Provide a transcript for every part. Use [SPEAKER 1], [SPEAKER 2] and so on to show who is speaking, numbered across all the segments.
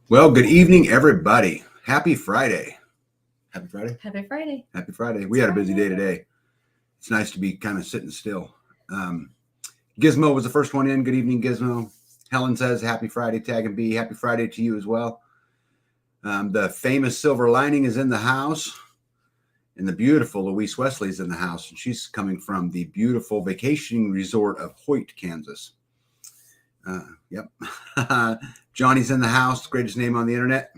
[SPEAKER 1] Well, good evening, everybody. Happy Friday. Happy Friday.
[SPEAKER 2] Happy Friday.
[SPEAKER 1] Happy Friday. We had a busy day today. It's nice to be kind of sitting still. Gizmo was the first one in. Good evening, Gizmo. Helen says, Happy Friday, Tag and B. Happy Friday to you as well. The famous Silver Lining is in the house. And the beautiful Louise Wesley's in the house. And she's coming from the beautiful vacationing resort of Hoyt, Kansas. Yep. Johnny's in the house. Greatest name on the internet.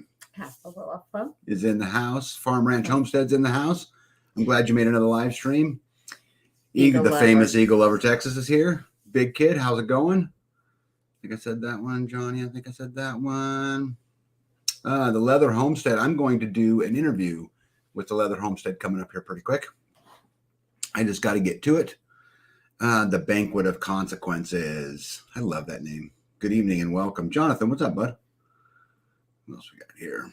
[SPEAKER 1] Is in the house. Farm Ranch Homestead's in the house. I'm glad you made another live stream.
[SPEAKER 2] Eagle
[SPEAKER 1] the
[SPEAKER 2] Lover.
[SPEAKER 1] famous Eagle Lover Texas is here. Big Kid, how's it going? I think I said that one, Johnny. I think I said that one. The Leather Homestead. I'm going to do an interview with the Leather Homestead coming up here pretty quick. I just got to get to it. The Banquet of Consequences. I love that name. Good evening and welcome. Jonathan, what's up, bud? What else we got here?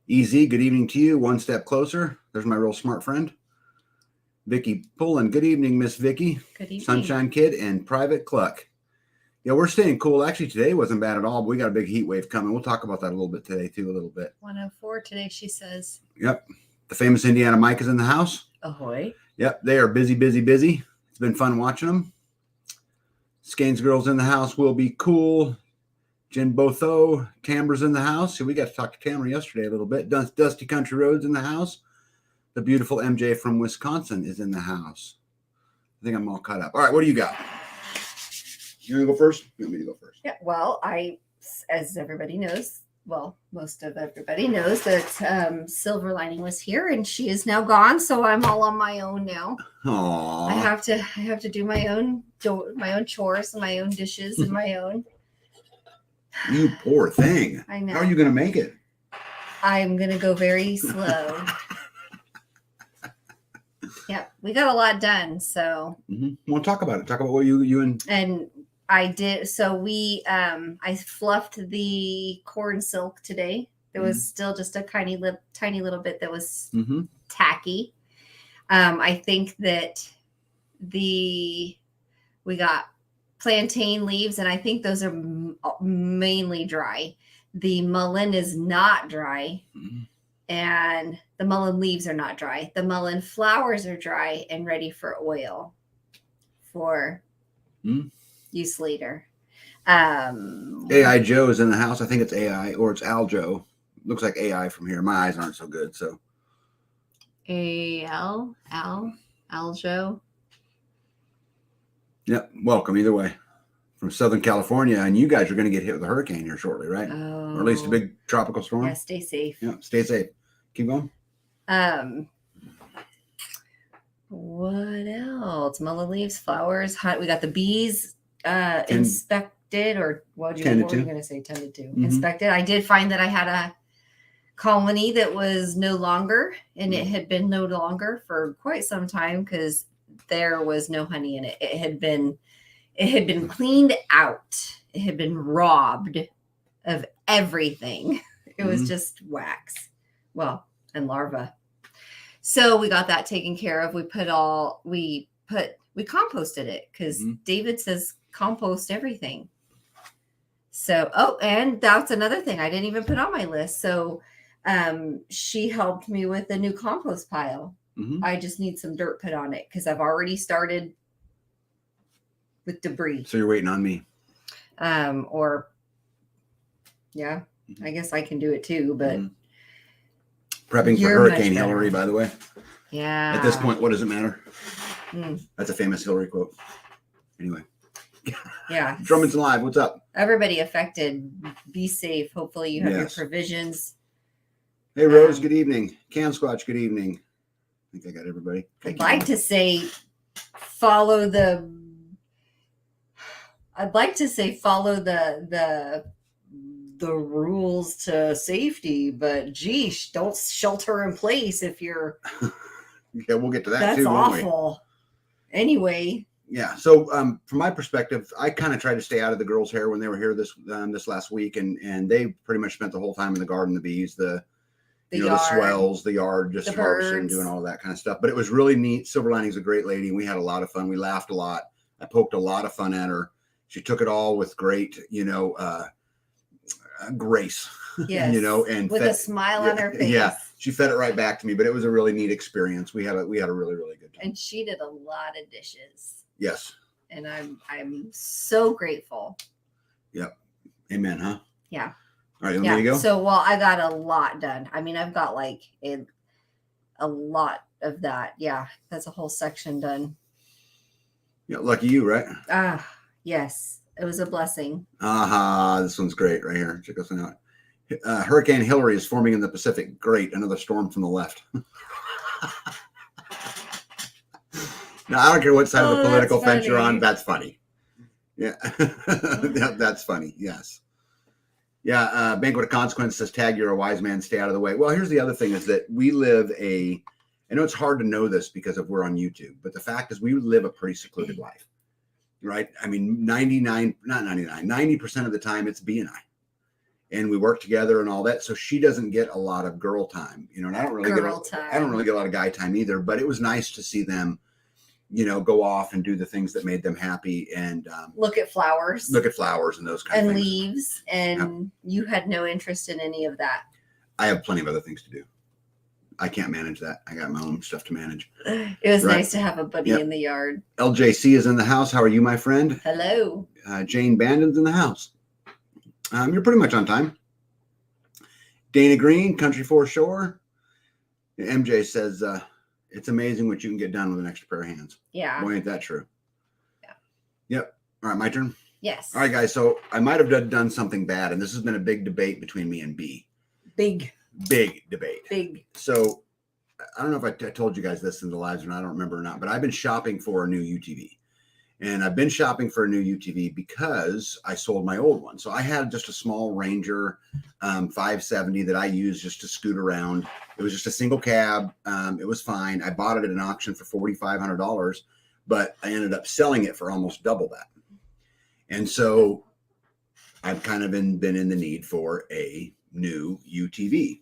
[SPEAKER 1] Easy, good evening to you. One step closer. There's my real smart friend. Vicky Pullen, good evening, Miss Vicky.
[SPEAKER 2] Good evening.
[SPEAKER 1] Sunshine Kid and Private Cluck. Yeah, we're staying cool. Actually, today wasn't bad at all, but we got a big heat wave coming. We'll talk about that a little bit today, too, a little bit.
[SPEAKER 2] 104 today, she says.
[SPEAKER 1] Yep. The famous Indiana Mike is in the house.
[SPEAKER 2] Ahoy.
[SPEAKER 1] Yep, they are busy, busy, busy. It's been fun watching them. Skane's Girls in the house will be cool. Jen Botho, Tambra's in the house. So we got to talk to Tamra yesterday a little bit. Dusty Country Roads in the house. The beautiful MJ from Wisconsin is in the house. I think I'm all caught up. All right, what do you got? You want to go first? You want me to go first?
[SPEAKER 2] Yeah, well, as everybody knows, most of everybody knows that Silver Lining was here and she is now gone. So I'm all on my own now.
[SPEAKER 1] Aww.
[SPEAKER 2] I have to do my own chores and my own dishes and my own.
[SPEAKER 1] You poor thing.
[SPEAKER 2] I know.
[SPEAKER 1] How are you going to make it?
[SPEAKER 2] I'm going to go very slow. Yeah, we got a lot done. So.
[SPEAKER 1] Mm-hmm. Well, talk about it. Talk about what you
[SPEAKER 2] and I did. So I fluffed the corn silk today. There was still just a tiny little bit that was tacky. I think that we got plantain leaves, and I think those are mainly dry. The mullein is not dry, and the mullein leaves are not dry. The mullein flowers are dry and ready for oil for use later.
[SPEAKER 1] AI Joe is in the house. I think it's AI or it's Al Joe. Looks like AI from here. My eyes aren't so good, so.
[SPEAKER 2] Al Joe.
[SPEAKER 1] Yep. Welcome either way from Southern California, and you guys are going to get hit with a hurricane here shortly, right?
[SPEAKER 2] Oh.
[SPEAKER 1] Or at least a big tropical storm.
[SPEAKER 2] Yeah, stay safe.
[SPEAKER 1] Yeah, stay safe. Keep going.
[SPEAKER 2] What else? Mullein leaves, flowers, we got the bees inspected, or what were you going to say? Tended to. Inspected. I did find that I had a colony that was no longer, and it had been no longer for quite some time because there was no honey in it. It had been cleaned out. It had been robbed of everything. It was just wax. Well, and larva. So we got that taken care of. We composted it because David says compost everything. So, and that's another thing I didn't even put on my list. So she helped me with a new compost pile. I just need some dirt put on it because I've already started with debris.
[SPEAKER 1] So you're waiting on me.
[SPEAKER 2] I guess I can do it too, but
[SPEAKER 1] prepping for Hurricane Hillary, by the way.
[SPEAKER 2] Yeah.
[SPEAKER 1] At this point, what does it matter? That's a famous Hillary quote. Anyway.
[SPEAKER 2] Yeah.
[SPEAKER 1] Drummond's Live. What's up?
[SPEAKER 2] Everybody affected. Be safe. Hopefully you have your provisions.
[SPEAKER 1] Hey, Rose. Good evening. Cam Squatch. Good evening. I think I got everybody.
[SPEAKER 2] I'd like to say follow the rules to safety, but geesh, don't shelter in place if you're.
[SPEAKER 1] Yeah, we'll get to that
[SPEAKER 2] that's
[SPEAKER 1] too.
[SPEAKER 2] That's awful. Anyway.
[SPEAKER 1] Yeah. So from my perspective, I kind of tried to stay out of the girls' hair when they were here this last week, and they pretty much spent the whole time in the garden, the bees, the swells, the yard, just harvesting, doing all that kind of stuff. But it was really neat. Silver Lining's a great lady. We had a lot of fun. We laughed a lot. I poked a lot of fun at her. She took it all with great, grace,
[SPEAKER 2] Yes.
[SPEAKER 1] and
[SPEAKER 2] with a smile on her face.
[SPEAKER 1] Yeah, she fed it right back to me, but it was a really neat experience. We had a really, really good time.
[SPEAKER 2] And she did a lot of dishes.
[SPEAKER 1] Yes.
[SPEAKER 2] And I'm so grateful.
[SPEAKER 1] Yep. Amen, huh?
[SPEAKER 2] Yeah.
[SPEAKER 1] All right, you want me to go?
[SPEAKER 2] So, I got a lot done. I mean, I've got like a lot of that. Yeah, that's a whole section done.
[SPEAKER 1] Yeah, lucky you, right?
[SPEAKER 2] Yes. It was a blessing.
[SPEAKER 1] This one's great right here. Check this one out. Hurricane Hillary is forming in the Pacific. Great. Another storm from the left. Now, I don't care what side of the political fence you're on. That's funny. Yeah. That's funny. Yes. Yeah. Banquet of Consequence says, tag, you're a wise man. Stay out of the way. Well, here's the other thing is that we live I know it's hard to know this because we're on YouTube, but the fact is we live a pretty secluded life, right? I mean, 90% of the time it's B and I. And we work together and all that. So she doesn't get a lot of girl time, and I don't really get a lot of guy time either, but it was nice to see them, go off and do the things that made them happy and
[SPEAKER 2] look at flowers
[SPEAKER 1] and those kind of things.
[SPEAKER 2] Leaves. And you had no interest in any of that.
[SPEAKER 1] I have plenty of other things to do. I can't manage that. I got my own stuff to manage.
[SPEAKER 2] It was nice to have a buddy in the yard.
[SPEAKER 1] LJC is in the house. How are you, my friend?
[SPEAKER 2] Hello.
[SPEAKER 1] Jane Bandon's in the house. You're pretty much on time. Dana Green, Country Foreshore. MJ says, it's amazing what you can get done with an extra pair of hands.
[SPEAKER 2] Yeah.
[SPEAKER 1] Boy, ain't that true.
[SPEAKER 2] Yeah.
[SPEAKER 1] Yep. All right, my turn.
[SPEAKER 2] Yes.
[SPEAKER 1] All right, guys. So I might have done something bad, and this has been a big debate between me and B. Big debate. So I don't know if I told you guys this in the lives or not, I don't remember or not, but I've been shopping for a new UTV. And I've been shopping for a new UTV because I sold my old one. So I had just a small Ranger 570 that I used just to scoot around. It was just a single cab. It was fine. I bought it at an auction for $4,500, but I ended up selling it for almost double that. And so I've kind of been in the need for a new UTV.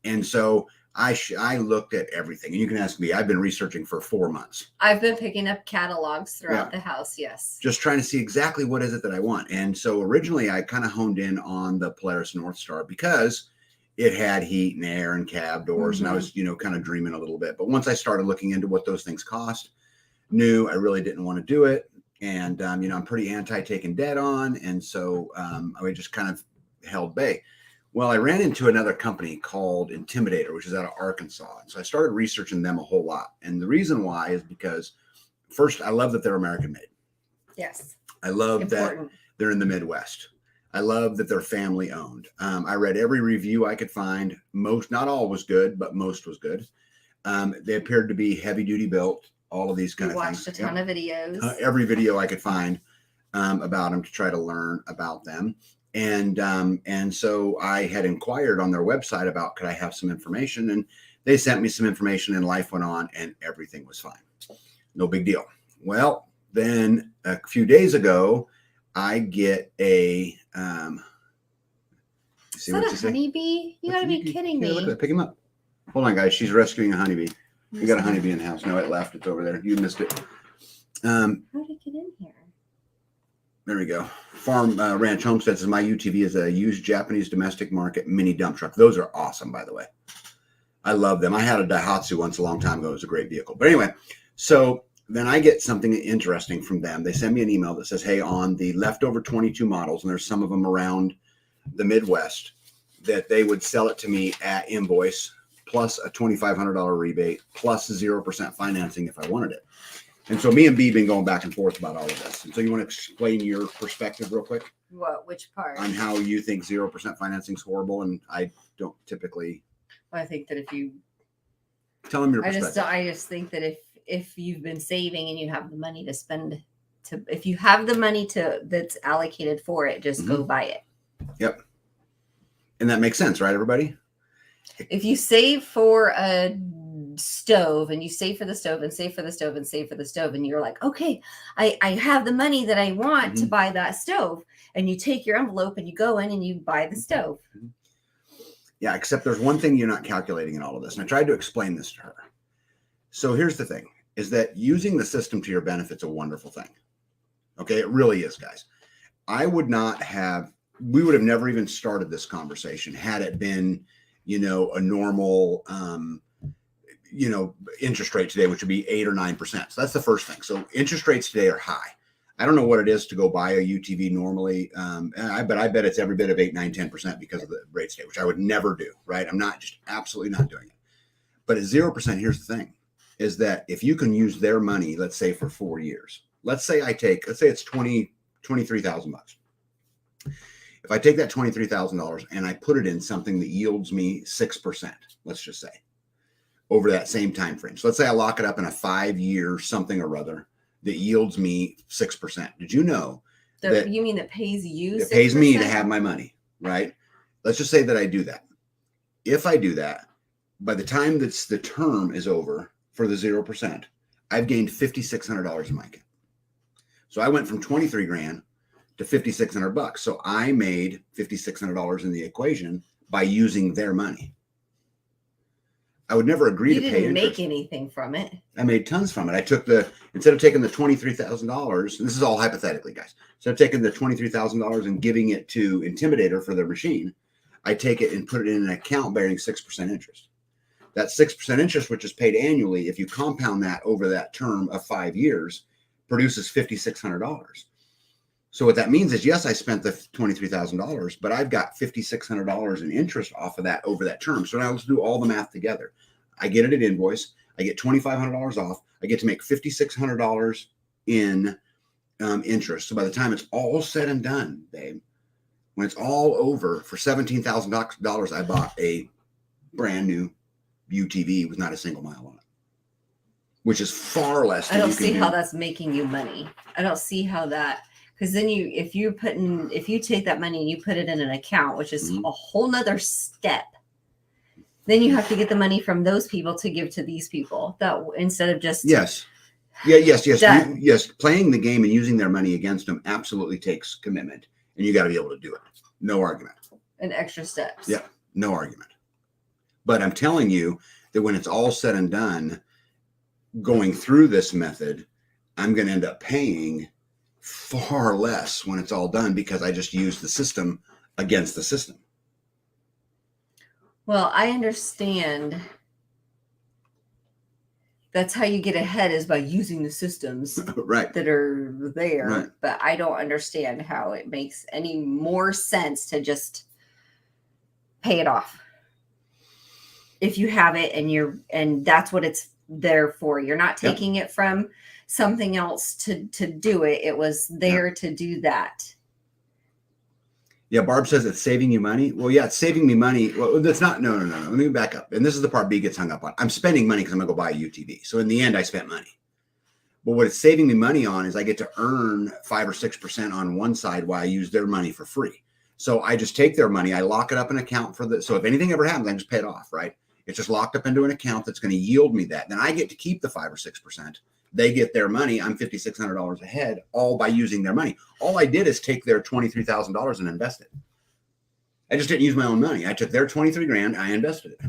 [SPEAKER 1] And so I looked at everything, and you can ask me. I've been researching for 4 months.
[SPEAKER 2] I've been picking up catalogs throughout the house. Yes.
[SPEAKER 1] Just trying to see exactly what is it that I want. And so originally I kind of honed in on the Polaris North Star because it had heat and air and cab doors. And I was, kind of dreaming a little bit. But once I started looking into what those things cost, I really didn't want to do it. And, I'm pretty anti taking debt on. And so I just kind of held bay. Well, I ran into another company called Intimidator, which is out of Arkansas. And so I started researching them a whole lot. And the reason why is because, first, I love that they're American made.
[SPEAKER 2] Yes.
[SPEAKER 1] I love that they're in the Midwest. I love that they're family owned. I read every review I could find. Not all was good, but most was good. They appeared to be heavy duty built, all of these kind of things.
[SPEAKER 2] Watched a ton of videos.
[SPEAKER 1] Every video I could find about them to try to learn about them. And so I had inquired on their website about could I have some information, and they sent me some information, and life went on and everything was fine. No big deal. Well, then a few days ago, I get a
[SPEAKER 2] is that a honeybee? You gotta be kidding me.
[SPEAKER 1] Look at that. Pick him up. Hold on, guys. She's rescuing a honeybee. We got a honeybee in the house. No, it left. It's over there. You missed it.
[SPEAKER 2] How did it get in here?
[SPEAKER 1] There we go. Farm Ranch Homestead says my UTV is a used Japanese domestic market mini dump truck. Those are awesome, by the way. I love them. I had a Daihatsu once a long time ago. It was a great vehicle. But anyway, so then I get something interesting from them. They send me an email that says, hey, on the leftover 22 models, and there's some of them around the Midwest, that they would sell it to me at invoice plus a $2,500 rebate plus 0% financing if I wanted it. And so me and B been going back and forth about all of this. And so you want to explain your perspective real quick?
[SPEAKER 2] What? Which part?
[SPEAKER 1] On how you think 0% financing is horrible, and I don't typically.
[SPEAKER 2] Well, I think that if you
[SPEAKER 1] tell them your perspective.
[SPEAKER 2] I just think that if you've been saving and you have the money to spend, if you have the money that's allocated for it, just go buy it.
[SPEAKER 1] Yep. And that makes sense, right, everybody?
[SPEAKER 2] If you save for a stove and you save for the stove and save for the stove and save for the stove, and you're like, okay, I have the money that I want to buy that stove, and you take your envelope and you go in and you buy the stove.
[SPEAKER 1] Yeah, except there's one thing you're not calculating in all of this. And I tried to explain this to her. So here's the thing, is that using the system to your benefit is a wonderful thing. Okay, it really is, guys. I would not have we would have never even started this conversation had it been, a normal, interest rate today, which would be 8 or 9%. So that's the first thing. So interest rates today are high. I don't know what it is to go buy a UTV normally. I bet it's every bit of 8, 9, 10% because of the rate today, which I would never do, right? I'm not just absolutely not doing it. But at 0%, here's the thing, is that if you can use their money, let's say for 4 years, let's say it's $23,000. If I take that $23,000 and I put it in something that yields me 6%, let's just say, over that same time frame. So let's say I lock it up in a 5-year something or other that yields me 6%. Did you know that
[SPEAKER 2] you mean that pays you?
[SPEAKER 1] It pays me to have my money, right? Let's just say that I do that. If I do that, by the time that's the term is over for the 0%, I've gained $5,600 in my account. So I went from 23 grand to $5,600. So I made $5,600 in the equation by using their money. I would never agree to pay interest. You didn't
[SPEAKER 2] make anything from it.
[SPEAKER 1] I made tons from it. I took instead of taking the $23,000, and this is all hypothetically, guys. Instead of taking the $23,000 and giving it to Intimidator for their machine, I take it and put it in an account bearing 6% interest. That 6% interest, which is paid annually, if you compound that over that term of 5 years, produces $5,600. So what that means is, yes, I spent the $23,000, but I've got $5,600 in interest off of that over that term. So now let's do all the math together. I get it at invoice. I get $2,500 off. I get to make $5,600 in interest. So by the time it's all said and done, babe, when it's all over, for $17,000, I bought a brand new UTV with not a single mile on it, which is far less than
[SPEAKER 2] I don't see how that's making you money. I don't see how that. Because then if you take that money and you put it in an account, which is a whole nother step, then you have to get the money from those people to give to these people. That instead of just
[SPEAKER 1] yes, playing the game and using their money against them absolutely takes commitment, and you got to be able to do it. No argument.
[SPEAKER 2] And extra steps.
[SPEAKER 1] Yeah, no argument. But I'm telling you that when it's all said and done, going through this method, I'm going to end up paying far less when it's all done because I just used the system against the system.
[SPEAKER 2] Well, I understand that's how you get ahead is by using the systems
[SPEAKER 1] right.
[SPEAKER 2] that are there.
[SPEAKER 1] Right.
[SPEAKER 2] But I don't understand how it makes any more sense to just pay it off. If you have it and that's what it's there for. You're not taking it from something else to do it. It was there to do that.
[SPEAKER 1] Yeah, Barb says it's saving you money. Well, yeah, it's saving me money. Well, that's not, no. Let me back up. And this is the part B gets hung up on. I'm spending money because I'm going to go buy a UTV. So in the end, I spent money. But what it's saving me money on is I get to earn 5 or 6% on one side while I use their money for free. So I just take their money, I lock it up in an account so if anything ever happens, I can just pay it off, right? It's just locked up into an account that's going to yield me that. Then I get to keep the 5 or 6%. They get their money. I'm $5,600 ahead, all by using their money. All I did is take their $23,000 and invest it. I just didn't use my own money. I took their 23 grand. I invested it.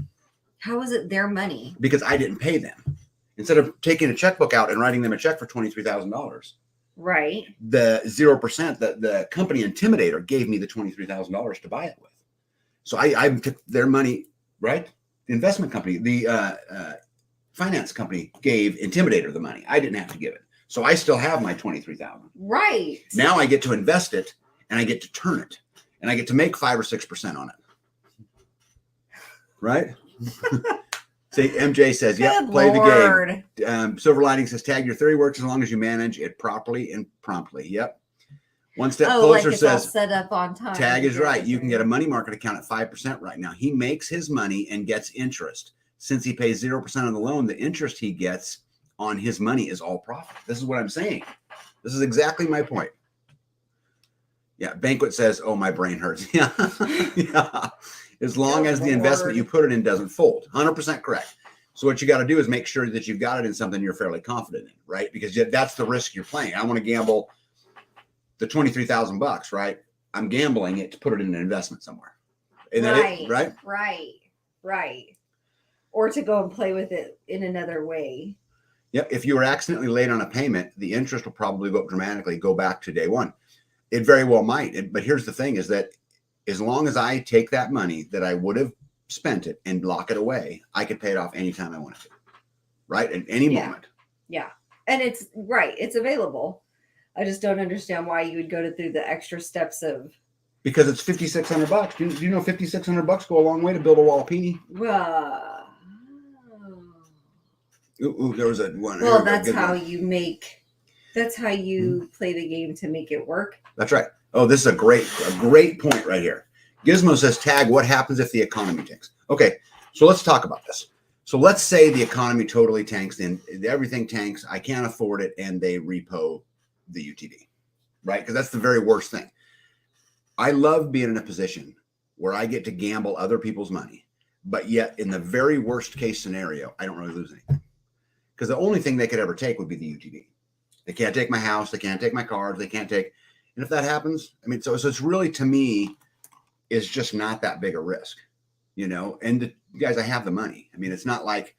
[SPEAKER 2] How is it their money?
[SPEAKER 1] Because I didn't pay them. Instead of taking a checkbook out and writing them a check for $23,000.
[SPEAKER 2] Right.
[SPEAKER 1] The 0% that the company Intimidator gave me the $23,000 to buy it with. So I took their money, right? The investment company, the finance company gave Intimidator the money. I didn't have to give it. So I still have my $23,000.
[SPEAKER 2] Right.
[SPEAKER 1] Now I get to invest it and I get to turn it and I get to make 5 or 6% on it. Right? See, MJ says, yep, play the game. Silver Lining says, tag your theory works as long as you manage it properly and promptly. Yep. One step closer
[SPEAKER 2] like
[SPEAKER 1] says,
[SPEAKER 2] set up on time.
[SPEAKER 1] Tag is right. You can get a money market account at 5% right now. He makes his money and gets interest. Since he pays 0% on the loan, the interest he gets on his money is all profit. This is what I'm saying. This is exactly my point. Yeah. Banquet says, oh, my brain hurts. Yeah. Yeah. As long as the investment you put it in doesn't fold. 100% correct. So what you got to do is make sure that you've got it in something you're fairly confident in, right? Because that's the risk you're playing. I want to gamble the $23,000, right? I'm gambling it to put it in an investment somewhere.
[SPEAKER 2] Right. Or to go and play with it in another way.
[SPEAKER 1] Yep. If you were accidentally late on a payment, the interest will probably go up dramatically, go back to day one. It very well might. But here's the thing is that as long as I take that money that I would have spent it and lock it away, I could pay it off anytime I wanted to, right? At any moment.
[SPEAKER 2] Yeah. And it's right. It's available. I just don't understand why you would go through the extra steps of.
[SPEAKER 1] Because it's $5,600. Do you know $5,600 go a long way to build a Walpini? Ooh, there was a one.
[SPEAKER 2] Well, that's how you make. That's how you play the game to make it work.
[SPEAKER 1] That's right. Oh, this is a great point right here. Gizmo says, "Tag, what happens if the economy tanks?" Okay, so let's talk about this. So let's say the economy totally tanks, then everything tanks. I can't afford it, and they repo the UTV, right? Because that's the very worst thing. I love being in a position where I get to gamble other people's money, but yet in the very worst case scenario, I don't really lose anything. Because the only thing they could ever take would be the UTV. They can't take my house. They can't take my cars. They can't take. And if that happens, I mean, so it's really, to me, is just not that big a risk, you know. And guys, I have the money. I mean, it's not like,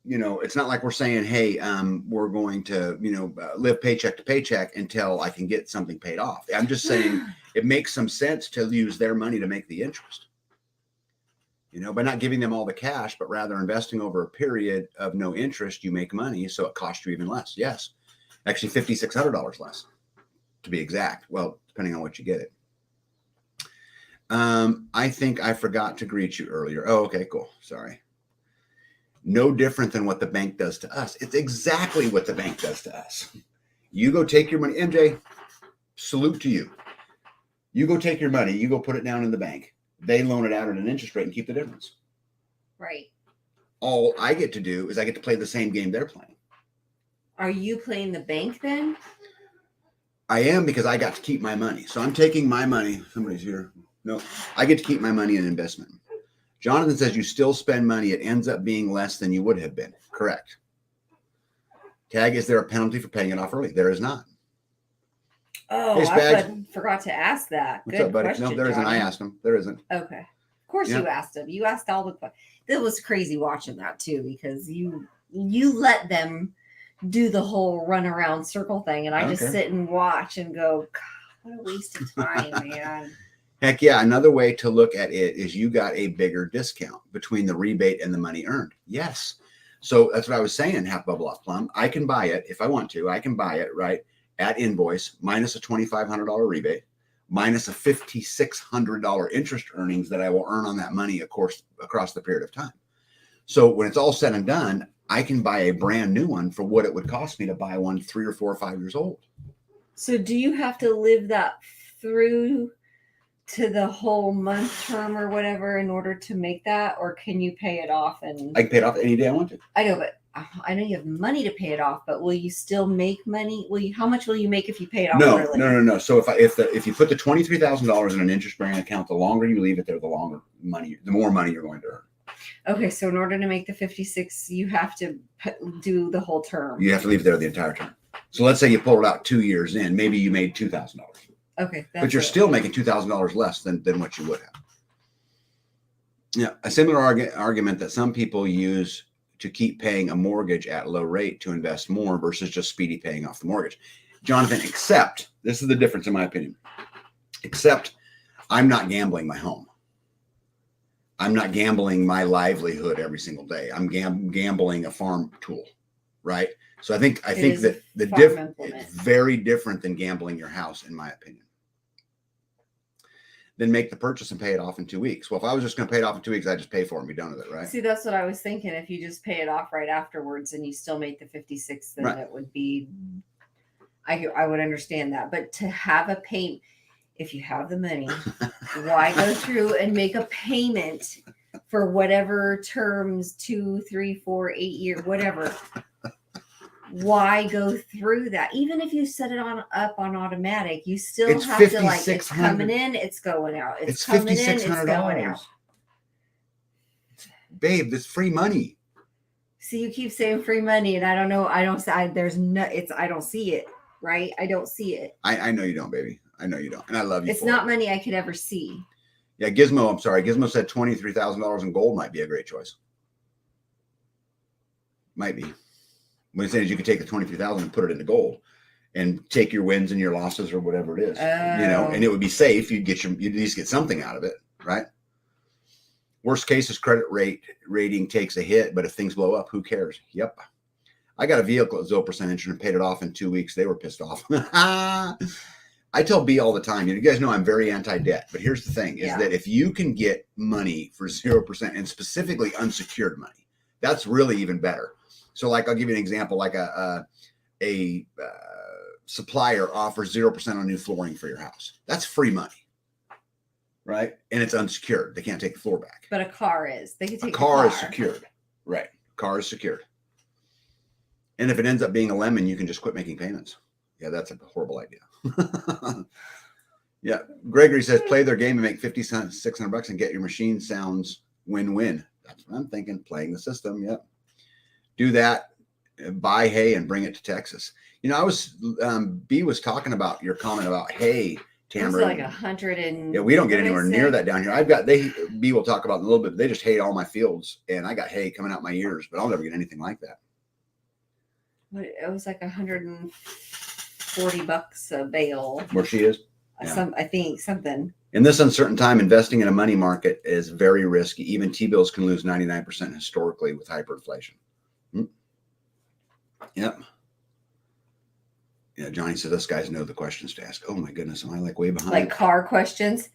[SPEAKER 1] you know, it's not like we're saying, hey, we're going to, you know, live paycheck to paycheck until I can get something paid off. I'm just saying it makes some sense to use their money to make the interest, you know, by not giving them all the cash, but rather investing over a period of no interest, you make money. So it costs you even less. Yes. Actually, $5,600 less to be exact. Well, depending on what you get it. I think I forgot to greet you earlier. Oh, okay, cool. Sorry. No different than what the bank does to us. It's exactly what the bank does to us. You go take your money. MJ, salute to you. You go take your money. You go put it down in the bank. They loan it out at an interest rate and keep the difference.
[SPEAKER 2] Right.
[SPEAKER 1] All I get to do is I get to play the same game they're playing.
[SPEAKER 2] Are you playing the bank then?
[SPEAKER 1] I am, because I got to keep my money. So I'm taking my money. Somebody's here. No, I get to keep my money in investment. Jonathan says you still spend money. It ends up being less than you would have been. Correct. Tag, is there a penalty for paying it off early? There is not.
[SPEAKER 2] Oh,
[SPEAKER 1] hey,
[SPEAKER 2] I forgot to ask that.
[SPEAKER 1] What's
[SPEAKER 2] Good
[SPEAKER 1] up, buddy?
[SPEAKER 2] question,
[SPEAKER 1] No, there isn't.
[SPEAKER 2] Johnny.
[SPEAKER 1] I asked him. There isn't.
[SPEAKER 2] Okay. Of course you asked him. You asked all the questions. It was crazy watching that too, because you let them do the whole run around circle thing, and I just sit and watch and go, God, what a waste of time, man.
[SPEAKER 1] Heck yeah. Another way to look at it is you got a bigger discount between the rebate and the money earned. Yes. So that's what I was saying, Half Bubble Off Plum. I can buy it if I want to. I can buy it right at invoice minus a $2,500 rebate, minus a $5,600 interest earnings that I will earn on that money, of course, across the period of time. So when it's all said and done, I can buy a brand new one for what it would cost me to buy one 3 or 4 or 5 years old.
[SPEAKER 2] So do you have to live that through to the whole month term or whatever in order to make that, or can you pay it off? And
[SPEAKER 1] I can pay it off any day I want to.
[SPEAKER 2] I know, but I know you have money to pay it off, but will you still make money? How much will you make if you pay it off early?
[SPEAKER 1] No. So if you put the $23,000 in an interest-bearing account, the longer you leave it there, the more money you're going to earn.
[SPEAKER 2] Okay, so in order to make the 56, you have to do the whole term.
[SPEAKER 1] You have to leave it there the entire term. So let's say you pulled it out 2 years in, maybe you made $2,000.
[SPEAKER 2] Okay,
[SPEAKER 1] but you're still making $2,000 less than what you would have. Yeah, a similar argument that some people use to keep paying a mortgage at low rate to invest more versus just speedy paying off the mortgage. Jonathan, except, this is the difference in my opinion, except I'm not gambling my home. I'm not gambling my livelihood every single day. I'm gambling a farm tool, right? So I think that the difference is very different than gambling your house, in my opinion. Then make the purchase and pay it off in 2 weeks. Well, if I was just going to pay it off in 2 weeks, I'd just pay for it and be done with it, right?
[SPEAKER 2] See, that's what I was thinking. If you just pay it off right afterwards and you still make the 56, then it would be, I would understand that. But to have a payment, if you have the money, why go through and make a payment for whatever terms, 2, 3, 4, 8 years, whatever? Why go through that? Even if you set it up on automatic, you still have to, like, it's coming in, it's going out. It's coming in, it's going out.
[SPEAKER 1] Babe, that's free money.
[SPEAKER 2] See, you keep saying free money, and I don't know. I don't see it, right? I don't see it.
[SPEAKER 1] I know you don't, baby. I know you don't. And I love you.
[SPEAKER 2] It's not money I could ever see.
[SPEAKER 1] Yeah, Gizmo, I'm sorry. Gizmo said $23,000 in gold might be a great choice. Might be. What he's saying is you could take the $23,000 and put it into gold. and take your wins and your losses or whatever it is,
[SPEAKER 2] Oh.
[SPEAKER 1] and it would be safe. You'd at least get something out of it, right? Worst case is credit rating takes a hit, but if things blow up, who cares? Yep. I got a vehicle at 0% interest and paid it off in 2 weeks. They were pissed off. I tell B all the time, you guys know I'm very anti-debt, but here's the thing is that if you can get money for 0% and specifically unsecured money, that's really even better. So like, I'll give you an example, like a supplier offers 0% on new flooring for your house. That's free money, right? And it's unsecured. They can't take the floor back.
[SPEAKER 2] But a car is. They can take
[SPEAKER 1] a car is secured. Right. Car is secured. And if it ends up being a lemon, you can just quit making payments. Yeah, that's a horrible idea. Yeah. Gregory says, play their game and make $600 and get your machine sounds win-win. That's what I'm thinking. Playing the system. Yep. Do that. Buy hay and bring it to Texas. I was, B was talking about your comment about hay, Tamara.
[SPEAKER 2] It was like 100 and.
[SPEAKER 1] Yeah, we don't get anywhere near that down here. B will talk about in a little bit, but they just hay all my fields and I got hay coming out my ears, but I'll never get anything like that.
[SPEAKER 2] It was like $140 a bale.
[SPEAKER 1] Where she is?
[SPEAKER 2] Yeah. I think something.
[SPEAKER 1] In this uncertain time, investing in a money market is very risky. Even T-bills can lose 99% historically with hyperinflation. Yep. Yeah, Johnny said, this guys know the questions to ask. Oh my goodness, am I like way behind?
[SPEAKER 2] Like car questions.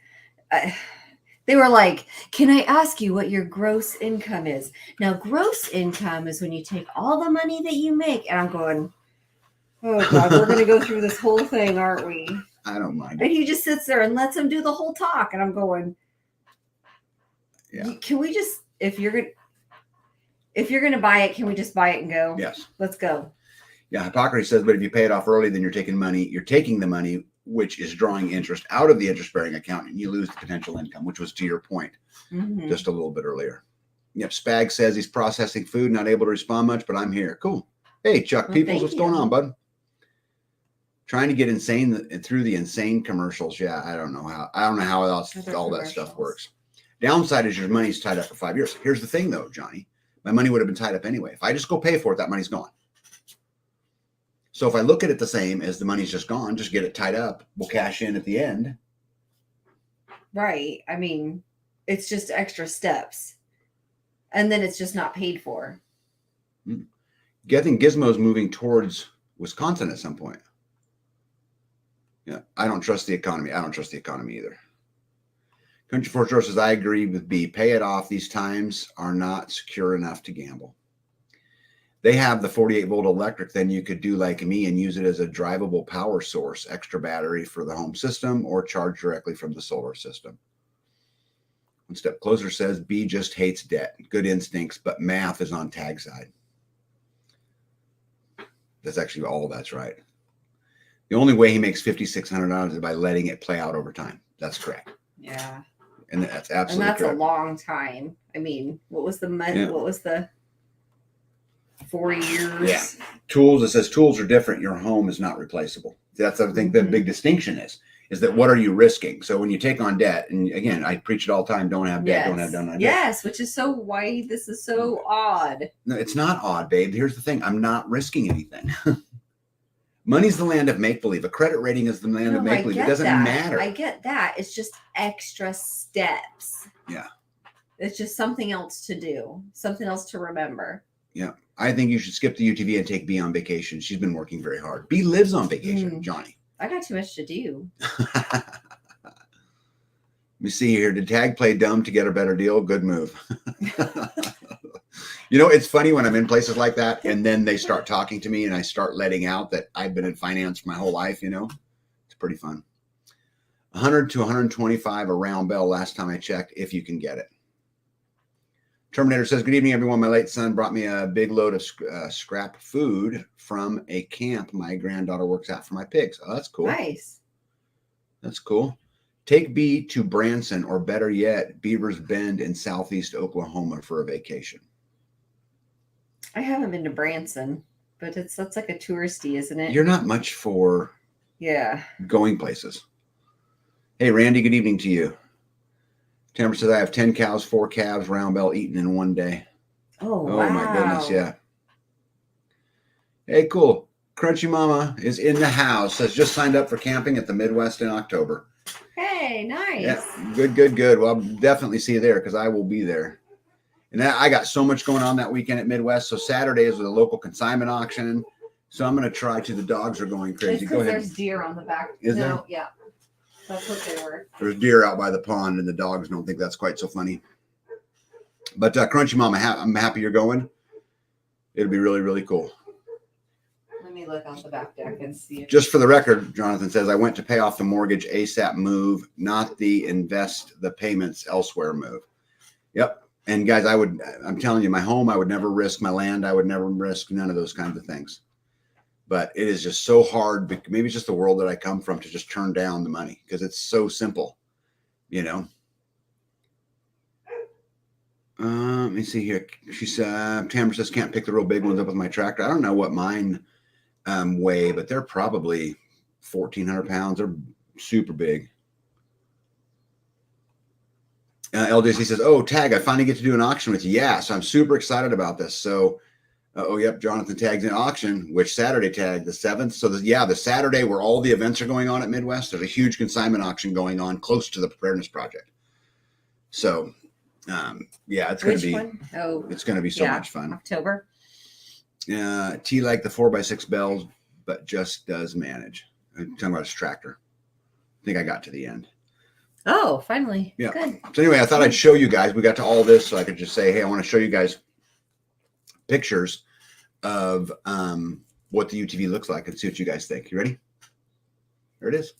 [SPEAKER 2] They were like, can I ask you what your gross income is? Now, gross income is when you take all the money that you make. And I'm going, oh God, we're going to go through this whole thing, aren't we?
[SPEAKER 1] I don't mind.
[SPEAKER 2] And he just sits there and lets him do the whole talk. And I'm going, yeah. Can we just, if you're going to buy it, can we just buy it and go?
[SPEAKER 1] Yes.
[SPEAKER 2] Let's go.
[SPEAKER 1] Yeah. Hippocrates says, but if you pay it off early, then you're taking the money, which is drawing interest out of the interest-bearing account, and you lose the potential income, which was to your point just a little bit earlier. Yep. Spag says he's processing food, not able to respond much, but I'm here. Cool. Hey, Chuck Peoples, what's going on, bud? Trying to get insane through the insane commercials. Yeah, I don't know how else all that stuff works. Downside is your money's tied up for 5 years. Here's the thing, though, Johnny. My money would have been tied up anyway. If I just go pay for it, that money's gone. So if I look at it the same as the money's just gone, just get it tied up. We'll cash in at the end.
[SPEAKER 2] Right. I mean, it's just extra steps. And then it's just not paid for.
[SPEAKER 1] I think Gizmo's moving towards Wisconsin at some point. Yeah, I don't trust the economy. I don't trust the economy either. Country Force George says, I agree with B. Pay it off. These times are not secure enough to gamble. They have the 48-volt electric. Then you could do like me and use it as a drivable power source, extra battery for the home system, or charge directly from the solar system. One Step Closer says, B just hates debt. Good instincts, but math is on tag side. That's actually all that's right. The only way he makes $5,600 is by letting it play out over time. That's correct.
[SPEAKER 2] Yeah.
[SPEAKER 1] And that's absolutely correct.
[SPEAKER 2] And that's a long time. I mean, what was the money? Yeah. What was the 4 years?
[SPEAKER 1] Yeah. Tools, it says tools are different. Your home is not replaceable. That's, I think, the big distinction is that what are you risking? So when you take on debt, and again, I preach it all the time, don't have debt, don't have debt.
[SPEAKER 2] Yes, which is so why this is so odd.
[SPEAKER 1] No, it's not odd, babe. Here's the thing. I'm not risking anything. Money's the land of make-believe. A credit rating is the land of make-believe. It doesn't matter.
[SPEAKER 2] I get that. It's just extra steps.
[SPEAKER 1] Yeah.
[SPEAKER 2] It's just something else to do. Something else to remember.
[SPEAKER 1] Yeah. I think you should skip the UTV and take B on vacation. She's been working very hard. B lives on vacation, Johnny.
[SPEAKER 2] I got too much to do.
[SPEAKER 1] Let me see here. Did Tag play dumb to get a better deal? Good move. It's funny when I'm in places like that and then they start talking to me and I start letting out that I've been in finance for my whole life, It's pretty fun. 100 to 125 a round bell last time I checked, if you can get it. Terminator says, good evening, everyone. My late son brought me a big load of scrap food from a camp my granddaughter works at for my pigs. Oh, that's cool.
[SPEAKER 2] Nice.
[SPEAKER 1] That's cool. Take B to Branson, or better yet, Beaver's Bend in southeast Oklahoma for a vacation.
[SPEAKER 2] I haven't been to Branson, but that's like a touristy, isn't it?
[SPEAKER 1] You're not much for going places. Hey, Randy, good evening to you. Tamara says, I have 10 cows, 4 calves, round bell eaten in one day.
[SPEAKER 2] Oh, wow.
[SPEAKER 1] My goodness, yeah. Hey, cool. Crunchy Mama is in the house. Has just signed up for camping at the Midwest in October.
[SPEAKER 2] Hey, nice.
[SPEAKER 1] Yeah, good. Well, I'll definitely see you there because I will be there. And I got so much going on that weekend at Midwest. So Saturday is with a local consignment auction. So I'm going to try to. The dogs are going crazy.
[SPEAKER 2] It's
[SPEAKER 1] Go ahead.
[SPEAKER 2] There's deer on the back.
[SPEAKER 1] Is there?
[SPEAKER 2] Yeah. That's what they were.
[SPEAKER 1] There's deer out by the pond, and the dogs don't think that's quite so funny. But Crunchy Mama, I'm happy you're going. It'll be really, really cool.
[SPEAKER 2] Let me look on the back deck and see.
[SPEAKER 1] Just for the record, Jonathan says, I went to pay off the mortgage ASAP move, not the invest the payments elsewhere move. Yep. And guys, I'm telling you, my home, I would never risk. My land, I would never risk. None of those kinds of things. But it is just so hard. Maybe it's just the world that I come from to just turn down the money because it's so simple, you know. Let me see here. She said, Tamara says, can't pick the real big ones up with my tractor. I don't know what mine weigh, but they're probably 1,400 pounds. They're super big. LJC says, oh, Tag, I finally get to do an auction with you. Yeah, so I'm super excited about this. So, yep, Jonathan tags in auction, which Saturday Tag, the 7th. So, the Saturday where all the events are going on at Midwest, there's a huge consignment auction going on close to the Preparedness Project. So, yeah, it's going to be, it's going to be so much fun.
[SPEAKER 2] October.
[SPEAKER 1] T like the 4x6 bells, but just does manage. I'm talking about his tractor. I think I got to the end.
[SPEAKER 2] Oh, finally.
[SPEAKER 1] Yeah.
[SPEAKER 2] Good.
[SPEAKER 1] So anyway, I thought I'd show you guys. We got to all this so I could just say, hey, I want to show you guys pictures of what the UTV looks like and see what you guys think. You ready? There it is.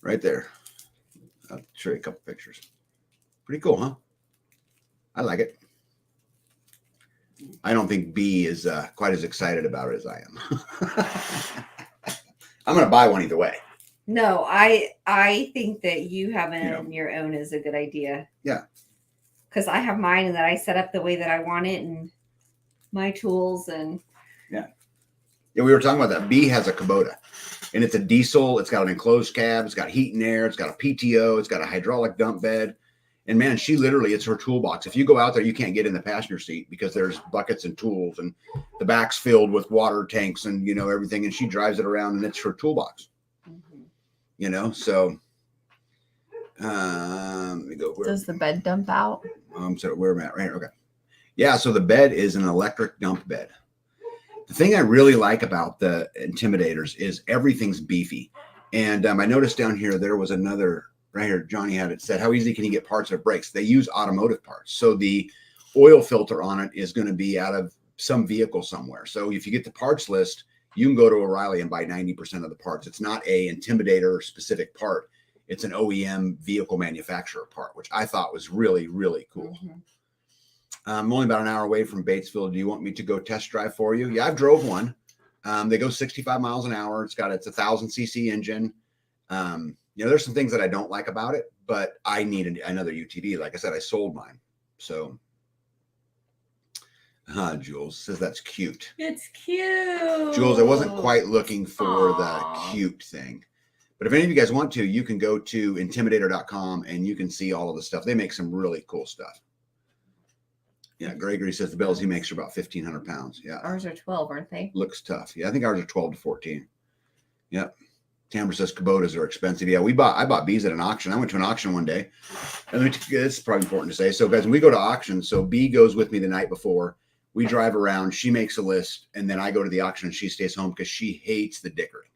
[SPEAKER 1] Right there. I'll show you a couple pictures. Pretty cool, huh? I like it. I don't think B is quite as excited about it as I am. I'm going to buy one either way.
[SPEAKER 2] No, I think that you having your own is a good idea.
[SPEAKER 1] Yeah.
[SPEAKER 2] Because I have mine and that I set up the way that I want it and my tools and.
[SPEAKER 1] Yeah, we were talking about that. B has a Kubota and it's a diesel. It's got an enclosed cab. It's got heat and air. It's got a PTO. It's got a hydraulic dump bed. And man, she literally, it's her toolbox. If you go out there, you can't get in the passenger seat because there's buckets and tools and the back's filled with water tanks and, everything. And she drives it around and it's her toolbox. So let me go.
[SPEAKER 2] Does the bed dump out?
[SPEAKER 1] So where am I at? Right here. Okay. Yeah. So the bed is an electric dump bed. The thing I really like about the Intimidators is everything's beefy. And I noticed down here, there was another right here. Johnny had it said, how easy can you get parts that breaks? They use automotive parts. So the oil filter on it is going to be out of some vehicle somewhere. So if you get the parts list, you can go to O'Reilly and buy 90% of the parts. It's not a Intimidator specific part. It's an OEM vehicle manufacturer part, which I thought was really, really cool. Mm-hmm. I'm only about an hour away from Batesville. Do you want me to go test drive for you? Yeah, I've drove one. They go 65 miles an hour. It's 1,000cc engine. There's some things that I don't like about it, but I need another UTV. Like I said, I sold mine. So Jules says that's cute.
[SPEAKER 2] It's cute.
[SPEAKER 1] Jules, I wasn't quite looking for the cute thing. But if any of you guys want to, you can go to intimidator.com and you can see all of the stuff. They make some really cool stuff. Yeah, Gregory says the bells he makes are about 1,500 pounds. Yeah.
[SPEAKER 2] Ours are 12, aren't they?
[SPEAKER 1] Looks tough. Yeah, I think ours are 12 to 14. Yep. Tamara says Kubotas are expensive. Yeah, I bought bees at an auction. I went to an auction one day. And it's probably important to say. So guys, when we go to auction, so B goes with me the night before. We drive around, she makes a list, and then I go to the auction and she stays home because she hates the dickering.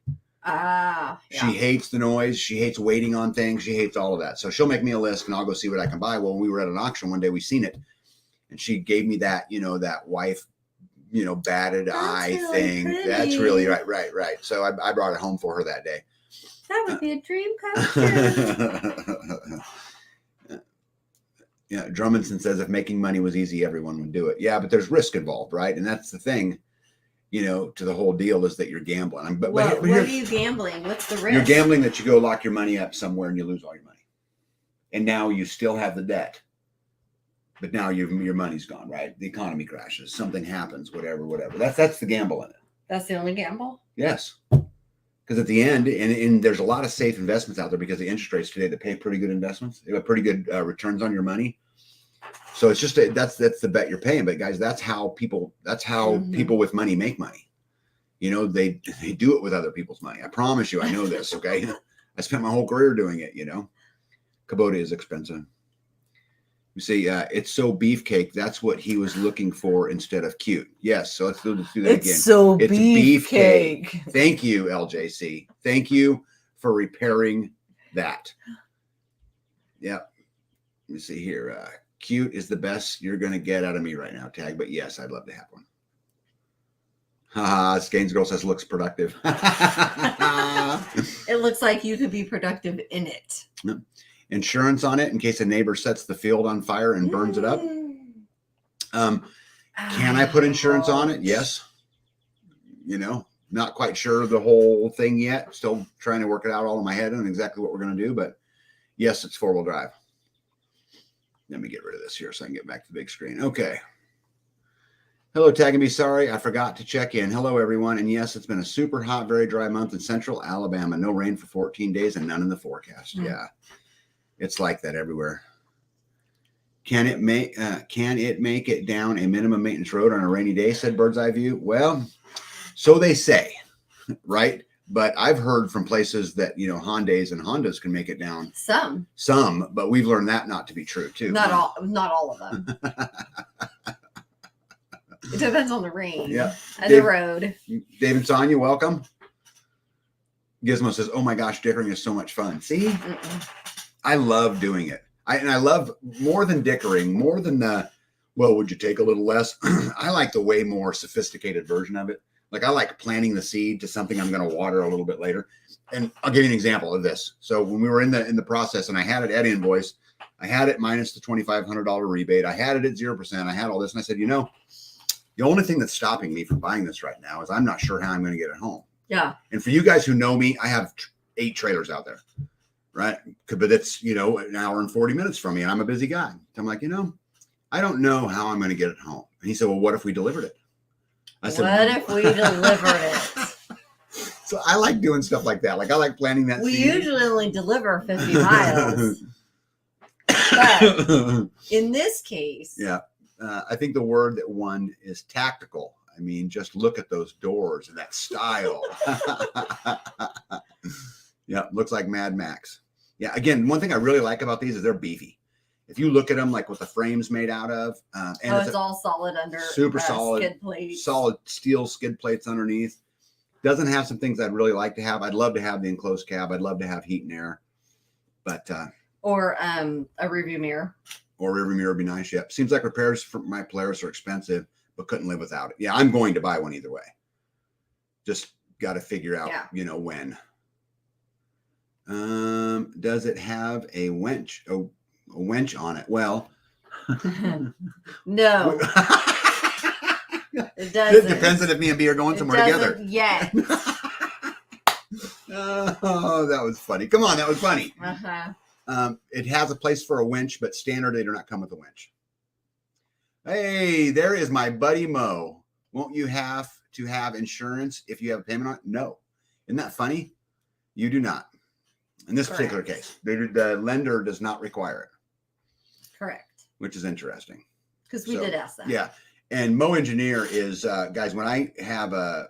[SPEAKER 2] Yeah.
[SPEAKER 1] She hates the noise. She hates waiting on things. She hates all of that. So she'll make me a list and I'll go see what I can buy. Well, when we were at an auction one day, we seen it. And she gave me that, that wife, batted eye really thing. Pretty. That's really right. So I brought it home for her that day.
[SPEAKER 2] That would be a dream come true.
[SPEAKER 1] Yeah, Drummondson says if making money was easy, everyone would do it. Yeah, but there's risk involved, right? And that's the thing, to the whole deal is that you're gambling.
[SPEAKER 2] What are you gambling? What's the risk?
[SPEAKER 1] You're gambling that you go lock your money up somewhere and you lose all your money. And now you still have the debt. But now your money's gone, right? The economy crashes. Something happens, whatever. That's the gamble in it.
[SPEAKER 2] That's the only gamble?
[SPEAKER 1] Yes. Because at the end, and there's a lot of safe investments out there because the interest rates today that pay pretty good investments. They have pretty good returns on your money. So it's just that's the bet you're paying. But guys, that's how people with money make money. They do it with other people's money. I promise you, I know this. Okay. I spent my whole career doing it, Kubota is expensive. You see, it's so beefcake. That's what he was looking for instead of cute. Yes. So let's do that again.
[SPEAKER 3] It's beefcake.
[SPEAKER 1] Thank you, LJC. Thank you for repairing that. Yep. Let me see here. Cute is the best you're going to get out of me right now, Tag. But yes, I'd love to have one. Skane's girl says looks productive.
[SPEAKER 2] It looks like you could be productive in it.
[SPEAKER 1] Yep. Insurance on it in case a neighbor sets the field on fire and burns it up. Can I put insurance on it? Yes. Not quite sure the whole thing yet. Still trying to work it out all in my head and exactly what we're going to do. But yes, it's 4-wheel drive. Let me get rid of this here so I can get back to the big screen. Okay. Hello, Tag and Me. Sorry, I forgot to check in. Hello, everyone. And yes, it's been a super hot, very dry month in central Alabama. No rain for 14 days and none in the forecast. Yeah. It's like that everywhere. Can it make it down a minimum maintenance road on a rainy day? Said Bird's Eye View. Well, so they say, right? But I've heard from places that Hyundais and Hondas can make it down. Some, but we've learned that not to be true too.
[SPEAKER 2] Not all of them. It depends on the rain.
[SPEAKER 1] Yeah,
[SPEAKER 2] and the road.
[SPEAKER 1] David Sonia, welcome. Gizmo says, "Oh my gosh, dickering is so much fun." See. Mm-mm. I love doing it. I love more than dickering, more than would you take a little less? I like the way more sophisticated version of it. Like I like planting the seed to something I'm going to water a little bit later. And I'll give you an example of this. So when we were in the process and I had it at invoice, I had it minus the $2,500 rebate. I had it at 0%. I had all this. And I said, the only thing that's stopping me from buying this right now is I'm not sure how I'm going to get it home.
[SPEAKER 2] Yeah.
[SPEAKER 1] And for you guys who know me, I have 8 trailers out there. Right. But it's, an hour and 40 minutes from me and I'm a busy guy. So I'm like, I don't know how I'm going to get it home. And he said, well, what if we delivered it? I said, what if we delivered it? So I like doing stuff like that. Like I like planning that.
[SPEAKER 2] We usually only deliver 50 miles. But in this case.
[SPEAKER 1] Yeah. I think the word that won is tactical. I mean, just look at those doors and that style. Yeah. Looks like Mad Max. Yeah, again, one thing I really like about these is they're beefy. If you look at them, like what the frame's made out of, and
[SPEAKER 2] it's all solid under,
[SPEAKER 1] super solid
[SPEAKER 2] skid plates,
[SPEAKER 1] solid steel skid plates underneath. Doesn't have some things I'd really like to have. I'd love to have the enclosed cab. I'd love to have heat and air, but
[SPEAKER 2] or a rearview mirror.
[SPEAKER 1] Or rearview mirror would be nice. Yep. Seems like repairs for my Polaris are expensive, but couldn't live without it. Yeah, I'm going to buy one either way. Just got to figure out, when. Does it have a winch? A winch on it? Well,
[SPEAKER 2] no. It doesn't.
[SPEAKER 1] It depends on if me and B are going somewhere together.
[SPEAKER 2] Yeah.
[SPEAKER 1] Oh, that was funny. Come on, that was funny.
[SPEAKER 2] Uh-huh.
[SPEAKER 1] It has a place for a winch, but standard they do not come with a winch. Hey, there is my buddy Mo. Won't you have to have insurance if you have a payment on it? No. Isn't that funny? You do not. In this particular case, the lender does not require it.
[SPEAKER 2] Correct.
[SPEAKER 1] Which is interesting.
[SPEAKER 2] Because we did ask that.
[SPEAKER 1] Yeah. And Mo Engineer is, guys, when I have a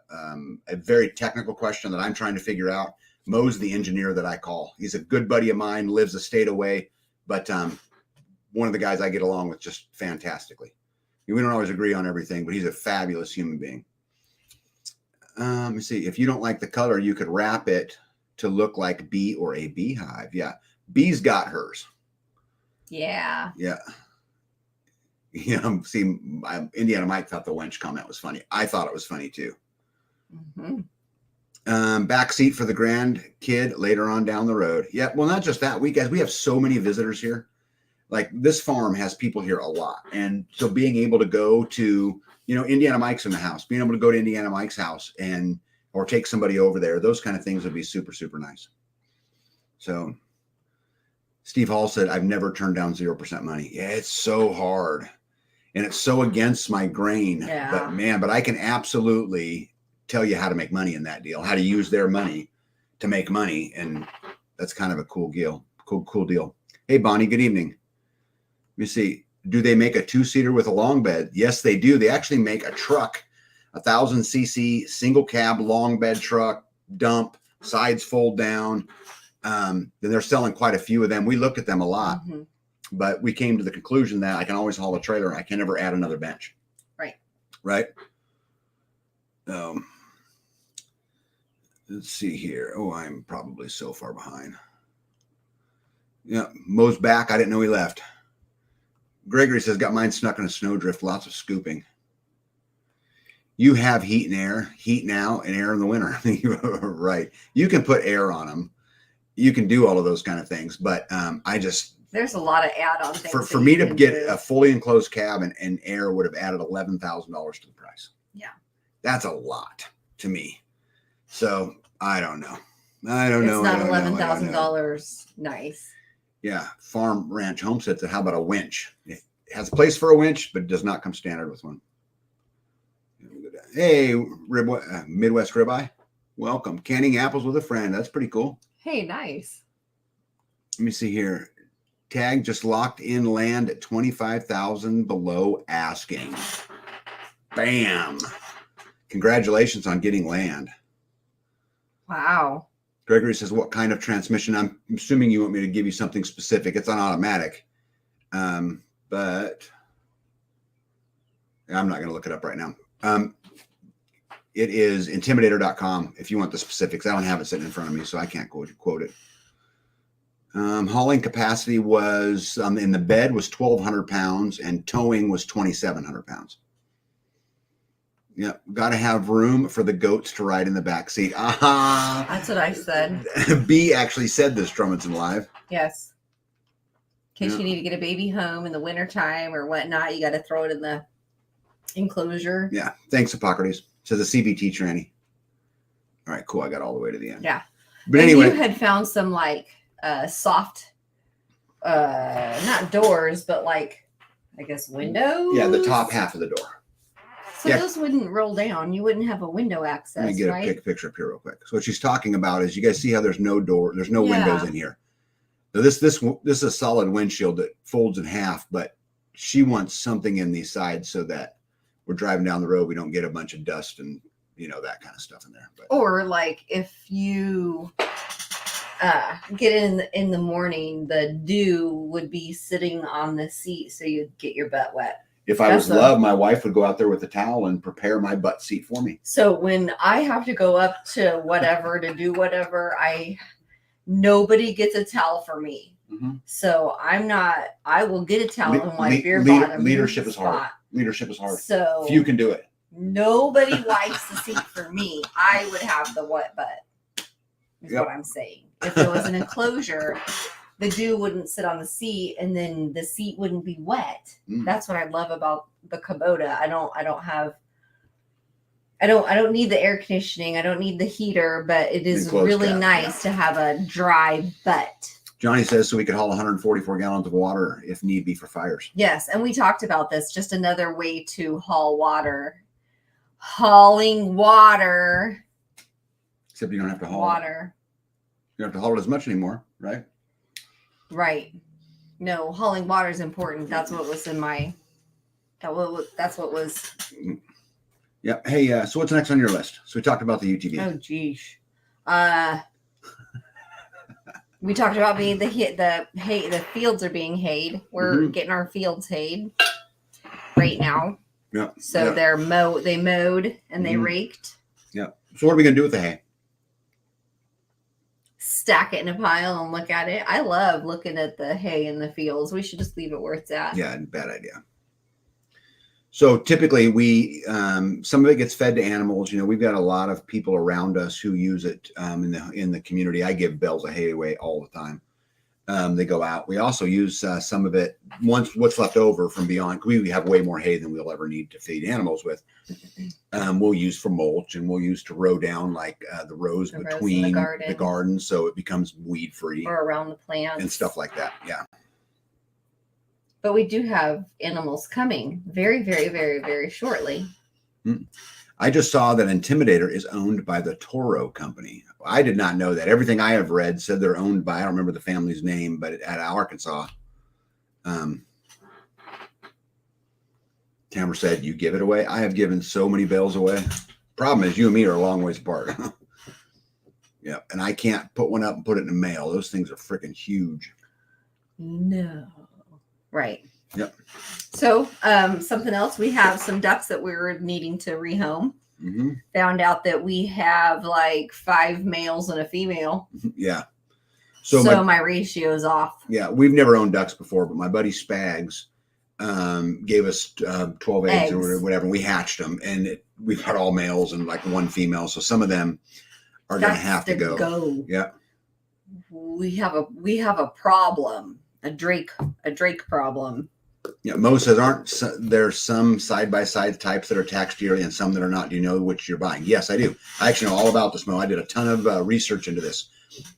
[SPEAKER 1] very technical question that I'm trying to figure out, Mo's the engineer that I call. He's a good buddy of mine, lives a state away, but one of the guys I get along with just fantastically. We don't always agree on everything, but he's a fabulous human being. Let me see. If you don't like the color, you could wrap it to look like bee or a beehive. Yeah. Bee's got hers.
[SPEAKER 2] Yeah.
[SPEAKER 1] Yeah. See, Indiana Mike thought the wench comment was funny. I thought it was funny too. Mm-hmm. Back seat for the grandkid later on down the road. Yeah. Well, not just that. We have so many visitors here. Like this farm has people here a lot. And so being able to go to, Indiana Mike's in the house, being able to go to Indiana Mike's house or take somebody over there, those kind of things would be super, super nice. So Steve Hall said, I've never turned down 0% money. Yeah, it's so hard. And it's so against my grain.
[SPEAKER 2] Yeah.
[SPEAKER 1] But I can absolutely tell you how to make money in that deal, how to use their money to make money. And that's kind of a cool deal. Cool deal. Hey, Bonnie, good evening. Let me see. Do they make a 2-seater with a long bed? Yes, they do. They actually make a truck 1,000cc single cab long bed truck, dump, sides fold down. Then they're selling quite a few of them. We looked at them a lot, but we came to the conclusion that I can always haul a trailer and I can never add another bench. Right. Let's see here. Oh, I'm probably so far behind. Yeah, Mo's back. I didn't know he left. Gregory says, got mine snuck in a snowdrift. Lots of scooping. You have heat and air. Heat now and air in the winter. Right. You can put air on them. You can do all of those kind of things. But
[SPEAKER 2] there's a lot of add-on things.
[SPEAKER 1] For me to get a fully enclosed cab and air would have added $11,000 to the price.
[SPEAKER 2] Yeah.
[SPEAKER 1] That's a lot to me. So I don't know. I don't know.
[SPEAKER 2] It's not $11,000 nice.
[SPEAKER 1] Yeah. Farm ranch homestead said, how about a winch? It has a place for a winch, but it does not come standard with one. Hey, Midwest Ribeye. Welcome. Canning apples with a friend. That's pretty cool.
[SPEAKER 3] Hey, nice.
[SPEAKER 1] Let me see here. Tag just locked in land at 25,000 below asking. Bam. Congratulations on getting land.
[SPEAKER 2] Wow.
[SPEAKER 1] Gregory says, what kind of transmission? I'm assuming you want me to give you something specific. It's on automatic. But I'm not going to look it up right now. It is intimidator.com if you want the specifics. I don't have it sitting in front of me, so I can't quote it. Hauling capacity was in the bed was 1,200 pounds and towing was 2,700 pounds. Yep. Got to have room for the goats to ride in the back seat. Aha.
[SPEAKER 3] That's what I said.
[SPEAKER 1] B actually said this, Drummondson Live.
[SPEAKER 3] Yes. In case you need to get a baby home in the wintertime or whatnot, you got to throw it in the enclosure.
[SPEAKER 1] Yeah. Thanks, Hippocrates. Says a CBT tranny. All right, cool. I got all the way to the end.
[SPEAKER 3] Yeah.
[SPEAKER 1] But
[SPEAKER 3] and
[SPEAKER 1] anyway.
[SPEAKER 3] you had found some like soft, not doors, but like, I guess windows.
[SPEAKER 1] Yeah, the top half of the door.
[SPEAKER 3] So those wouldn't roll down. You wouldn't have a window access.
[SPEAKER 1] Let me get a picture up here real quick. So what she's talking about is, you guys see how there's no door, there's no windows in here. So this is a solid windshield that folds in half, but she wants something in these sides so that we're driving down the road, we don't get a bunch of dust and that kind of stuff in there. But,
[SPEAKER 3] or like if you get in the morning, the dew would be sitting on the seat, so you'd get your butt wet.
[SPEAKER 1] if I was love, my wife would go out there with a towel and prepare my butt seat for me.
[SPEAKER 3] So when I have to go up to whatever to do whatever, nobody gets a towel for me.
[SPEAKER 1] Mm-hmm.
[SPEAKER 3] So I will get a towel and wipe your bottom.
[SPEAKER 1] Leadership is hard. Leadership is hard.
[SPEAKER 3] So
[SPEAKER 1] few can do it.
[SPEAKER 3] Nobody wipes the seat for me. I would have the wet butt. Is what I'm saying. If there was an enclosure, the dew wouldn't sit on the seat, and then the seat wouldn't be wet. That's what I love about the Kubota. I don't need the air conditioning. I don't need the heater, but it is really nice to have a dry butt.
[SPEAKER 1] Johnny says so we could haul 144 gallons of water if need be for fires.
[SPEAKER 3] Yes, and we talked about this. Just another way to haul water. Hauling water.
[SPEAKER 1] Except you don't have to haul
[SPEAKER 3] water.
[SPEAKER 1] You don't have to haul it as much anymore, right?
[SPEAKER 3] Right. No, hauling water is important. That's what was in my. That's what was.
[SPEAKER 1] Yeah. Hey, so what's next on your list? So we talked about the UTV.
[SPEAKER 3] Oh, geez. We talked about being the fields are being hayed. We're getting our fields hayed right now.
[SPEAKER 1] Yeah.
[SPEAKER 3] So they mowed and they raked.
[SPEAKER 1] Yeah. So what are we gonna do with the hay?
[SPEAKER 2] Stack it in a pile and look at it. I love looking at the hay in the fields. We should just leave it where it's at.
[SPEAKER 1] Yeah, bad idea. So typically we, some of it gets fed to animals. We've got a lot of people around us who use it in the community. I give bales of hay away all the time. They go out. We also use some of it what's left over from beyond. We have way more hay than we'll ever need to feed animals with. We'll use for mulch, and we'll use to row down like the rows between the garden, so it becomes weed free
[SPEAKER 2] or around the plants
[SPEAKER 1] and stuff like that. Yeah.
[SPEAKER 2] But we do have animals coming very, very, very, very shortly.
[SPEAKER 1] I just saw that Intimidator is owned by the Toro Company. I did not know that. Everything I have read said they're owned by, I don't remember the family's name, but at Arkansas. Tamara said, you give it away. I have given so many bells away. Problem is, you and me are a long ways apart. Yeah, and I can't put one up and put it in the mail. Those things are freaking huge.
[SPEAKER 2] No. Right.
[SPEAKER 1] Yep.
[SPEAKER 2] So, something else, we have some ducks that we were needing to rehome.
[SPEAKER 1] Mm-hmm.
[SPEAKER 2] Found out that we have like 5 males and a female.
[SPEAKER 1] Yeah.
[SPEAKER 2] So my ratio is off.
[SPEAKER 1] Yeah, we've never owned ducks before, but my buddy Spags gave us 12 eggs or whatever. And we hatched them, and we've got all males and like 1 female. So some of them are going to have to go. Yeah.
[SPEAKER 2] We have a problem, a Drake problem.
[SPEAKER 1] Yeah, Mo says, there's some side-by-side types that are taxed yearly and some that are not. Do you know which you're buying? Yes, I do. I actually know all about this, Mo. I did a ton of research into this.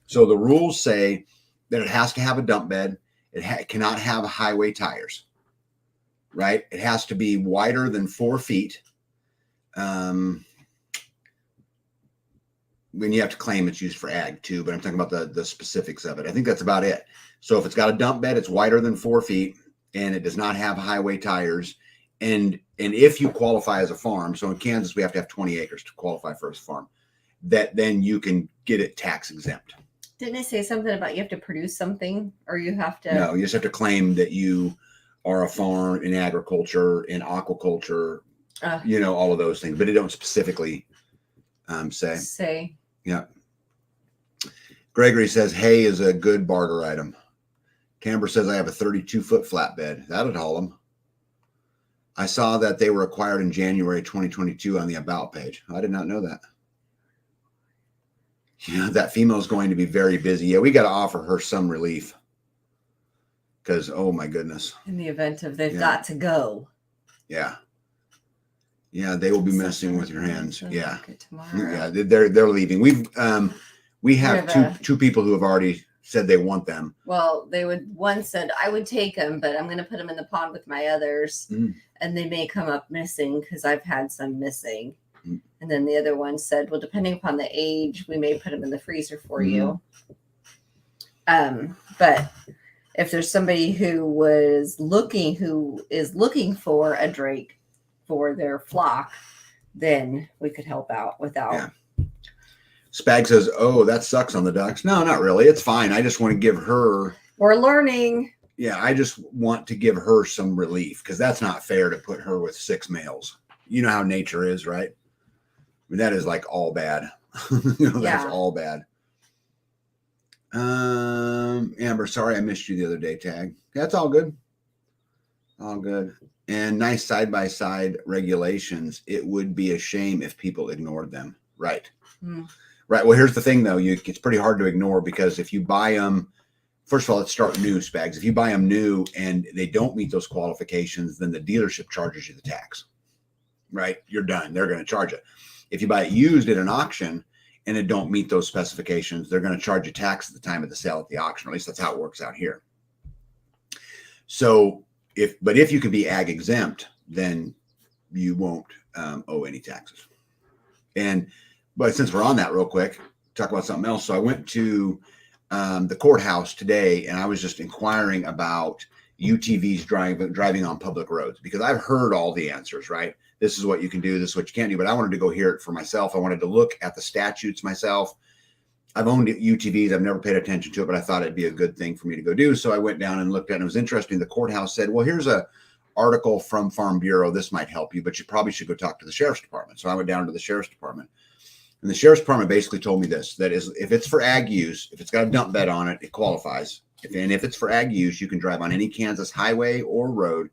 [SPEAKER 1] So the rules say that it has to have a dump bed. It cannot have highway tires, right? It has to be wider than 4 feet. When you have to claim it's used for ag too, but I'm talking about the specifics of it. I think that's about it. So if it's got a dump bed, it's wider than 4 feet, and it does not have highway tires. And if you qualify as a farm, so in Kansas, we have to have 20 acres to qualify for a farm, that then you can get it tax exempt.
[SPEAKER 2] Didn't it say something about you have to produce something, or you have to?
[SPEAKER 1] No, you just have to claim that you are a farm in agriculture, in aquaculture, all of those things, but it don't specifically say. Yeah. Gregory says hay is a good barter item. Camber says I have a 32-foot flatbed. That'd haul them. I saw that they were acquired in January 2022 on the About page. I did not know that. Yeah, that female is going to be very busy. Yeah, we got to offer her some relief. Because, oh my goodness.
[SPEAKER 2] In the event of they've got to go.
[SPEAKER 1] Yeah. Yeah, they will be messing with your hands. Yeah.
[SPEAKER 2] Yeah,
[SPEAKER 1] they're leaving. We have two people who have already said they want them.
[SPEAKER 2] Well, one said I would take them, but I'm going to put them in the pond with my others, and they may come up missing because I've had some missing. And then the other one said, well, depending upon the age, we may put them in the freezer for you. But if there's somebody who is looking for a drake for their flock, then we could help out without.
[SPEAKER 1] Yeah. Spag says, oh, that sucks on the ducks. No, not really. It's fine. I just want to give her.
[SPEAKER 2] We're learning.
[SPEAKER 1] Yeah, I just want to give her some relief because that's not fair to put her with 6 males. You know how nature is, right? I mean, that is like all bad. That's all bad. Amber, sorry I missed you the other day, Tag. That's all good. All good. And nice side-by-side regulations. It would be a shame if people ignored them. Right. Right. Well, here's the thing, though. It's pretty hard to ignore because if you buy them, first of all, let's start new, Spags. If you buy them new and they don't meet those qualifications, then the dealership charges you the tax. Right. You're done. They're going to charge it. If you buy it used at an auction and it don't meet those specifications, they're going to charge you tax at the time of the sale at the auction. Or at least that's how it works out here. So if you can be ag exempt, then you won't owe any taxes. But since we're on that real quick, talk about something else. So I went to the courthouse today and I was just inquiring about UTVs driving on public roads because I've heard all the answers, right? This is what you can do. This is what you can't do. But I wanted to go hear it for myself. I wanted to look at the statutes myself. I've owned UTVs. I've never paid attention to it, but I thought it'd be a good thing for me to go do. So I went down and looked at it. It was interesting. The courthouse said, well, here's a article from Farm Bureau. This might help you, but you probably should go talk to the sheriff's department. So I went down to the sheriff's department. And the sheriff's department basically told me this, that is, if it's for ag use, if it's got a dump bed on it, it qualifies. If it's for ag use, you can drive on any Kansas highway or road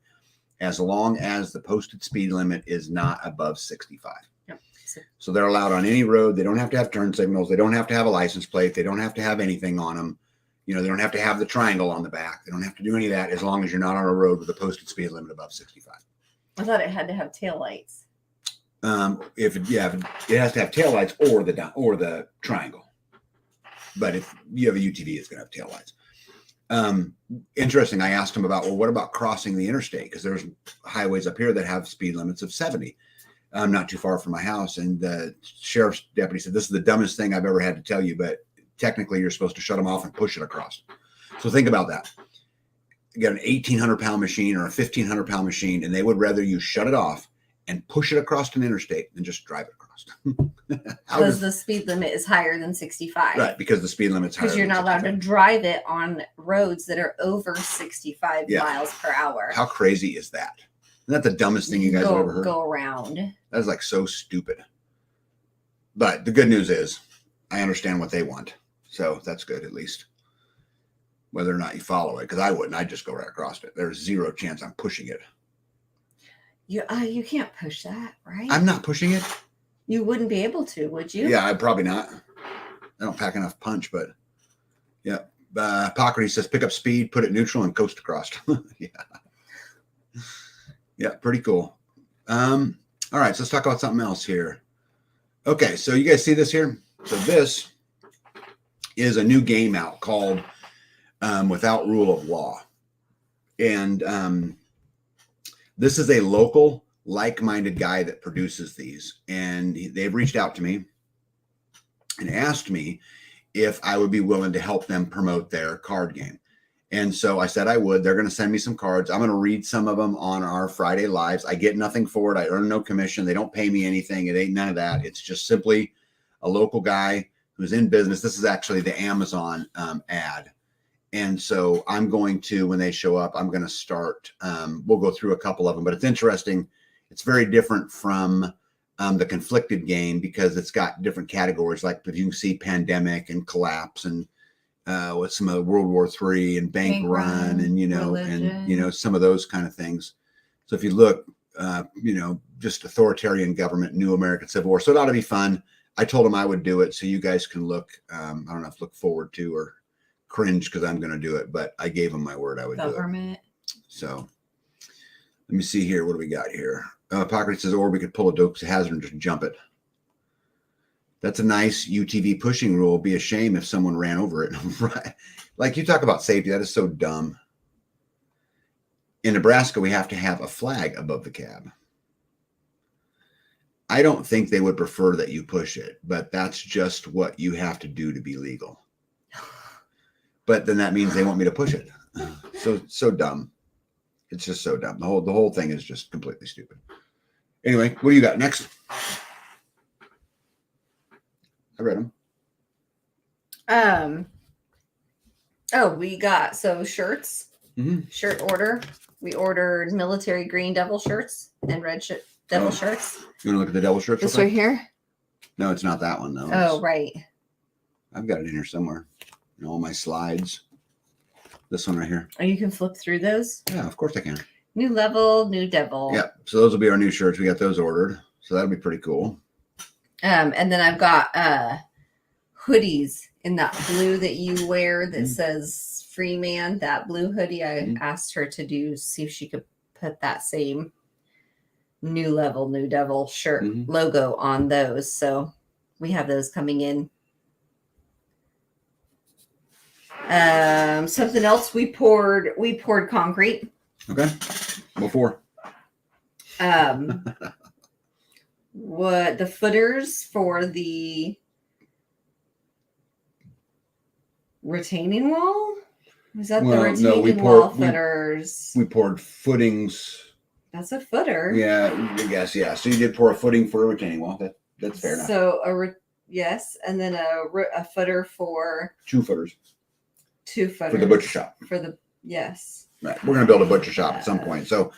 [SPEAKER 1] as long as the posted speed limit is not above 65.
[SPEAKER 2] Yep.
[SPEAKER 1] So they're allowed on any road. They don't have to have turn signals. They don't have to have a license plate. They don't have to have anything on them. They don't have to have the triangle on the back. They don't have to do any of that as long as you're not on a road with a posted speed limit above 65.
[SPEAKER 2] I thought it had to have taillights.
[SPEAKER 1] It has to have taillights or the triangle. But if you have a UTV, it's going to have taillights. Interesting. I asked him about, well, what about crossing the interstate? Because there's highways up here that have speed limits of 70. Not too far from my house. And the sheriff's deputy said, this is the dumbest thing I've ever had to tell you, but technically you're supposed to shut them off and push it across. So think about that. got an 1,800-pound machine or a 1,500-pound machine, and they would rather you shut it off and push it across an interstate than just drive it across.
[SPEAKER 2] Because the speed limit is higher than 65.
[SPEAKER 1] Right, because the speed limit's higher.
[SPEAKER 2] Because you're not allowed to drive it on roads that are over 65 miles per hour.
[SPEAKER 1] How crazy is that? Isn't that the dumbest thing you guys have ever heard?
[SPEAKER 2] Go around.
[SPEAKER 1] That is like so stupid. But the good news is I understand what they want. So that's good, at least. Whether or not you follow it, because I wouldn't. I'd just go right across it. There's zero chance I'm pushing it.
[SPEAKER 2] You can't push that, right?
[SPEAKER 1] I'm not pushing it.
[SPEAKER 2] You wouldn't be able to, would you?
[SPEAKER 1] Yeah, I'd probably not. I don't pack enough punch, but yeah. Hippocrates says pick up speed, put it neutral, and coast across. Yeah. Yeah, pretty cool. All right, so let's talk about something else here. Okay, so you guys see this here? So this is a new game out called Without Rule of Law. And this is a local, like-minded guy that produces these. And they've reached out to me and asked me if I would be willing to help them promote their card game. And so I said I would. They're going to send me some cards. I'm going to read some of them on our Friday lives. I get nothing for it. I earn no commission. They don't pay me anything. It ain't none of that. It's just simply a local guy who's in business. This is actually the Amazon ad. And so I'm going to, when they show up, I'm going to start, we'll go through a couple of them, but it's interesting. It's very different from the Conflicted game because it's got different categories. Like if you can see pandemic and collapse and with some of World War III and bank run and, religion. And, some of those kind of things. So if you look, just authoritarian government, new American Civil War. So it ought to be fun. I told them I would do it. So you guys can look, I don't know if look forward to or cringe because I'm going to do it, but I gave them my word I would do it. So let me see here. What do we got here? Hippocrates says, or we could pull a Dukes of Hazzard and just jump it. That's a nice UTV pushing rule. It'd be a shame if someone ran over it. Right. Like you talk about safety. That is so dumb. In Nebraska, we have to have a flag above the cab. I don't think they would prefer that you push it, but that's just what you have to do to be legal. But then that means they want me to push it. So dumb. It's just so dumb. The whole thing is just completely stupid. Anyway, what do you got next? I read them.
[SPEAKER 2] We got shirts. Mm-hmm. Shirt order. We ordered military green devil shirts and red devil shirts.
[SPEAKER 1] You want to look at the devil shirts?
[SPEAKER 2] This right here?
[SPEAKER 1] No, it's not that one though.
[SPEAKER 2] Oh, right.
[SPEAKER 1] I've got it in here somewhere. In all my slides. This one right here.
[SPEAKER 2] Oh, you can flip through those?
[SPEAKER 1] Yeah, of course I can.
[SPEAKER 2] New level, new devil.
[SPEAKER 1] Yeah. So those will be our new shirts. We got those ordered. So that'll be pretty cool.
[SPEAKER 2] And then I've got hoodies in that blue that you wear that says Free Man, that blue hoodie. I asked her to see if she could put that same new level, new devil shirt logo on those. So we have those coming in. Something else we poured concrete.
[SPEAKER 1] Okay. What for?
[SPEAKER 2] What the footers for the retaining wall? Was that the retaining wall footers?
[SPEAKER 1] We poured footings.
[SPEAKER 2] That's a footer.
[SPEAKER 1] Yeah, I guess, yeah. So you did pour a footing for a retaining wall. That's fair enough.
[SPEAKER 2] So yes, and then a footer for
[SPEAKER 1] 2 footers.
[SPEAKER 2] 2 footers
[SPEAKER 1] for the butcher shop.
[SPEAKER 2] Yes.
[SPEAKER 1] Right. We're going to build a butcher shop at some point. So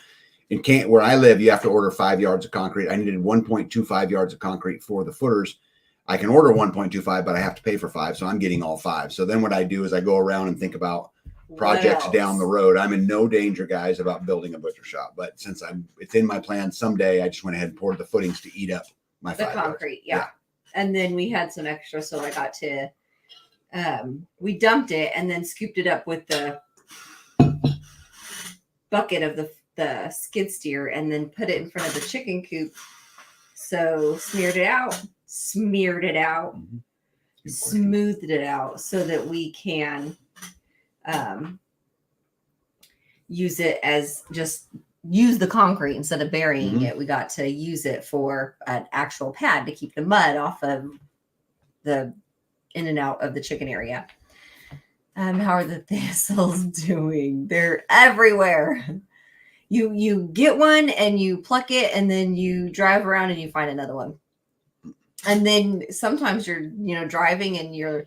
[SPEAKER 1] where I live, you have to order 5 yards of concrete. I needed 1.25 yards of concrete for the footers. I can order 1.25, but I have to pay for 5. So I'm getting all 5. So then what I do is I go around and think about projects down the road. I'm in no danger, guys, about building a butcher shop. But since it's in my plan someday, I just went ahead and poured the footings to eat up my 5
[SPEAKER 2] concrete. Yeah. And then we had some extra. So I got to, we dumped it and then scooped it up with the bucket of the skid steer and then put it in front of the chicken coop. So smeared it out, smoothed it out so that we can use it as just use the concrete instead of burying it. We got to use it for an actual pad to keep the mud off of the in and out of the chicken area.
[SPEAKER 3] How are the thistles doing? They're everywhere. You get one and you pluck it, and then you drive around and you find another one. And then sometimes you're, driving and you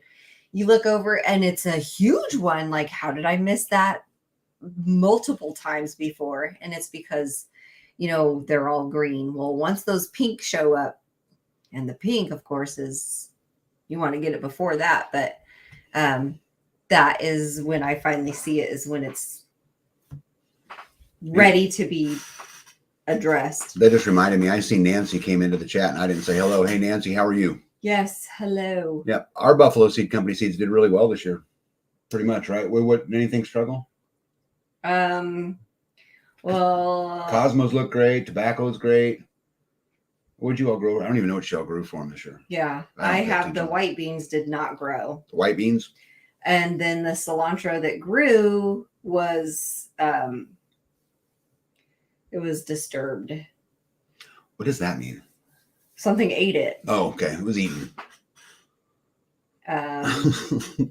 [SPEAKER 3] look over and it's a huge one. Like, how did I miss that multiple times before? And it's because, they're all green. Well, once those pink show up, and the pink, of course, is, you want to get it before that, but that is when I finally see it, is when it's ready to be addressed.
[SPEAKER 1] That just reminded me, I see Nancy came into the chat and I didn't say hello. Hey, Nancy, how are you?
[SPEAKER 3] Yes, hello.
[SPEAKER 1] Yep. Our Buffalo Seed Company seeds did really well this year. Pretty much, right? What anything struggle?
[SPEAKER 3] Well,
[SPEAKER 1] Cosmos look great. Tobacco's great. What'd you all grow? I don't even know what y'all grew for them this year.
[SPEAKER 3] yeah, I have the white beans did not grow.
[SPEAKER 1] The white beans?
[SPEAKER 3] And then the cilantro that grew was, it was disturbed.
[SPEAKER 1] What does that mean?
[SPEAKER 3] Something ate it.
[SPEAKER 1] Oh, okay. It was eaten.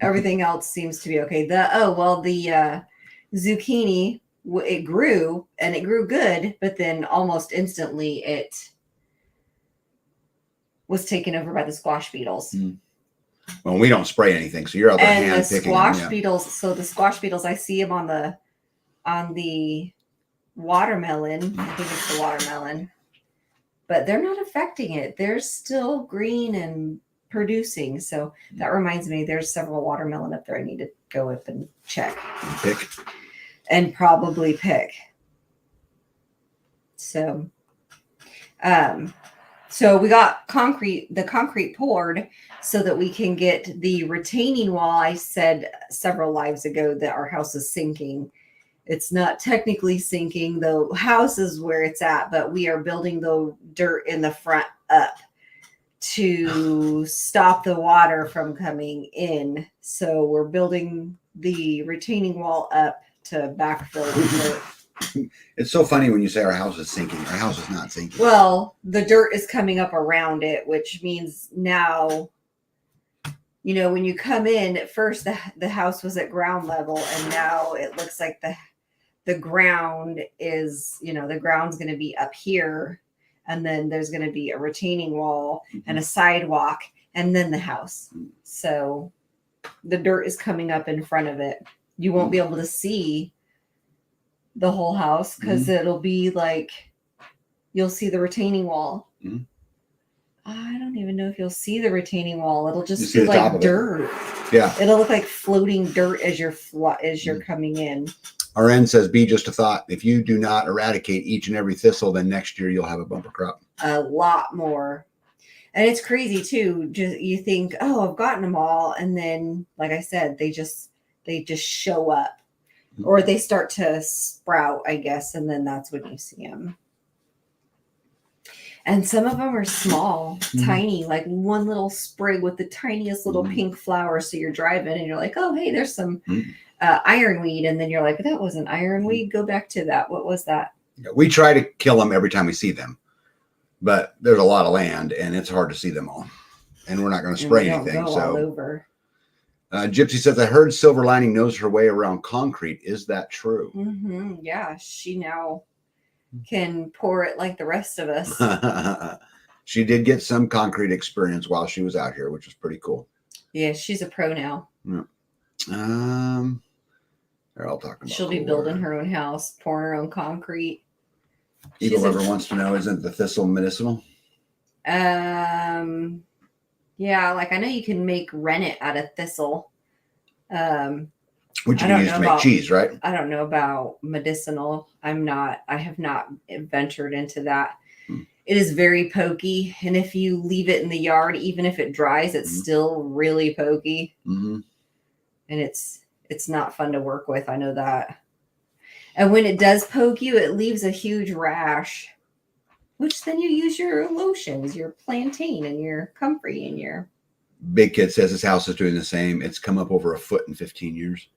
[SPEAKER 3] Everything else seems to be okay. The zucchini, it grew and it grew good, but then almost instantly it was taken over by the squash beetles.
[SPEAKER 1] Well, we don't spray anything, so you're out there hand picking
[SPEAKER 3] squash
[SPEAKER 1] them.
[SPEAKER 3] beetles. So the squash beetles, I see them on the watermelon. I think it's the watermelon, but they're not affecting it. They're still green and producing. So that reminds me, there's several watermelon up there. I need to go up and check.
[SPEAKER 1] Pick.
[SPEAKER 3] And probably pick. So, so we got the concrete poured so that we can get the retaining wall. I said several lives ago that our house is sinking. It's not technically sinking. The house is where it's at, but we are building the dirt in the front up to stop the water from coming in. So we're building the retaining wall up to backfill the dirt.
[SPEAKER 1] It's so funny when you say our house is sinking. Our house is not sinking.
[SPEAKER 3] Well, the dirt is coming up around it, which means now, when you come in, at first the house was at ground level, and now it looks like the ground is, the ground's going to be up here, and then there's going to be a retaining wall and a sidewalk, and then the house. So the dirt is coming up in front of it. You won't be able to see the whole house because it'll be like, you'll see the retaining wall. I don't even know if you'll see the retaining wall. It'll just be like dirt.
[SPEAKER 1] Yeah.
[SPEAKER 3] It'll look like floating dirt as you're coming in.
[SPEAKER 1] RN says, be just a thought. If you do not eradicate each and every thistle, then next year you'll have a bumper crop.
[SPEAKER 3] A lot more. And it's crazy too. Just you think, oh, I've gotten them all. And then, like I said, they just show up. Or they start to sprout, I guess, and then that's when you see them. And some of them are small, tiny, like one little sprig with the tiniest little pink flower. So you're driving and you're like, oh, hey, there's some ironweed. And then you're like, that wasn't ironweed. Go back to that. What was that?
[SPEAKER 1] We try to kill them every time we see them. But there's a lot of land and it's hard to see them all. And we're not going to spray anything. So
[SPEAKER 3] all over.
[SPEAKER 1] Gypsy says, I heard Silver Lining knows her way around concrete. Is that true?
[SPEAKER 3] Yeah, she now can pour it like the rest of us.
[SPEAKER 1] She did get some concrete experience while she was out here, which was pretty cool.
[SPEAKER 3] Yeah, she's a pro now.
[SPEAKER 1] Yeah. I'll talk about.
[SPEAKER 3] She'll be building her own house, pouring her own concrete.
[SPEAKER 1] Eagle Lover wants to know, isn't the thistle medicinal?
[SPEAKER 3] Yeah, like I know you can make rennet out of thistle.
[SPEAKER 1] Which you can use to make cheese, right?
[SPEAKER 3] I don't know about medicinal. I have not ventured into that. It is very pokey. And if you leave it in the yard, even if it dries, it's still really pokey. And it's not fun to work with. I know that. And when it does poke you, it leaves a huge rash. Which then you use your lotions, your plantain and your comfrey and your...
[SPEAKER 1] Big Kid says his house is doing the same. It's come up over a foot in 15 years.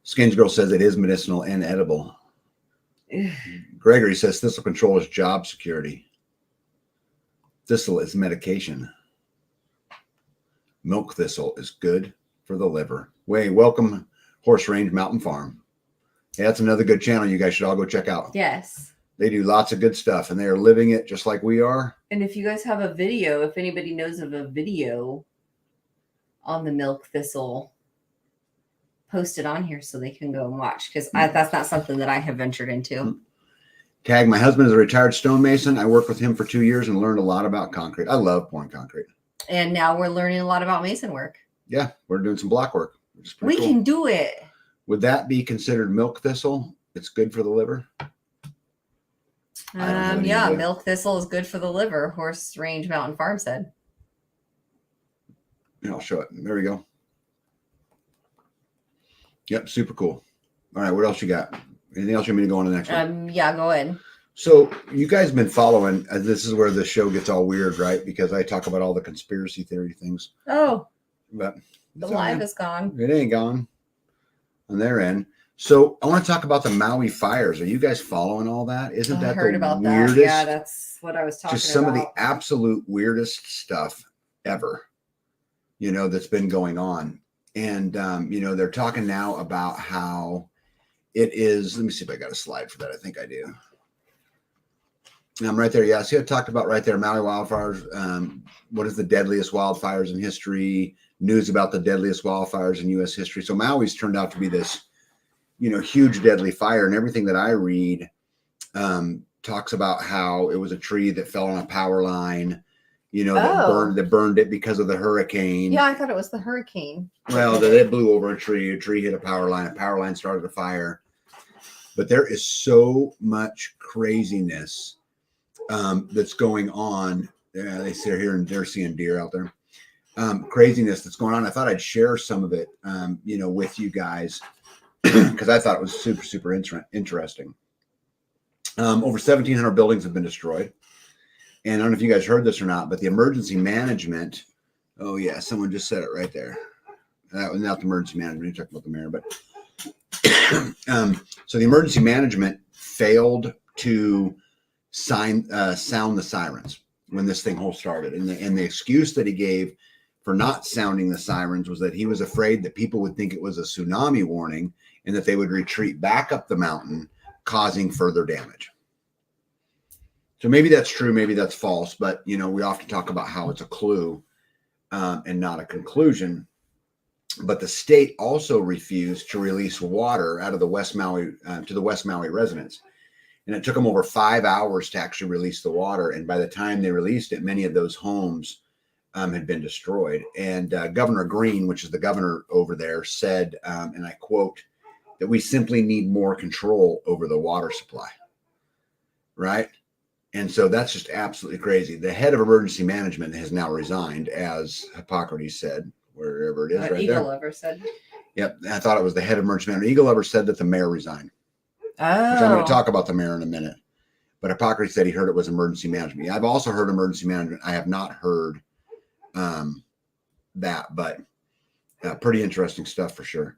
[SPEAKER 1] Skins Girl says it is medicinal and edible. Gregory says thistle control is job security. Thistle is medication. Milk thistle is good for the liver. Welcome Horse Range Mountain Farm. Hey, that's another good channel you guys should all go check out.
[SPEAKER 2] Yes.
[SPEAKER 1] They do lots of good stuff, and they are living it just like we are.
[SPEAKER 2] And if you guys have a video, if anybody knows of a video on the milk thistle, post it on here so they can go and watch, because that's not something that I have ventured into.
[SPEAKER 1] Tag, my husband is a retired stonemason. I worked with him for 2 years and learned a lot about concrete. I love pouring concrete.
[SPEAKER 2] And now we're learning a lot about mason work.
[SPEAKER 1] Yeah, we're doing some block work. Which is
[SPEAKER 2] We
[SPEAKER 1] cool.
[SPEAKER 2] can do it.
[SPEAKER 1] Would that be considered milk thistle? It's good for the liver?
[SPEAKER 2] Yeah, milk thistle is good for the liver, Horse Range Mountain Farm said.
[SPEAKER 1] Yeah, I'll show it. There we go. Yep, super cool. All right, what else you got? Anything else you want me to go on to the next one?
[SPEAKER 2] Yeah, go ahead.
[SPEAKER 1] So you guys have been following, this is where the show gets all weird, right? Because I talk about all the conspiracy theory things.
[SPEAKER 2] Oh,
[SPEAKER 1] But
[SPEAKER 2] the live is gone.
[SPEAKER 1] It ain't gone on their end. So I want to talk about the Maui fires. Are you guys following all that? Isn't that
[SPEAKER 2] I heard
[SPEAKER 1] the
[SPEAKER 2] about
[SPEAKER 1] weirdest?
[SPEAKER 2] that. Yeah, that's what I was talking about.
[SPEAKER 1] Just some of the absolute weirdest stuff ever, that's been going on. And, they're talking now about how it is. Let me see if I got a slide for that. I think I do. I'm right there. Yeah. See, I talked about right there, Maui wildfires. What is the deadliest wildfires in history? News about the deadliest wildfires in U.S. history. So Maui's turned out to be this, huge deadly fire. And everything that I read talks about how it was a tree that fell on a power line, that burned it because of the hurricane.
[SPEAKER 2] Yeah, I thought it was the hurricane.
[SPEAKER 1] Well, they blew over a tree hit a power line started a fire. But there is so much craziness that's going on. They sit here and they're seeing deer out there. Craziness that's going on. I thought I'd share some of it, with you guys because I thought it was super, super interesting. Over 1,700 buildings have been destroyed. And I don't know if you guys heard this or not, but the emergency management. Oh, yeah. Someone just said it right there. That was not the emergency management. You're talking about the mayor, but so the emergency management failed to sound the sirens when this thing whole started. And the excuse that he gave for not sounding the sirens was that he was afraid that people would think it was a tsunami warning and that they would retreat back up the mountain, causing further damage. So maybe that's true, maybe that's false, but we often talk about how it's a clue and not a conclusion. But the state also refused to release water out of the West Maui to the West Maui residents. And it took them over 5 hours to actually release the water. And by the time they released it, many of those homes had been destroyed. And Governor Green, which is the governor over there, said, and I quote, that we simply need more control over the water supply. Right? And so that's just absolutely crazy. The head of emergency management has now resigned, as Hippocrates said, wherever it is right
[SPEAKER 2] Eagle
[SPEAKER 1] there.
[SPEAKER 2] Lover said.
[SPEAKER 1] Yep. I thought it was the head of emergency management. Eagle Lover said that the mayor resigned.
[SPEAKER 2] Oh.
[SPEAKER 1] Which I'm going to talk about the mayor in a minute. But Hippocrates said he heard it was emergency management. Yeah, I've also heard emergency management. I have not heard that, but pretty interesting stuff for sure.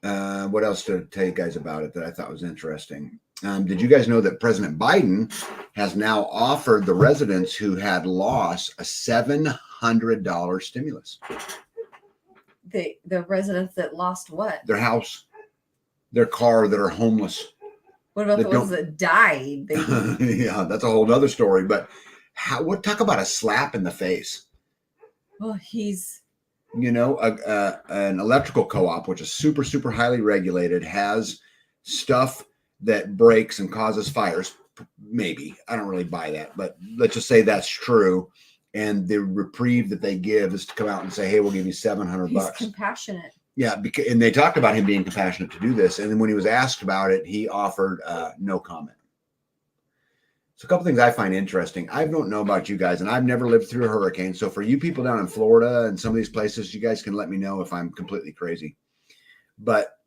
[SPEAKER 1] What else to tell you guys about it that I thought was interesting? Did you guys know that President Biden has now offered the residents who had lost a $700 stimulus?
[SPEAKER 2] The residents that lost what?
[SPEAKER 1] Their house, their car, that are homeless.
[SPEAKER 2] What about the ones that died?
[SPEAKER 1] Yeah, that's a whole nother story. But talk about a slap in the face.
[SPEAKER 2] Well, he's...
[SPEAKER 1] an electrical co-op, which is super, super highly regulated, has stuff that breaks and causes fires. Maybe. I don't really buy that, but let's just say that's true. And the reprieve that they give is to come out and say, hey, we'll give you $700.
[SPEAKER 2] He's compassionate.
[SPEAKER 1] Yeah, and they talked about him being compassionate to do this. And then when he was asked about it, he offered no comment. So a couple things I find interesting. I don't know about you guys, and I've never lived through a hurricane. So for you people down in Florida and some of these places, you guys can let me know if I'm completely crazy. But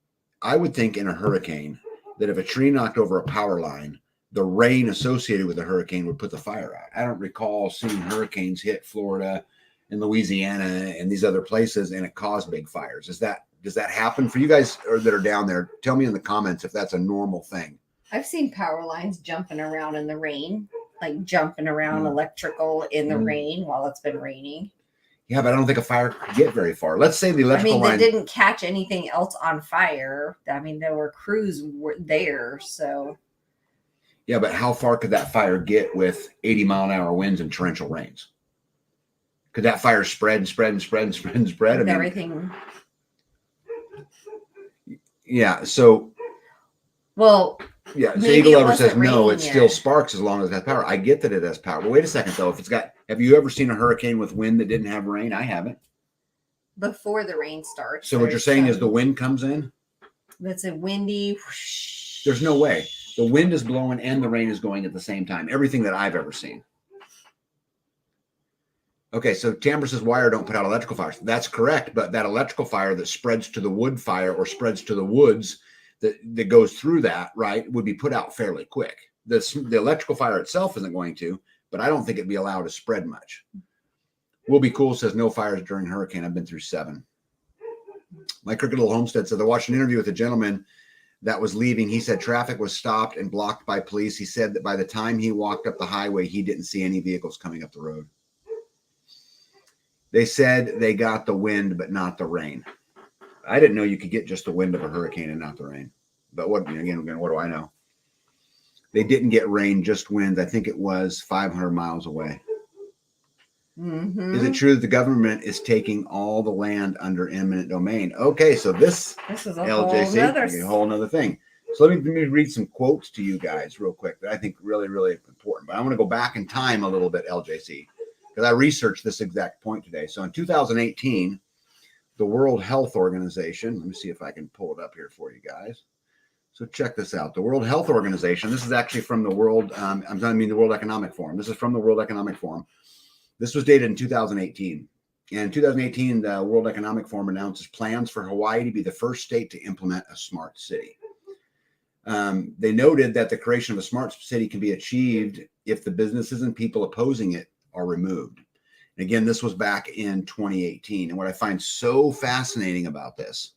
[SPEAKER 1] I would think in a hurricane that if a tree knocked over a power line, the rain associated with the hurricane would put the fire out. I don't recall seeing hurricanes hit Florida and Louisiana and these other places and it caused big fires. Does that happen for you guys that are down there? Tell me in the comments if that's a normal thing.
[SPEAKER 2] I've seen power lines jumping around in the rain, like jumping around electrical in the rain while it's been raining.
[SPEAKER 1] Yeah, but I don't think a fire could get very far. Let's say the electrical
[SPEAKER 3] they
[SPEAKER 1] line.
[SPEAKER 3] didn't catch anything else on fire. I mean, there were crews there, so.
[SPEAKER 1] Yeah, but how far could that fire get with 80-mile-an-hour winds and torrential rains? Could that fire spread and spread and spread and spread and spread? I mean,
[SPEAKER 3] Everything.
[SPEAKER 1] Yeah. So.
[SPEAKER 3] Well.
[SPEAKER 1] Yeah. So
[SPEAKER 3] Maybe
[SPEAKER 1] Eagle
[SPEAKER 3] it
[SPEAKER 1] Lover says
[SPEAKER 3] wasn't
[SPEAKER 1] no. It
[SPEAKER 3] raining
[SPEAKER 1] still
[SPEAKER 3] yet.
[SPEAKER 1] sparks as long as it has power. I get that it has power. But wait a second though. If it's got, have you ever seen a hurricane with wind that didn't have rain? I haven't.
[SPEAKER 3] Before the rain starts.
[SPEAKER 1] So what you're saying is the wind comes in?
[SPEAKER 3] That's a windy. Whoosh.
[SPEAKER 1] There's no way. The wind is blowing and the rain is going at the same time. Everything that I've ever seen. Okay, so Tamber says wire don't put out electrical fires. That's correct, but that electrical fire that spreads to the wood fire or spreads to the woods that goes through that, right, would be put out fairly quick. The electrical fire itself isn't going to, but I don't think it'd be allowed to spread much. Will Be Cool says no fires during hurricane. I've been through 7. My Crooked Little Homestead said I watched an interview with a gentleman that was leaving. He said traffic was stopped and blocked by police. He said that by the time he walked up the highway, he didn't see any vehicles coming up the road. They said they got the wind, but not the rain. I didn't know you could get just the wind of a hurricane and not the rain. But what, again, what do I know? They didn't get rain, just wind. I think it was 500 miles away.
[SPEAKER 3] Mm-hmm.
[SPEAKER 1] Is it true that the government is taking all the land under eminent domain? Okay, so this
[SPEAKER 3] is a
[SPEAKER 1] LJC, a whole nother thing. So let me read some quotes to you guys real quick that I think really, really important. But I want to go back in time a little bit, LJC, because I researched this exact point today. So in 2018, the World Health Organization, let me see if I can pull it up here for you guys. So check this out. The World Health Organization, this is actually from the World, the World Economic Forum. This is from the World Economic Forum. This was dated in 2018. And in 2018, the World Economic Forum announces plans for Hawaii to be the first state to implement a smart city. They noted that the creation of a smart city can be achieved if the businesses and people opposing it are removed. And again, this was back in 2018. And what I find so fascinating about this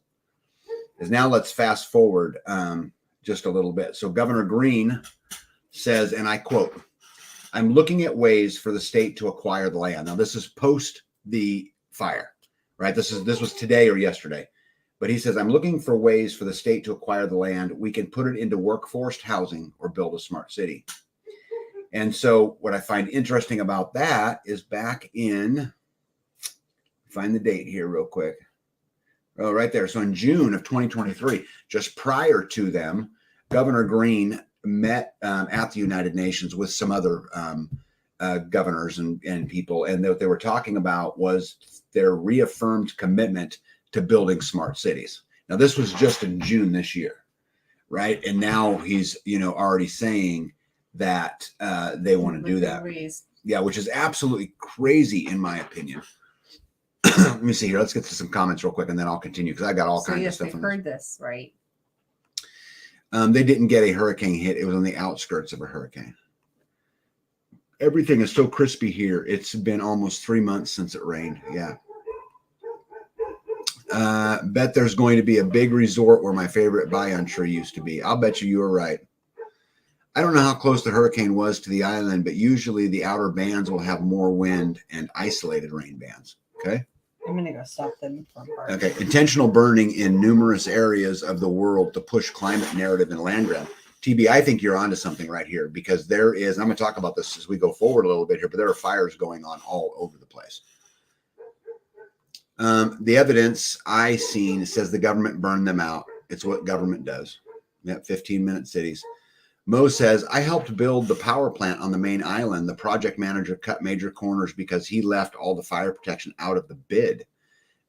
[SPEAKER 1] is now let's fast forward just a little bit. So Governor Green says, and I quote, "I'm looking at ways for the state to acquire the land." Now, this is post the fire, right? This was today or yesterday. But he says, "I'm looking for ways for the state to acquire the land. We can put it into workforce housing or build a smart city." And so what I find interesting about that is back in, find the date here real quick. Oh, right there. So in June of 2023, just prior to them, Governor Green met at the United Nations with some other governors and people. And what they were talking about was their reaffirmed commitment to building smart cities. Now, this was just in June this year, right? And now he's, already saying that they want to do that. Yeah, which is absolutely crazy in my opinion. Let me see here. Let's get to some comments real quick, and then I'll continue because I got all kinds of stuff.
[SPEAKER 3] So yes, we've heard this, right?
[SPEAKER 1] They didn't get a hurricane hit. It was on the outskirts of a hurricane. Everything is so crispy here. It's been almost 3 months since it rained. Yeah. Bet there's going to be a big resort where my favorite bayan tree used to be. I'll bet you were right. I don't know how close the hurricane was to the island, but usually the outer bands will have more wind and isolated rain bands. Okay.
[SPEAKER 3] I'm going to go stop them from part.
[SPEAKER 1] Okay. Intentional burning in numerous areas of the world to push climate narrative and land grab. TB, I think you're onto something right here because there is, I'm going to talk about this as we go forward a little bit here, but there are fires going on all over the place. The evidence I seen says the government burned them out. It's what government does. Yep, 15-minute cities. Mo says, I helped build the power plant on the main island. The project manager cut major corners because he left all the fire protection out of the bid.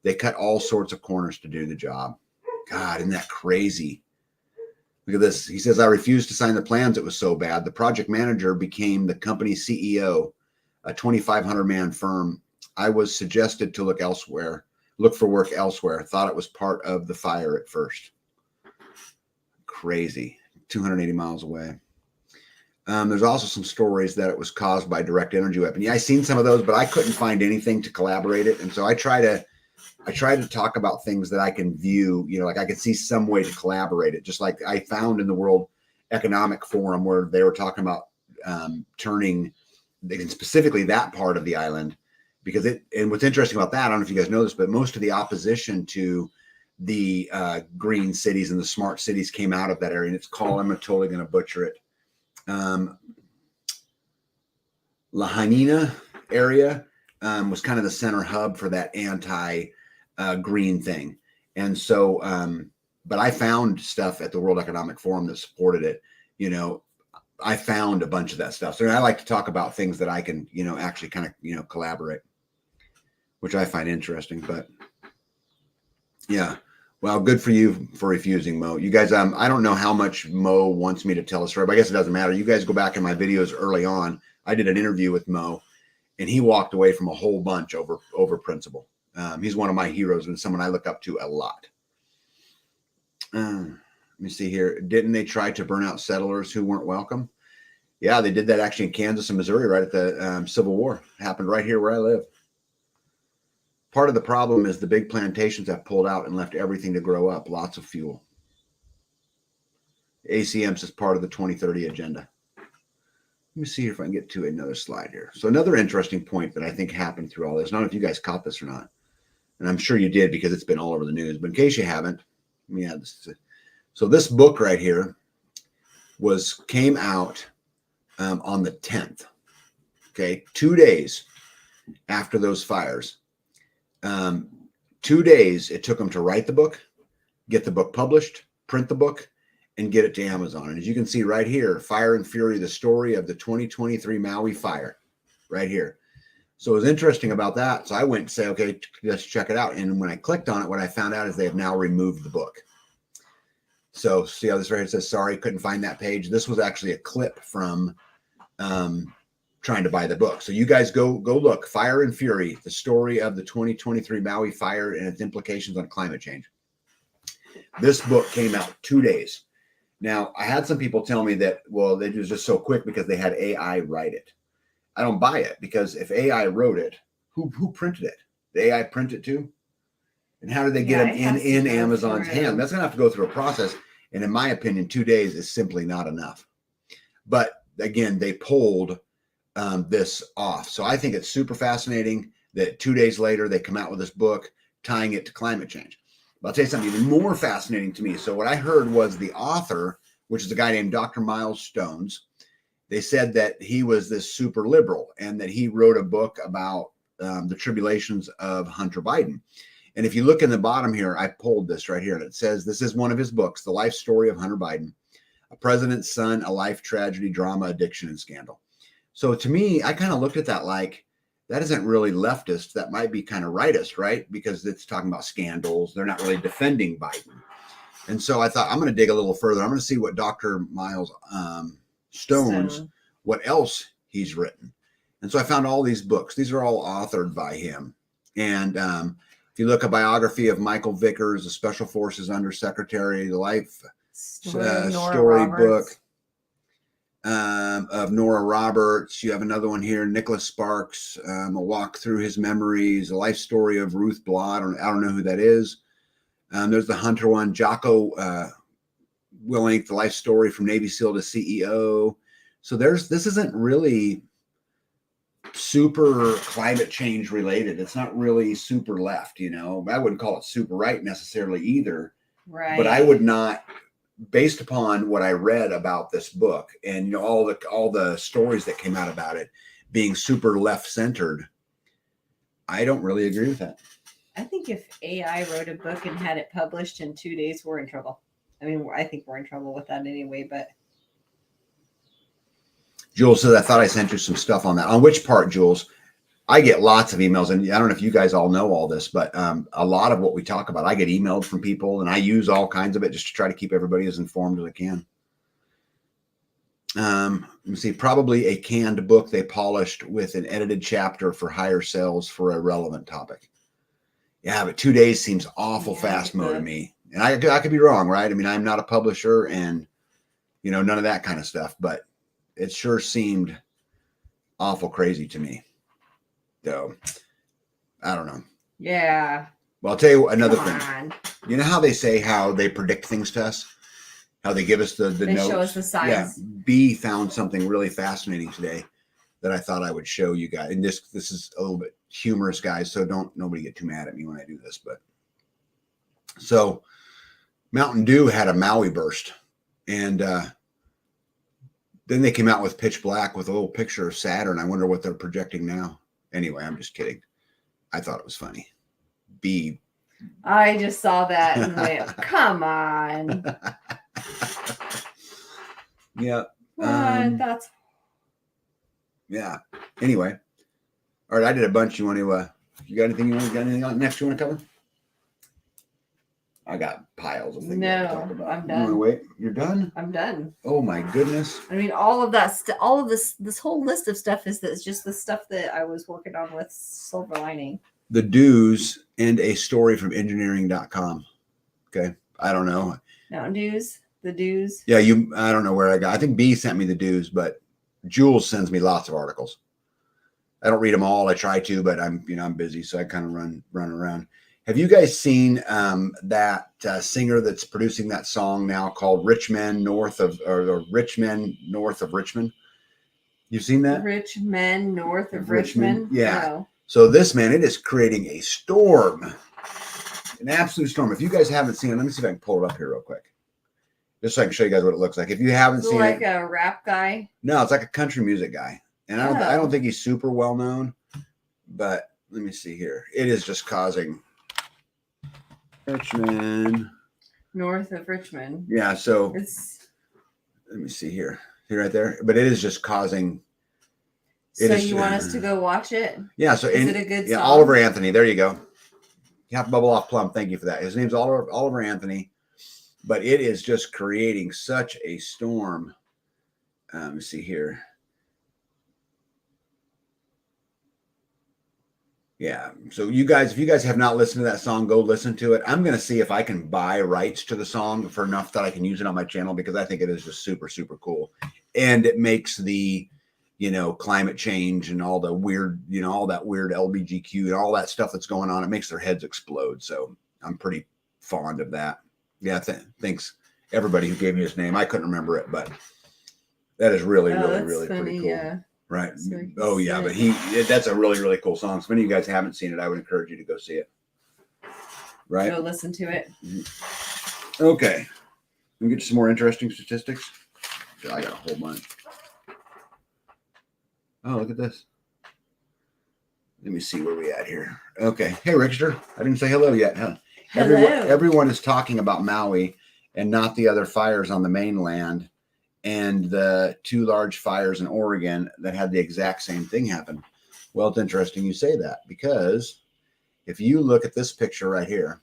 [SPEAKER 1] They cut all sorts of corners to do the job. God, isn't that crazy? Look at this. He says, I refused to sign the plans. It was so bad. The project manager became the company's CEO, a 2,500-man firm. I was suggested to look for work elsewhere. Thought it was part of the fire at first. Crazy. 280 miles away. There's also some stories that it was caused by direct energy weapon. Yeah, I seen some of those, but I couldn't find anything to collaborate it. And so I try to talk about things that I can view, like I can see some way to collaborate it. Just like I found in the World Economic Forum where they were talking about turning specifically that part of the island because and what's interesting about that, I don't know if you guys know this, but most of the opposition to the green cities and the smart cities came out of that area. And it's called, I'm totally going to butcher it, Lahaina area was kind of the center hub for that anti-green thing. And so, but I found stuff at the World Economic Forum that supported it. You know, I found a bunch of that stuff. So I like to talk about things that I can, you know, actually kind of, you know, collaborate, which I find interesting. But yeah, well, good for you for refusing, Mo. You guys, I don't know how much Mo wants me to tell a story, but I guess it doesn't matter. You guys go back in my videos early on. I did an interview with Mo, and he walked away from a whole bunch over principle. He's one of my heroes and someone I look up to a lot. Let me see here. Didn't they try to burn out settlers who weren't welcome? Yeah, they did that actually in Kansas and Missouri right at the Civil War. It happened right here where I live. Part of the problem is the big plantations have pulled out and left everything to grow up. Lots of fuel. ACMs is part of the 2030 agenda. Let me see if I can get to another slide here. So another interesting point that I think happened through all this, I don't know if you guys caught this or not, and I'm sure you did because it's been all over the news, but in case you haven't, let me add this. So this book right here came out on the 10th, okay, 2 days after those fires. 2 days it took them to write the book, get the book published, print the book, and get it to Amazon. And as you can see right here, Fire and Fury, the story of the 2023 Maui fire, right here. So it was interesting about that. So I went to say, okay, let's check it out. And when I clicked on it, what I found out is they have now removed the book. So see how this right here says, sorry, couldn't find that page. This was actually a clip from trying to buy the book. So you guys go look, Fire and Fury, the story of the 2023 Maui fire and its implications on climate change. This book came out 2 days. Now, I had some people tell me that, well, it was just so quick because they had AI write it. I don't buy it, because if AI wrote it, who printed it? The AI print it too? And how did they get them in Amazon's hand? That's going to have to go through a process. And in my opinion, 2 days is simply not enough. But again, they pulled this off. So I think it's super fascinating that 2 days later, they come out with this book tying it to climate change. But I'll tell you something even more fascinating to me. So what I heard was the author, which is a guy named Dr. Miles Stones, they said that he was this super liberal and that he wrote a book about the tribulations of Hunter Biden. And if you look in the bottom here, I pulled this right here, and it says, this is one of his books, The Life Story of Hunter Biden, A President's Son, A Life Tragedy, Drama, Addiction, and Scandal. So to me, I kind of looked at that like, that isn't really leftist. That might be kind of rightist, right? Because it's talking about scandals. They're not really defending Biden. And so I thought, I'm going to dig a little further. I'm going to see what Dr. Miles Stones, what else he's written. And so I found all these books. These are all authored by him. And if you look at a biography of Michael Vickers, the Special Forces Undersecretary, the life story book of Nora Roberts. You have another one here, Nicholas Sparks, a walk through his memories, a life story of Ruth Blah. I don't know who that is. There's the Hunter one, Jocko Willink, the life story from Navy SEAL to CEO. So this isn't really super climate change related. It's not really super left, you know. I wouldn't call it super right necessarily either.
[SPEAKER 3] Right.
[SPEAKER 1] But I would not, based upon what I read about this book and, you know, all the stories that came out about it being super left centered, I don't really agree with that.
[SPEAKER 3] I think if AI wrote a book and had it published in 2 days, we're in trouble. I mean, I think we're in trouble with that anyway, but.
[SPEAKER 1] Jules says, I thought I sent you some stuff on that. On which part, Jules? I get lots of emails, and I don't know if you guys all know all this, but a lot of what we talk about, I get emailed from people, and I use all kinds of it just to try to keep everybody as informed as I can. Let me see, probably a canned book they polished with an edited chapter for higher sales for a relevant topic. Yeah, but 2 days seems awful fast, Mo, to me. And I could be wrong, right? I mean, I'm not a publisher and, you know, none of that kind of stuff, but it sure seemed awful crazy to me. So, I don't know.
[SPEAKER 3] Yeah.
[SPEAKER 1] Well, I'll tell you another thing. You know how they say how they predict things to us? How they give us the
[SPEAKER 3] they
[SPEAKER 1] notes?
[SPEAKER 3] Show us the signs.
[SPEAKER 1] Yeah. B found something really fascinating today. that I thought I would show you guys. And this is a little bit humorous, guys, so nobody get too mad at me when I do this. But so Mountain Dew had a Maui burst, and then they came out with Pitch Black with a little picture of Saturn. I wonder what they're projecting now. Anyway, I'm just kidding. I thought it was funny.
[SPEAKER 2] I just saw that and went, come on.
[SPEAKER 1] Yeah.
[SPEAKER 2] That's
[SPEAKER 1] Yeah. Anyway. All right. I did a bunch. You want to, you got anything next you want to cover? I got piles of things.
[SPEAKER 2] No,
[SPEAKER 1] to talk about.
[SPEAKER 2] I'm
[SPEAKER 1] You
[SPEAKER 2] done.
[SPEAKER 1] wanna wait? You're done?
[SPEAKER 2] I'm done.
[SPEAKER 1] Oh my goodness.
[SPEAKER 2] I mean, all of that, all of this whole list of stuff is just the stuff that I was working on with Silver Lining.
[SPEAKER 1] The dues and a story from engineering.com. Okay. I don't know.
[SPEAKER 2] Mountain Dews, the dues.
[SPEAKER 1] Yeah. I don't know where I think B sent me the dues, but Jules sends me lots of articles. I don't read them all. I try to, but I'm busy. So I kind of run around. Have you guys seen that singer that's producing that song now called Rich Men North of Richmond? You've seen that?
[SPEAKER 2] Rich Men North of Richmond?
[SPEAKER 1] Yeah.
[SPEAKER 2] No.
[SPEAKER 1] So this, man, it is creating a storm, an absolute storm. If you guys haven't seen it, let me see if I can pull it up here real quick, just so I can show you guys what it looks like. If you haven't seen
[SPEAKER 2] like
[SPEAKER 1] it,
[SPEAKER 2] a rap guy?
[SPEAKER 1] No, it's like a country music guy, and I don't think he's super well known, but let me see here. It is just causing Richmond.
[SPEAKER 2] North of Richmond.
[SPEAKER 1] Yeah, so let me see here. See right there. But it is just causing.
[SPEAKER 2] So you want us to go watch it?
[SPEAKER 1] Yeah. So
[SPEAKER 2] is it a good song?
[SPEAKER 1] Oliver Anthony. There you go. Half Bubble Off Plum. Thank you for that. His name's Oliver Anthony. But it is just creating such a storm. Let me see here. Yeah. So if you guys have not listened to that song, go listen to it. I'm going to see if I can buy rights to the song for enough that I can use it on my channel, because I think it is just super, super cool. And it makes the, climate change and all the weird, all that weird LBGQ and all that stuff that's going on. It makes their heads explode. So I'm pretty fond of that. Yeah. Thanks everybody who gave me his name. I couldn't remember it, but that is really, really
[SPEAKER 2] funny,
[SPEAKER 1] pretty cool.
[SPEAKER 2] Yeah.
[SPEAKER 1] Right.
[SPEAKER 2] So
[SPEAKER 1] Oh yeah, but that's a really, really cool song. So if any of you guys haven't seen it, I would encourage you to go see it. Right.
[SPEAKER 2] Go listen to it.
[SPEAKER 1] Okay. Let me get you some more interesting statistics. I got a whole bunch. Oh, look at this. Let me see where we at here. Okay. Hey, Rickster. I didn't say hello yet, huh?
[SPEAKER 2] Hello.
[SPEAKER 1] Everyone is talking about Maui and not the other fires on the mainland and the two large fires in Oregon that had the exact same thing happen. Well, it's interesting you say that, because if you look at this picture right here,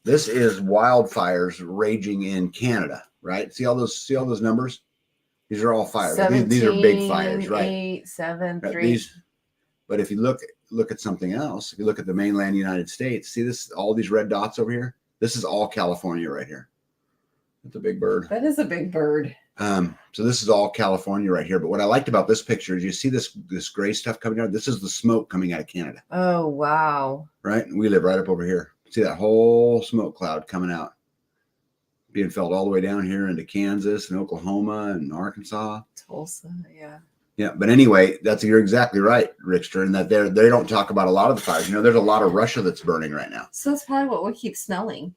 [SPEAKER 1] this is wildfires raging in Canada, right? See all those numbers? These are all fires.
[SPEAKER 2] 17,
[SPEAKER 1] these are big fires, right?
[SPEAKER 2] 8, 7,
[SPEAKER 1] Right,
[SPEAKER 2] 3.
[SPEAKER 1] But if you look at something else, if you look at the mainland United States, see this, all these red dots over here? This is all California right here. That's a big bird.
[SPEAKER 2] That is a big bird.
[SPEAKER 1] So this is all California right here. But what I liked about this picture is you see this gray stuff coming out. This is the smoke coming out of Canada.
[SPEAKER 2] Oh, wow.
[SPEAKER 1] Right? And we live right up over here. See that whole smoke cloud coming out, being felt all the way down here into Kansas and Oklahoma and Arkansas.
[SPEAKER 2] Tulsa, yeah.
[SPEAKER 1] Yeah, but anyway, you're exactly right, Rickster, and that they don't talk about a lot of the fires. There's a lot of Russia that's burning right now.
[SPEAKER 2] So that's probably what we keep smelling.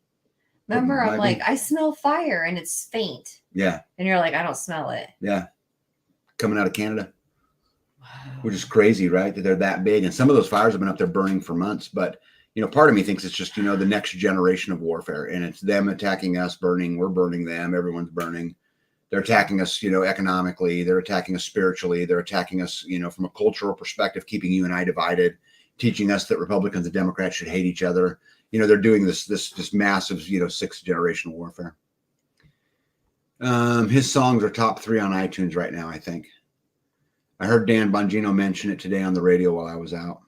[SPEAKER 2] Remember, I'm like, I smell fire and it's faint.
[SPEAKER 1] Yeah.
[SPEAKER 2] And you're like, I don't smell it.
[SPEAKER 1] Yeah. Coming out of Canada.
[SPEAKER 2] Wow.
[SPEAKER 1] Which is crazy, right? That they're that big. And some of those fires have been up there burning for months. But, part of me thinks it's just, the next generation of warfare. And it's them attacking us, burning. We're burning them. Everyone's burning. They're attacking us, economically. They're attacking us spiritually. They're attacking us, from a cultural perspective, keeping you and I divided, teaching us that Republicans and Democrats should hate each other. They're doing this massive, 6th generation warfare. His songs are top 3 on iTunes right now, I think. I heard Dan Bongino mention it today on the radio while I was out.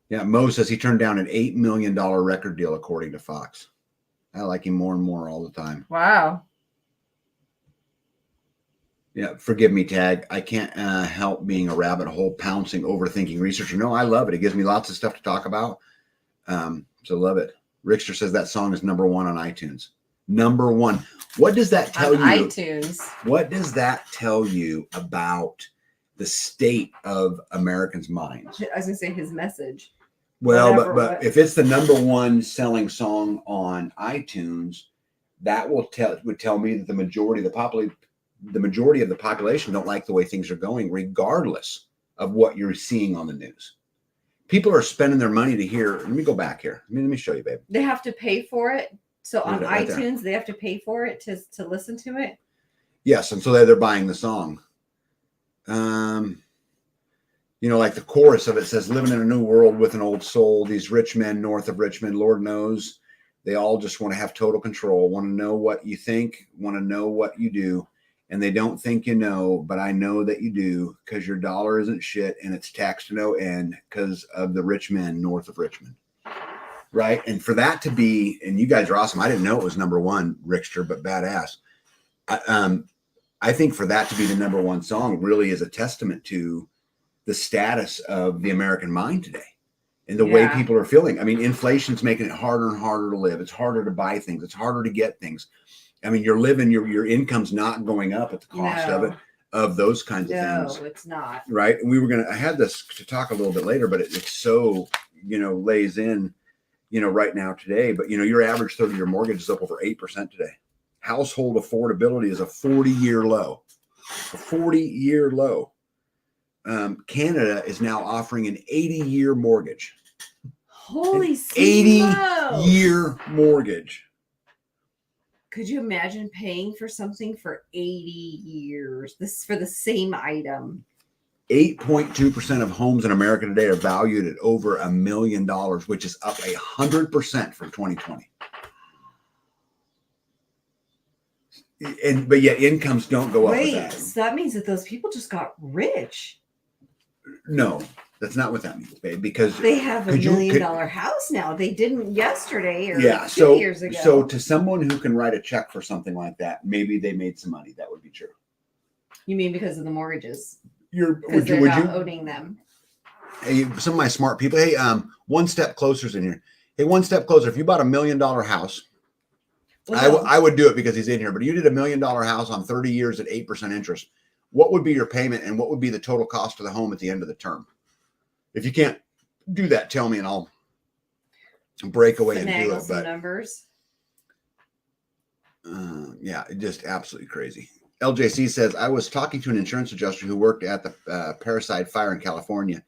[SPEAKER 1] Yeah, Mo says he turned down an $8 million record deal, according to Fox. I like him more and more all the time.
[SPEAKER 2] Wow.
[SPEAKER 1] Yeah, forgive me, Tag. I can't help being a rabbit hole pouncing, overthinking researcher. No, I love it. It gives me lots of stuff to talk about. So love it. Rickster says that song is number 1 on iTunes. Number 1. What does that tell you?
[SPEAKER 2] iTunes.
[SPEAKER 1] What does that tell you about the state of Americans' minds.
[SPEAKER 3] I was gonna say his message.
[SPEAKER 1] Well,
[SPEAKER 3] Whatever,
[SPEAKER 1] but
[SPEAKER 3] what-
[SPEAKER 1] if it's the number one selling song on iTunes, that would tell me that the majority of the population don't like the way things are going, regardless of what you're seeing on the news. People are spending their money to hear. Let me go back here. Let me show you, babe.
[SPEAKER 3] They have to pay for it. So on
[SPEAKER 1] Right there.
[SPEAKER 3] iTunes, they have to pay for it to listen to it.
[SPEAKER 1] Yes, and so they're buying the song. Like the chorus of it says, living in a new world with an old soul, these rich men north of Richmond, Lord knows, they all just want to have total control, want to know what you think, want to know what you do. And they don't think you know, but I know that you do, because your dollar isn't shit and it's taxed to no end because of the rich men north of Richmond. Right. And for that to be, and you guys are awesome. I didn't know it was number one, Rickster, but badass. I think for that to be the number one song really is a testament to the status of the American mind today and the way people are feeling. I mean, inflation's making it harder and harder to live. It's harder to buy things. It's harder to get things. I mean, you're living, your income's not going up at the cost of it, of those kinds of things.
[SPEAKER 3] No, it's not.
[SPEAKER 1] Right. And I had this to talk a little bit later, but it's so, lays in, right now today. But, your average 30-year mortgage is up over 8% today. Household affordability is a 40-year low. A 40-year low. Canada is now offering an 80-year mortgage.
[SPEAKER 3] Holy
[SPEAKER 1] 80-year mortgage.
[SPEAKER 3] Could you imagine paying for something for 80 years? This is for the same item.
[SPEAKER 1] 8.2% of homes in America today are valued at over $1 million, which is up 100% from 2020. But yet incomes don't go up with that.
[SPEAKER 3] So that means that those people just got rich.
[SPEAKER 1] No, that's not what that means, babe. Because
[SPEAKER 3] they have $1 million house now. They didn't yesterday or 2 years ago.
[SPEAKER 1] So to someone who can write a check for something like that, maybe they made some money. That would be true.
[SPEAKER 3] You mean because of the mortgages?
[SPEAKER 1] Because
[SPEAKER 3] they're not owning them.
[SPEAKER 1] Hey, some of my smart people. Hey, one step closer's in here. Hey, one step closer. If you bought $1 million house, I would do it because he's in here. But you did $1 million house on 30 years at 8% interest. What would be your payment and what would be the total cost of the home at the end of the term? If you can't do that, tell me and I'll break away and do it. But
[SPEAKER 3] numbers.
[SPEAKER 1] Just absolutely crazy. LJC says, I was talking to an insurance adjuster who worked at the Parasite Fire in California.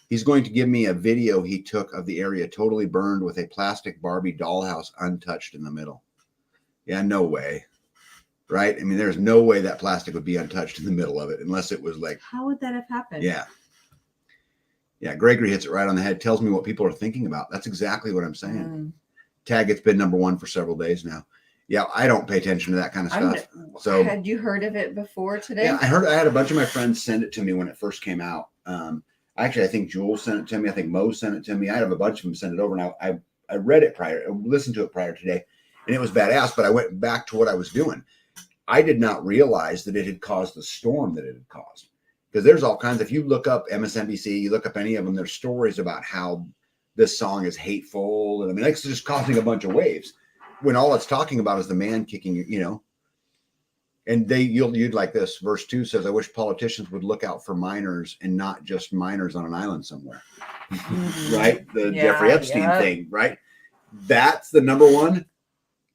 [SPEAKER 1] He's going to give me a video he took of the area totally burned with a plastic Barbie dollhouse untouched in the middle. Yeah, no way. Right? I mean, there's no way that plastic would be untouched in the middle of it unless it was like.
[SPEAKER 3] How would that have happened?
[SPEAKER 1] Yeah. Yeah, Gregory hits it right on the head. Tells me what people are thinking about. That's exactly what I'm saying. Tag, it's been number one for several days now. Yeah, I don't pay attention to that kind of stuff. So
[SPEAKER 3] had you heard of it before today?
[SPEAKER 1] Yeah, I had a bunch of my friends send it to me when it first came out. Actually, I think Jules sent it to me. I think Mo sent it to me. I have a bunch of them send it over. Now, I read it prior, I listened to it prior today, and it was badass, but I went back to what I was doing. I did not realize that it had caused the storm that it had caused. Because there's all kinds. If you look up MSNBC, you look up any of them, there's stories about how this song is hateful. And I mean, it's just causing a bunch of waves when all it's talking about is the man kicking, and you'd like this. Verse 2 says, I wish politicians would look out for minors and not just minors on an island somewhere. Right? The Jeffrey Epstein thing, right? That's the number one.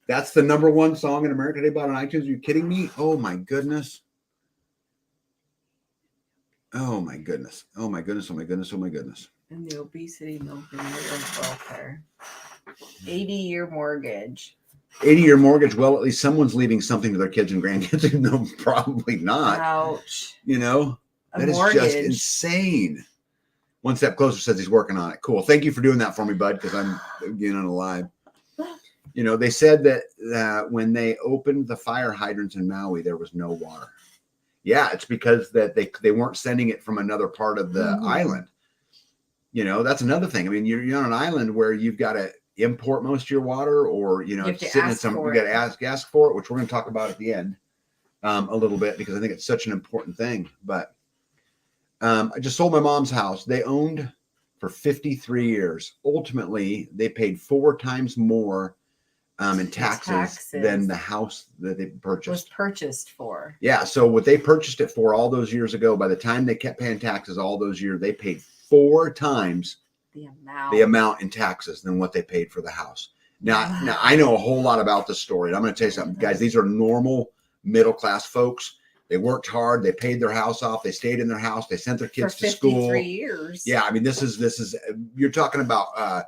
[SPEAKER 1] That's the number one song in America today bought on iTunes. Are you kidding me? Oh my goodness. Oh my goodness. Oh my goodness. Oh my goodness. Oh my goodness.
[SPEAKER 3] And the obesity milking welfare. 80-year mortgage.
[SPEAKER 1] 80-year mortgage. Well, at least someone's leaving something to their kids and grandkids. No, probably not.
[SPEAKER 3] Ouch.
[SPEAKER 1] That is just insane. One step closer says he's working on it. Cool. Thank you for doing that for me, bud, because I'm getting unalive. They said that when they opened the fire hydrants in Maui, there was no water. Yeah, it's because that they weren't sending it from another part of the island. That's another thing. I mean, you're on an island where you've got to import most of your water, or you got to ask for it, which we're going to talk about at the end a little bit, because I think it's such an important thing. But I just sold my mom's house. They owned for 53 years. Ultimately, they paid 4 times more in taxes than the house that they purchased.
[SPEAKER 3] Was purchased for.
[SPEAKER 1] Yeah. So what they purchased it for all those years ago, by the time they kept paying taxes all those years, they paid 4 times the amount in taxes than what they paid for the house. Now I know a whole lot about this story. And I'm going to tell you something, guys. These are normal middle-class folks. They worked hard. They paid their house off. They stayed in their house. They sent their kids to school.
[SPEAKER 3] 53 years.
[SPEAKER 1] Yeah. I mean, this is, you're talking about,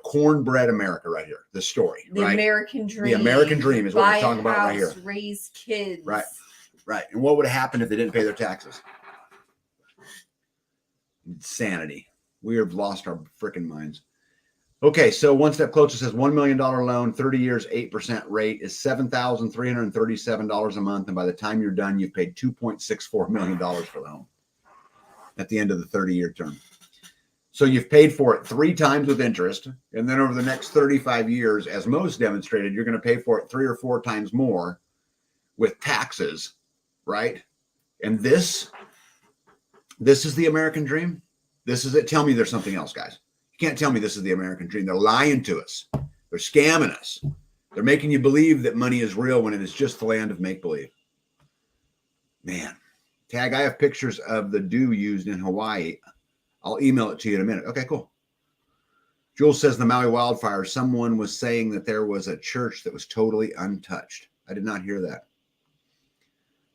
[SPEAKER 1] cornbread America right here. The story,
[SPEAKER 3] the
[SPEAKER 1] right?
[SPEAKER 3] American dream.
[SPEAKER 1] The American dream is what
[SPEAKER 3] Buy
[SPEAKER 1] we're talking about right here.
[SPEAKER 3] Raise kids.
[SPEAKER 1] Right. And what would have happened if they didn't pay their taxes? Insanity. We have lost our freaking minds. Okay, so One Step Closer says $1 million loan, 30 years, 8% rate is $7,337 a month. And by the time you're done, you've paid $2.64 million for the home at the end of the 30-year term. So you've paid for it 3 times with interest. And then over the next 35 years, as most demonstrated, you're going to pay for it 3 or 4 times more with taxes, right? And this is the American dream. This is it. Tell me there's something else, guys. You can't tell me this is the American dream. They're lying to us. They're scamming us. They're making you believe that money is real when it is just the land of make-believe. Man. Tag, I have pictures of the dew used in Hawaii. I'll email it to you in a minute. Okay, cool. Jules says the Maui wildfire, someone was saying that there was a church that was totally untouched. I did not hear that.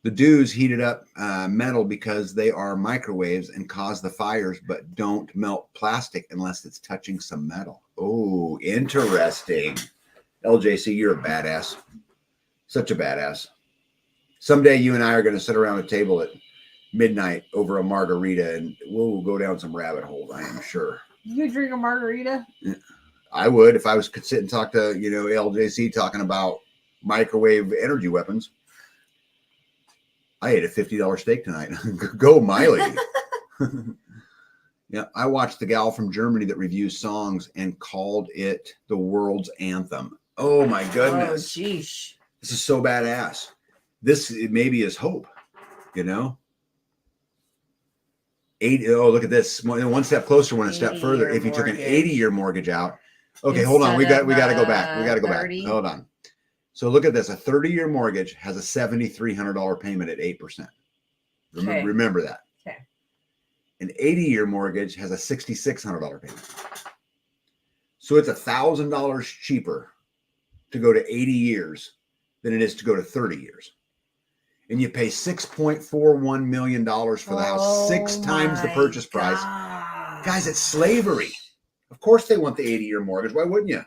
[SPEAKER 1] The dews heated up metal because they are microwaves and cause the fires, but don't melt plastic unless it's touching some metal. Oh, interesting. LJC, you're a badass. Such a badass. Someday you and I are going to sit around a table at midnight over a margarita and we'll go down some rabbit holes, I am sure.
[SPEAKER 3] You drink a margarita?
[SPEAKER 1] I would if I was could sit and talk to, LJC talking about microwave energy weapons. I ate a $50 steak tonight. Go, Miley. Yeah, I watched the gal from Germany that reviews songs and called it the world's anthem. Oh, my goodness.
[SPEAKER 3] Oh, geesh.
[SPEAKER 1] This is so badass. This maybe is hope, Oh, look at this. One step closer, one step further. If you took an 80-year mortgage out. Okay, hold on. We got to go back. We got to go 30. Back. Hold on. So look at this. A 30-year mortgage has a $7,300 payment at 8%. Remember that.
[SPEAKER 3] Okay.
[SPEAKER 1] An 80-year mortgage has a $6,600 payment. So it's $1,000 cheaper to go to 80 years than it is to go to 30 years. And you pay $6.41 million for the house, 6 times the purchase price. Guys, it's slavery. Of course they want the 80-year mortgage. Why wouldn't you?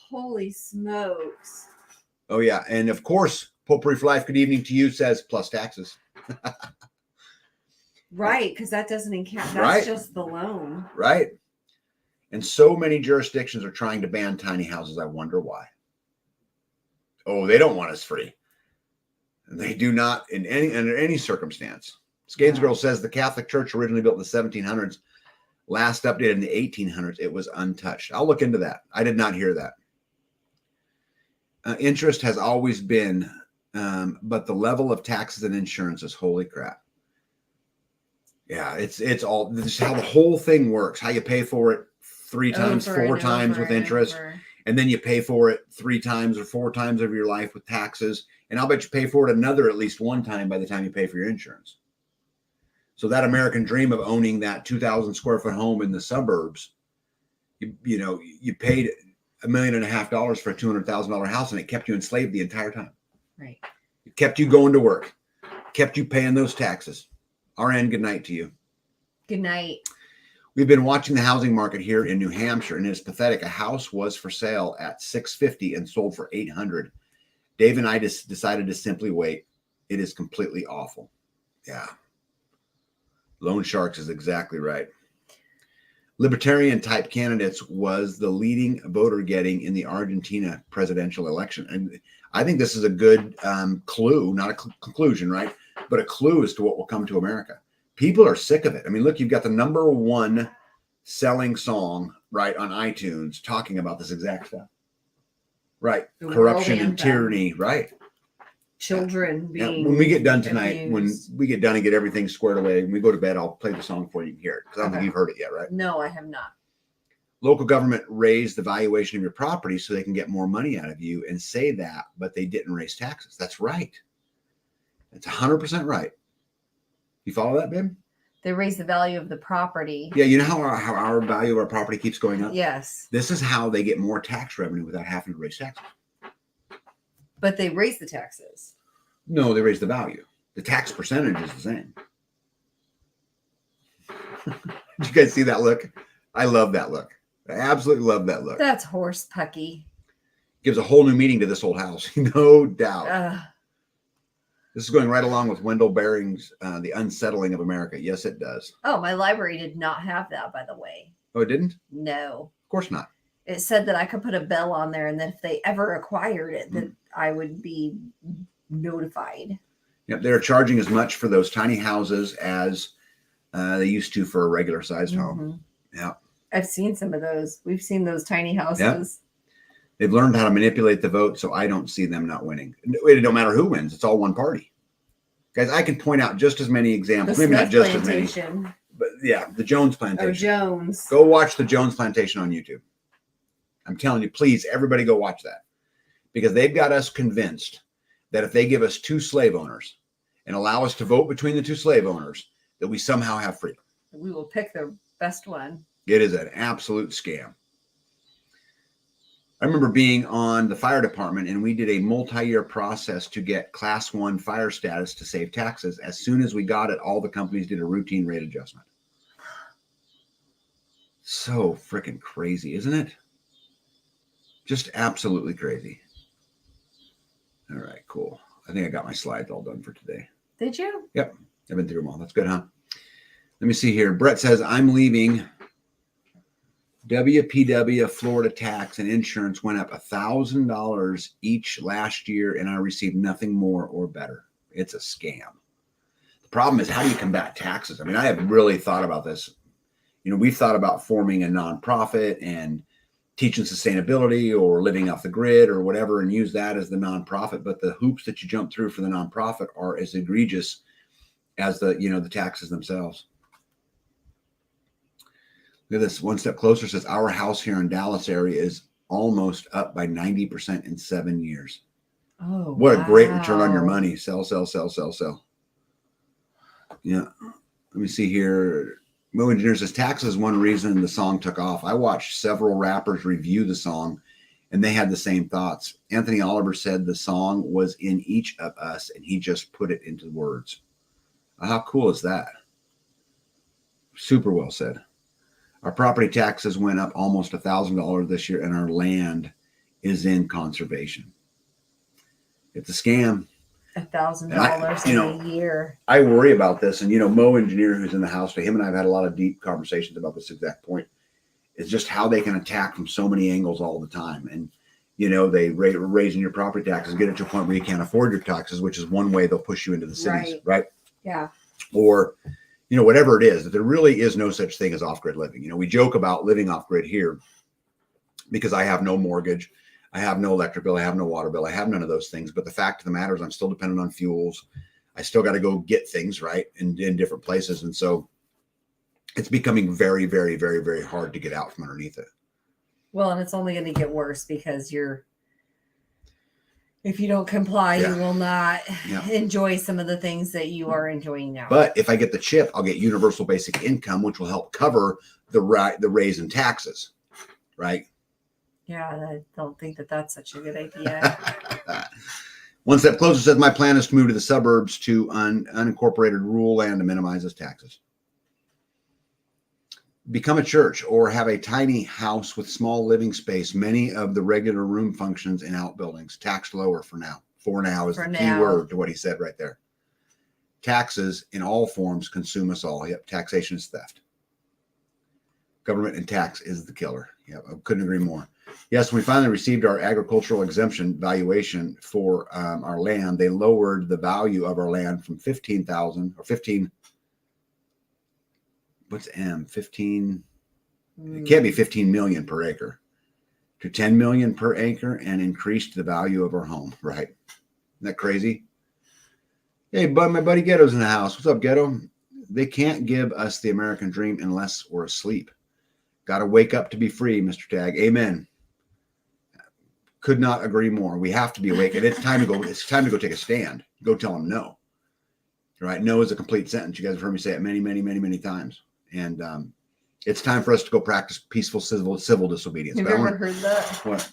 [SPEAKER 3] Holy smokes.
[SPEAKER 1] Oh, yeah. And of course, Potpourri for Life, good evening to you, says plus taxes.
[SPEAKER 3] Right, because that doesn't count.
[SPEAKER 1] That's
[SPEAKER 3] just the loan.
[SPEAKER 1] Right. And so many jurisdictions are trying to ban tiny houses. I wonder why. Oh, they don't want us free. And they do not under any circumstance. Skades Girl says the Catholic Church originally built in the 1700s. Last updated in the 1800s. It was untouched. I'll look into that. I did not hear that. Interest has always been, but the level of taxes and insurance is holy crap. Yeah, it's all, this is how the whole thing works. How you pay for it 3 times, 4 times with interest. And then you pay for it 3 times or 4 times of your life with taxes. And I'll bet you pay for it another at least 1 time by the time you pay for your insurance. So that American dream of owning that 2,000 square foot home in the suburbs, you paid $1.5 million for a $200,000 house, and it kept you enslaved the entire time.
[SPEAKER 3] Right.
[SPEAKER 1] It kept you going to work, kept you paying those taxes. RN, good night to you.
[SPEAKER 3] Good night.
[SPEAKER 1] We've been watching the housing market here in New Hampshire, and it is pathetic. A house was for sale at $650 and sold for $800. Dave and I just decided to simply wait. It is completely awful. Yeah. Loan sharks is exactly right. Libertarian type candidates was the leading voter getting in the Argentina presidential election. And I think this is a good clue, not a conclusion, right? But a clue as to what will come to America. People are sick of it. I mean, look, you've got the #1 selling song, right, on iTunes talking about this exact stuff. Right. Corruption and tyranny, right.
[SPEAKER 3] Children being
[SPEAKER 1] when we get done tonight,
[SPEAKER 3] abused.
[SPEAKER 1] when we get done and get everything squared away, when we go to bed, I'll play the song for you. You can hear it because I don't think you've heard it yet, right?
[SPEAKER 3] No, I have not.
[SPEAKER 1] Local government raised the valuation of your property so they can get more money out of you and say that, but they didn't raise taxes. That's right. That's 100% right. You follow that, babe?
[SPEAKER 2] They raise the value of the property.
[SPEAKER 1] Yeah, you know how our value of our property keeps going up?
[SPEAKER 2] Yes.
[SPEAKER 1] This is how they get more tax revenue without having to raise taxes.
[SPEAKER 2] But they raise the taxes.
[SPEAKER 1] No, they raise the value. The tax percentage is the same. Did you guys see that look? I love that look. I absolutely love that look.
[SPEAKER 2] That's horse pucky.
[SPEAKER 1] Gives a whole new meaning to this old house, no doubt. This is going right along with Wendell Bering's The Unsettling of America. Yes, it does.
[SPEAKER 2] Oh, my library did not have that, by the way.
[SPEAKER 1] Oh, it didn't?
[SPEAKER 2] No.
[SPEAKER 1] Of course not.
[SPEAKER 2] It said that I could put a bell on there, and that if they ever acquired it, that I would be notified.
[SPEAKER 1] Yep, they're charging as much for those tiny houses as they used to for a regular sized home. Yeah.
[SPEAKER 2] I've seen some of those. We've seen those tiny houses.
[SPEAKER 1] Yep. They've learned how to manipulate the vote, so I don't see them not winning. It don't matter who wins. It's all one party. Guys, I can point out just as many examples. Maybe not just as many. But yeah, the Jones Plantation.
[SPEAKER 2] Oh, Jones.
[SPEAKER 1] Go watch the Jones Plantation on YouTube. I'm telling you, please, everybody go watch that. Because they've got us convinced that if they give us 2 slave owners and allow us to vote between the 2 slave owners, that we somehow have freedom.
[SPEAKER 2] We will pick the best one.
[SPEAKER 1] It is an absolute scam. I remember being on the fire department, and we did a multi-year process to get class 1 fire status to save taxes. As soon as we got it, all the companies did a routine rate adjustment. So freaking crazy, isn't it? Just absolutely crazy. All right, cool. I think I got my slides all done for today.
[SPEAKER 2] Did you?
[SPEAKER 1] Yep. I've been through them all. That's good, huh? Let me see here. Brett says, I'm leaving. WPW Florida tax and insurance went up $1,000 each last year, and I received nothing more or better. It's a scam. The problem is, how do you combat taxes? I mean, I have really thought about this. You know, we've thought about forming a nonprofit and teaching sustainability or living off the grid or whatever, and use that as the nonprofit. But the hoops that you jump through for the nonprofit are as egregious as the taxes themselves. Look at this. One Step Closer says our house here in Dallas area is almost up by 90% in 7 years.
[SPEAKER 2] Oh,
[SPEAKER 1] what a great return on your money. Sell. Yeah. Let me see here. Mo Engineer says taxes is one reason the song took off. I watched several rappers review the song, and they had the same thoughts. Anthony Oliver said the song was in each of us, and he just put it into words. How cool is that? Super well said. Our property taxes went up almost $1,000 this year, and our land is in conservation. It's a scam.
[SPEAKER 2] $1,000 in a year.
[SPEAKER 1] I worry about this, and Mo Engineer, who's in the house, him and I have had a lot of deep conversations about this exact point. Is just how they can attack from so many angles all the time, and they raising your property taxes, get it to a point where you can't afford your taxes, which is one way they'll push you into the cities, right?
[SPEAKER 2] Yeah.
[SPEAKER 1] Or whatever it is, that there really is no such thing as off-grid living. We joke about living off-grid here because I have no mortgage, I have no electric bill, I have no water bill, I have none of those things. But the fact of the matter is I'm still dependent on fuels. I still got to go get things, right, in different places. And so it's becoming very, very, very, very hard to get out from underneath it.
[SPEAKER 2] Well, and it's only going to get worse because if you don't comply, you will not enjoy some of the things that you are enjoying now.
[SPEAKER 1] But if I get the chip, I'll get universal basic income, which will help cover the raise in taxes, right?
[SPEAKER 2] Yeah, I don't think that that's such a good idea.
[SPEAKER 1] One Step Closer says, my plan is to move to the suburbs to unincorporated rural land to minimize its taxes. Become a church or have a tiny house with small living space. Many of the regular room functions in outbuildings taxed lower for now. For now is the key word to what he said right there. Taxes in all forms consume us all. Yep, taxation is theft. Government and tax is the killer. Yep, I couldn't agree more. Yes, when we finally received our agricultural exemption valuation for our land, they lowered the value of our land from 15,000 or 15. What's M? 15. It can't be 15 million per acre to 10 million per acre and increased the value of our home. Right? Isn't that crazy? Hey, my buddy Ghetto's in the house. What's up, Ghetto? They can't give us the American dream unless we're asleep. Got to wake up to be free, Mr. Tag. Amen. Could not agree more. We have to be awake, and it's time to go. It's time to go take a stand. Go tell them no. Right? No is a complete sentence. You guys have heard me say it many, many, many, many times. And it's time for us to go practice peaceful civil disobedience.
[SPEAKER 3] Have you ever heard that?
[SPEAKER 1] What?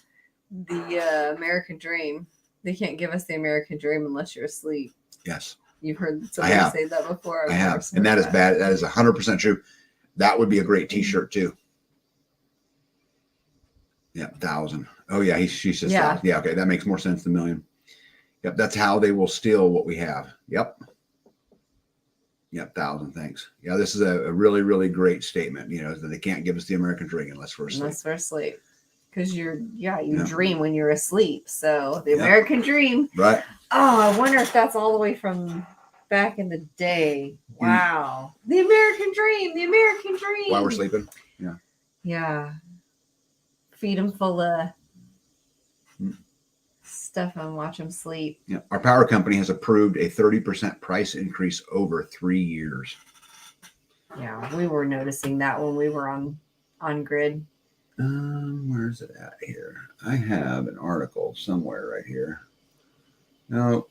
[SPEAKER 3] The American dream. They can't give us the American dream unless you're asleep.
[SPEAKER 1] Yes.
[SPEAKER 3] You've heard somebody say that before.
[SPEAKER 1] I have, and that is bad. That is 100% true. That would be a great T-shirt too. Yeah, 1,000. Oh yeah, she says 1,000. Yeah, okay, that makes more sense than million. Yep, that's how they will steal what we have. Yep. 1,000. Thanks. Yeah, this is a really, really great statement. You know, that they can't give us the American dream unless we're asleep.
[SPEAKER 3] Unless we're asleep, because you dream when you're asleep. So the American dream.
[SPEAKER 1] Right.
[SPEAKER 3] Oh, I wonder if that's all the way from back in the day. Wow. The American dream. The American dream.
[SPEAKER 1] While we're sleeping. Yeah.
[SPEAKER 3] Yeah. Feed them full of stuff and watch them sleep.
[SPEAKER 1] Yeah. Our power company has approved a 30% price increase over 3 years.
[SPEAKER 3] Yeah, we were noticing that when we were on grid.
[SPEAKER 1] Where's it at here? I have an article somewhere right here. No.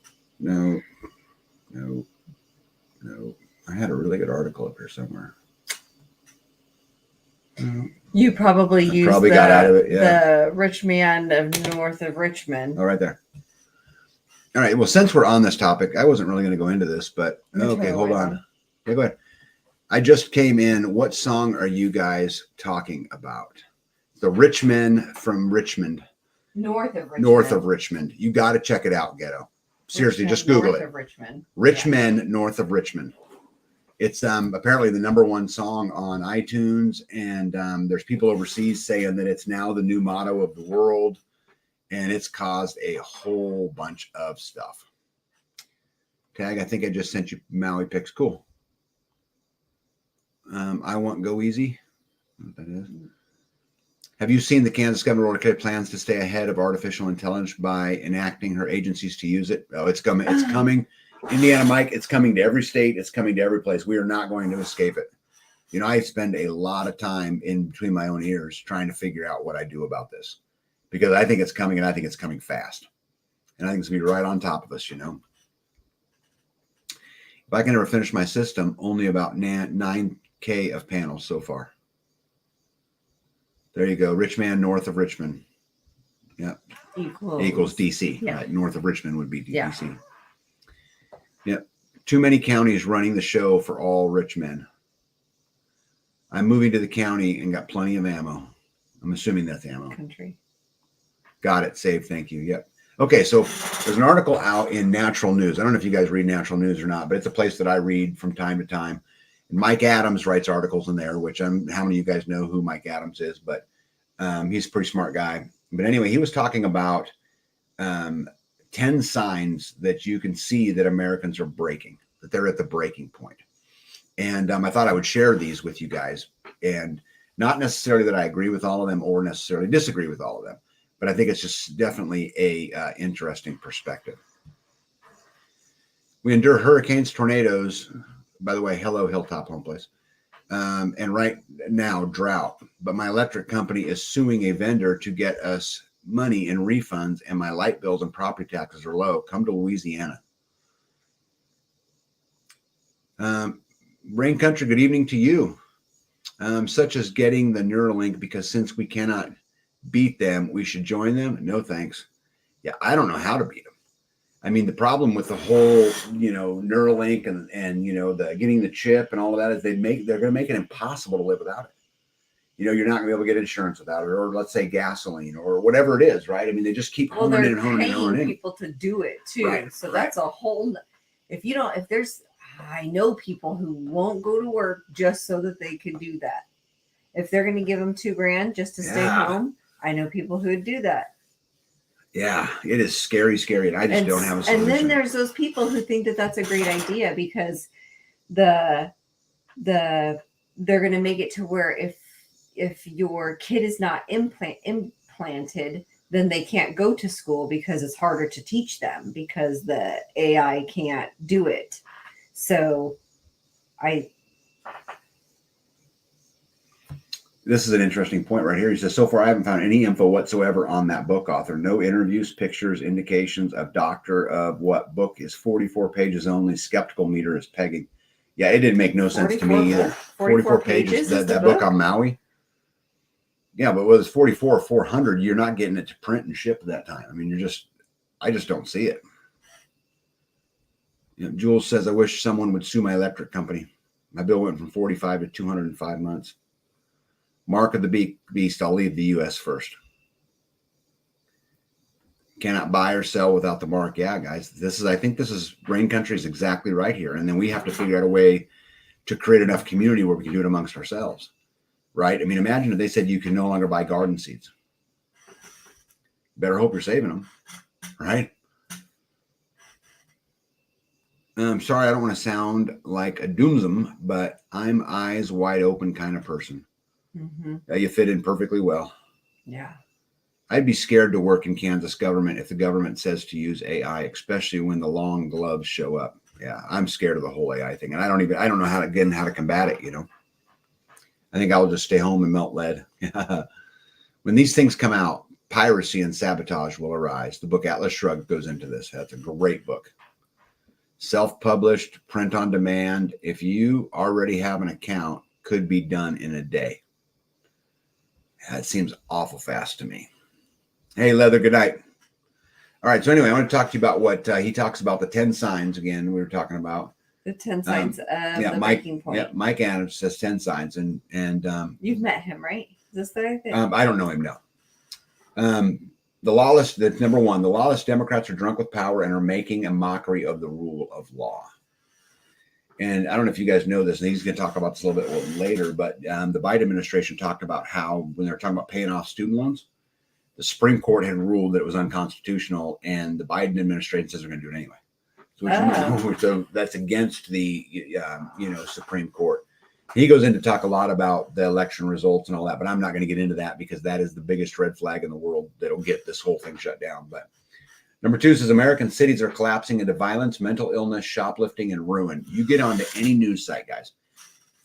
[SPEAKER 1] I had a really good article up here somewhere. No.
[SPEAKER 3] You probably
[SPEAKER 1] got out of it. Yeah.
[SPEAKER 3] The rich man of north of Richmond.
[SPEAKER 1] Oh, right there. All right. Well, since we're on this topic, I wasn't really going to go into this, but okay, hold on. Yeah, go ahead. I just came in. What song are you guys talking about? The Rich Men from Richmond.
[SPEAKER 3] North of Richmond.
[SPEAKER 1] You got to check it out, Ghetto. Seriously,
[SPEAKER 3] Richmond,
[SPEAKER 1] just Google
[SPEAKER 3] north
[SPEAKER 1] it.
[SPEAKER 3] Of Richmond.
[SPEAKER 1] Rich Men North of Richmond. It's apparently the #1 song on iTunes, and there's people overseas saying that it's now the new motto of the world, and it's caused a whole bunch of stuff. Tag, I think I just sent you Maui pics. Cool. I want Go Easy. What that is. Have you seen the Kansas government plans to stay ahead of artificial intelligence by enacting her agencies to use it? Oh, it's coming. It's coming. Indiana, Mike, it's coming to every state. It's coming to every place. We are not going to escape it. You know, I spend a lot of time in between my own ears trying to figure out what I do about this, because I think it's coming, and I think it's coming fast. And I think it's going to be right on top of us, you know. If I can ever finish my system, only about 9K of panels so far. There you go. Rich man north of Richmond. Yep. Equals DC.
[SPEAKER 3] Yeah.
[SPEAKER 1] Right. North of Richmond would be DC.
[SPEAKER 3] Yeah.
[SPEAKER 1] Yep. Too many counties running the show for all rich men. I'm moving to the county and got plenty of ammo. I'm assuming that's ammo.
[SPEAKER 3] Country.
[SPEAKER 1] Got it. Saved. Thank you. Yep. Okay. So there's an article out in Natural News. I don't know if you guys read Natural News or not, but it's a place that I read from time to time. And Mike Adams writes articles in there, which how many of you guys know who Mike Adams is, but he's a pretty smart guy. But anyway, he was talking about 10 signs that you can see that Americans are breaking, that they're at the breaking point. And I thought I would share these with you guys, and not necessarily that I agree with all of them or necessarily disagree with all of them, but I think it's just definitely a interesting perspective. We endure hurricanes, tornadoes. By the way, hello, Hilltop Home Place. And right now, drought. But my electric company is suing a vendor to get us money in refunds, and my light bills and property taxes are low. Come to Louisiana. Rain Country, good evening to you. Such as getting the Neuralink, because since we cannot beat them, we should join them. No, thanks. Yeah, I don't know how to beat them. I mean, the problem with the whole, Neuralink and the getting the chip and all of that is they're going to make it impossible to live without it. You're not going to be able to get insurance without it, or let's say gasoline or whatever it is, right? I mean, they just keep honing in and honing in and honing in.
[SPEAKER 3] People to do it too.
[SPEAKER 1] Right,
[SPEAKER 3] so that's a whole, I know people who won't go to work just so that they can do that. If they're going to give them $2,000 just to stay home, I know people who would do that.
[SPEAKER 1] Yeah, it is scary, and I just don't have a solution.
[SPEAKER 3] And then there's those people who think that that's a great idea because they're going to make it to where if your kid is not implanted, then they can't go to school because it's harder to teach them because the AI can't do it. So
[SPEAKER 1] This is an interesting point right here. He says, so far I haven't found any info whatsoever on that book author. No interviews, pictures, indications of doctor of what book is 44 pages only. Skeptical meter is pegging. Yeah, it didn't make no sense to me either. 44 pages. That book on Maui. Yeah, but with 44 or 400, you're not getting it to print and ship at that time. I mean, I just don't see it. You know, Jules says, I wish someone would sue my electric company. My bill went from 45 to 205 months. Mark of the beast, I'll leave the U.S. first. Cannot buy or sell without the mark. Yeah, guys, I think this is Brain Country is exactly right here. And then we have to figure out a way to create enough community where we can do it amongst ourselves, right? I mean, imagine if they said you can no longer buy garden seeds. Better hope you're saving them, right? I'm sorry, I don't want to sound like a doomsum, but I'm eyes wide open kind of person. You fit in perfectly well.
[SPEAKER 3] Yeah.
[SPEAKER 1] I'd be scared to work in Kansas government if the government says to use AI, especially when the long gloves show up. Yeah, I'm scared of the whole AI thing. And I don't know how to combat it, you know. I think I'll just stay home and melt lead. When these things come out, piracy and sabotage will arise. The book Atlas Shrugged goes into this. That's a great book. Self-published, print on demand. If you already have an account, could be done in a day. That seems awful fast to me. Hey, Leather, good night. All right, so anyway, I want to talk to you about what he talks about, the 10 signs again we were talking about.
[SPEAKER 3] The 10 signs of the breaking point.
[SPEAKER 1] Yeah, Mike Adams says 10 signs. And
[SPEAKER 3] you've met him, right? Is this the thing?
[SPEAKER 1] I don't know him, no. That's number one, the lawless Democrats are drunk with power and are making a mockery of the rule of law. And I don't know if you guys know this, and he's going to talk about this a little bit later, but the Biden administration talked about how when they were talking about paying off student loans, the Supreme Court had ruled that it was unconstitutional, and the Biden administration says they're going to do it anyway. So that's against the Supreme Court. He goes in to talk a lot about the election results and all that, but I'm not going to get into that because that is the biggest red flag in the world that'll get this whole thing shut down. But number two says American cities are collapsing into violence, mental illness, shoplifting, and ruin. You get onto any news site, guys.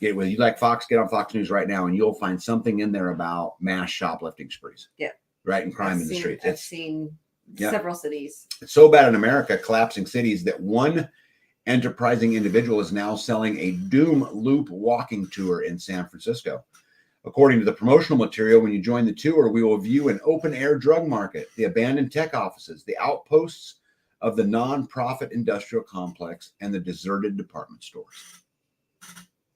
[SPEAKER 1] Whether you like Fox, get on Fox News right now, and you'll find something in there about mass shoplifting sprees. Yeah. Right, and crime in the streets.
[SPEAKER 3] I've seen several cities.
[SPEAKER 1] It's so bad in America, collapsing cities, that one enterprising individual is now selling a doom loop walking tour in San Francisco. According to the promotional material, when you join the tour, we will view an open-air drug market, the abandoned tech offices, the outposts of the non-profit industrial complex, and the deserted department stores.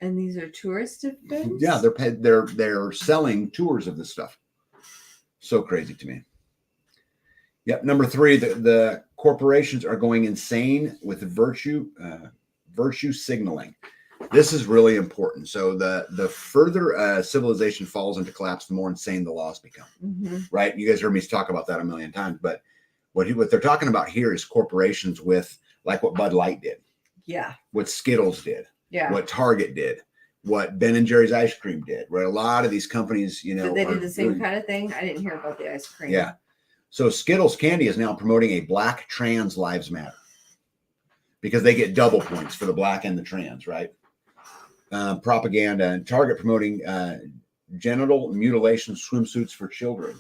[SPEAKER 3] And these are tourist events?
[SPEAKER 1] Yeah, they're selling tours of this stuff. So crazy to me. Yep. Number three, the corporations are going insane with virtue signaling. This is really important. So the further civilization falls into collapse, the more insane the laws become. Right? You guys heard me talk about that a million times. But what they're talking about here is corporations with, like what Bud Light did. Yeah. What Skittles did. Yeah. What Target did. What Ben & Jerry's ice cream did, right? A lot of these companies,
[SPEAKER 3] Did they do the same kind of thing? I didn't hear about the ice cream.
[SPEAKER 1] Yeah. So Skittles Candy is now promoting a Black Trans Lives Matter because they get double points for the black and the trans, right? Propaganda, and Target promoting genital mutilation swimsuits for children,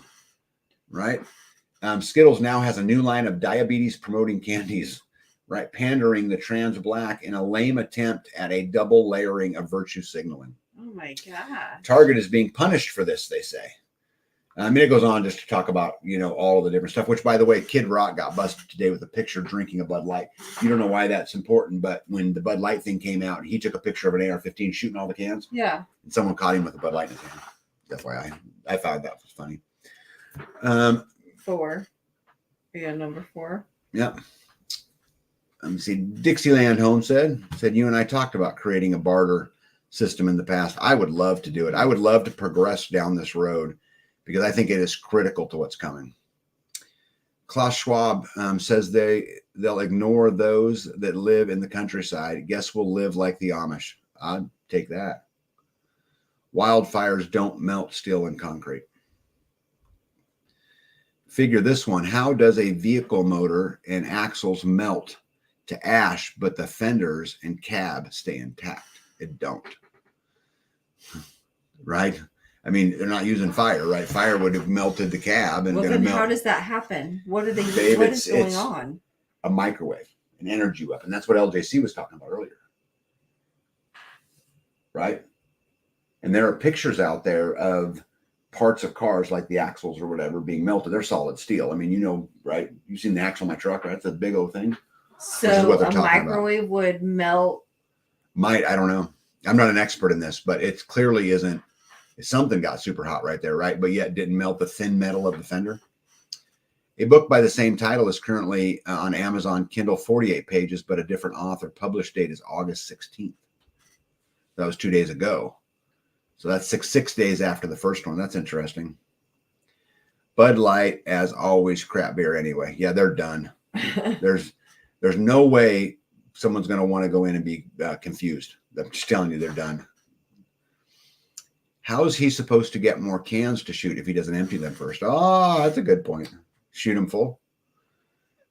[SPEAKER 1] right? Skittles now has a new line of diabetes promoting candies, right? Pandering the trans black in a lame attempt at a double layering of virtue signaling.
[SPEAKER 3] Oh my God.
[SPEAKER 1] Target is being punished for this, they say. I mean, it goes on just to talk about, all the different stuff, which, by the way, Kid Rock got busted today with a picture drinking a Bud Light. You don't know why that's important, but when the Bud Light thing came out, he took a picture of an AR-15 shooting all the cans. Yeah. And someone caught him with a Bud Light in his hand. That's why I found that was funny.
[SPEAKER 3] 4. Yeah, number 4.
[SPEAKER 1] Yep. Let me see. Dixieland Home said, you and I talked about creating a barter system in the past. I would love to do it. I would love to progress down this road because I think it is critical to what's coming. Klaus Schwab says they'll ignore those that live in the countryside. Guess we'll live like the Amish. I'd take that. Wildfires don't melt steel and concrete. Figure this one. How does a vehicle motor and axles melt to ash, but the fenders and cab stay intact? It don't. Right? I mean, they're not using fire, right? Fire would have melted the cab and
[SPEAKER 3] Well,
[SPEAKER 1] gonna
[SPEAKER 3] then
[SPEAKER 1] melt.
[SPEAKER 3] how does that happen? What are they?
[SPEAKER 1] Babe,
[SPEAKER 3] what is going
[SPEAKER 1] it's
[SPEAKER 3] on?
[SPEAKER 1] a microwave, an energy weapon. That's what LJC was talking about earlier, right? And there are pictures out there of parts of cars like the axles or whatever being melted. They're solid steel. I mean, you know, right? You've seen the axle of my truck, right? It's a big old thing.
[SPEAKER 3] So
[SPEAKER 1] what they're
[SPEAKER 3] a
[SPEAKER 1] talking about.
[SPEAKER 3] microwave would melt.
[SPEAKER 1] I don't know. I'm not an expert in this, but it clearly isn't. Something got super hot right there, right? But yet didn't melt the thin metal of the fender. A book by the same title is currently on Amazon Kindle, 48 pages, but a different author. Published date is August 16th. That was 2 days ago. So that's six days after the first one. That's interesting. Bud Light, as always, crap beer anyway. Yeah, they're done. There's no way someone's going to want to go in and be confused. I'm just telling you, they're done. How is he supposed to get more cans to shoot if he doesn't empty them first? Oh, that's a good point. Shoot them full.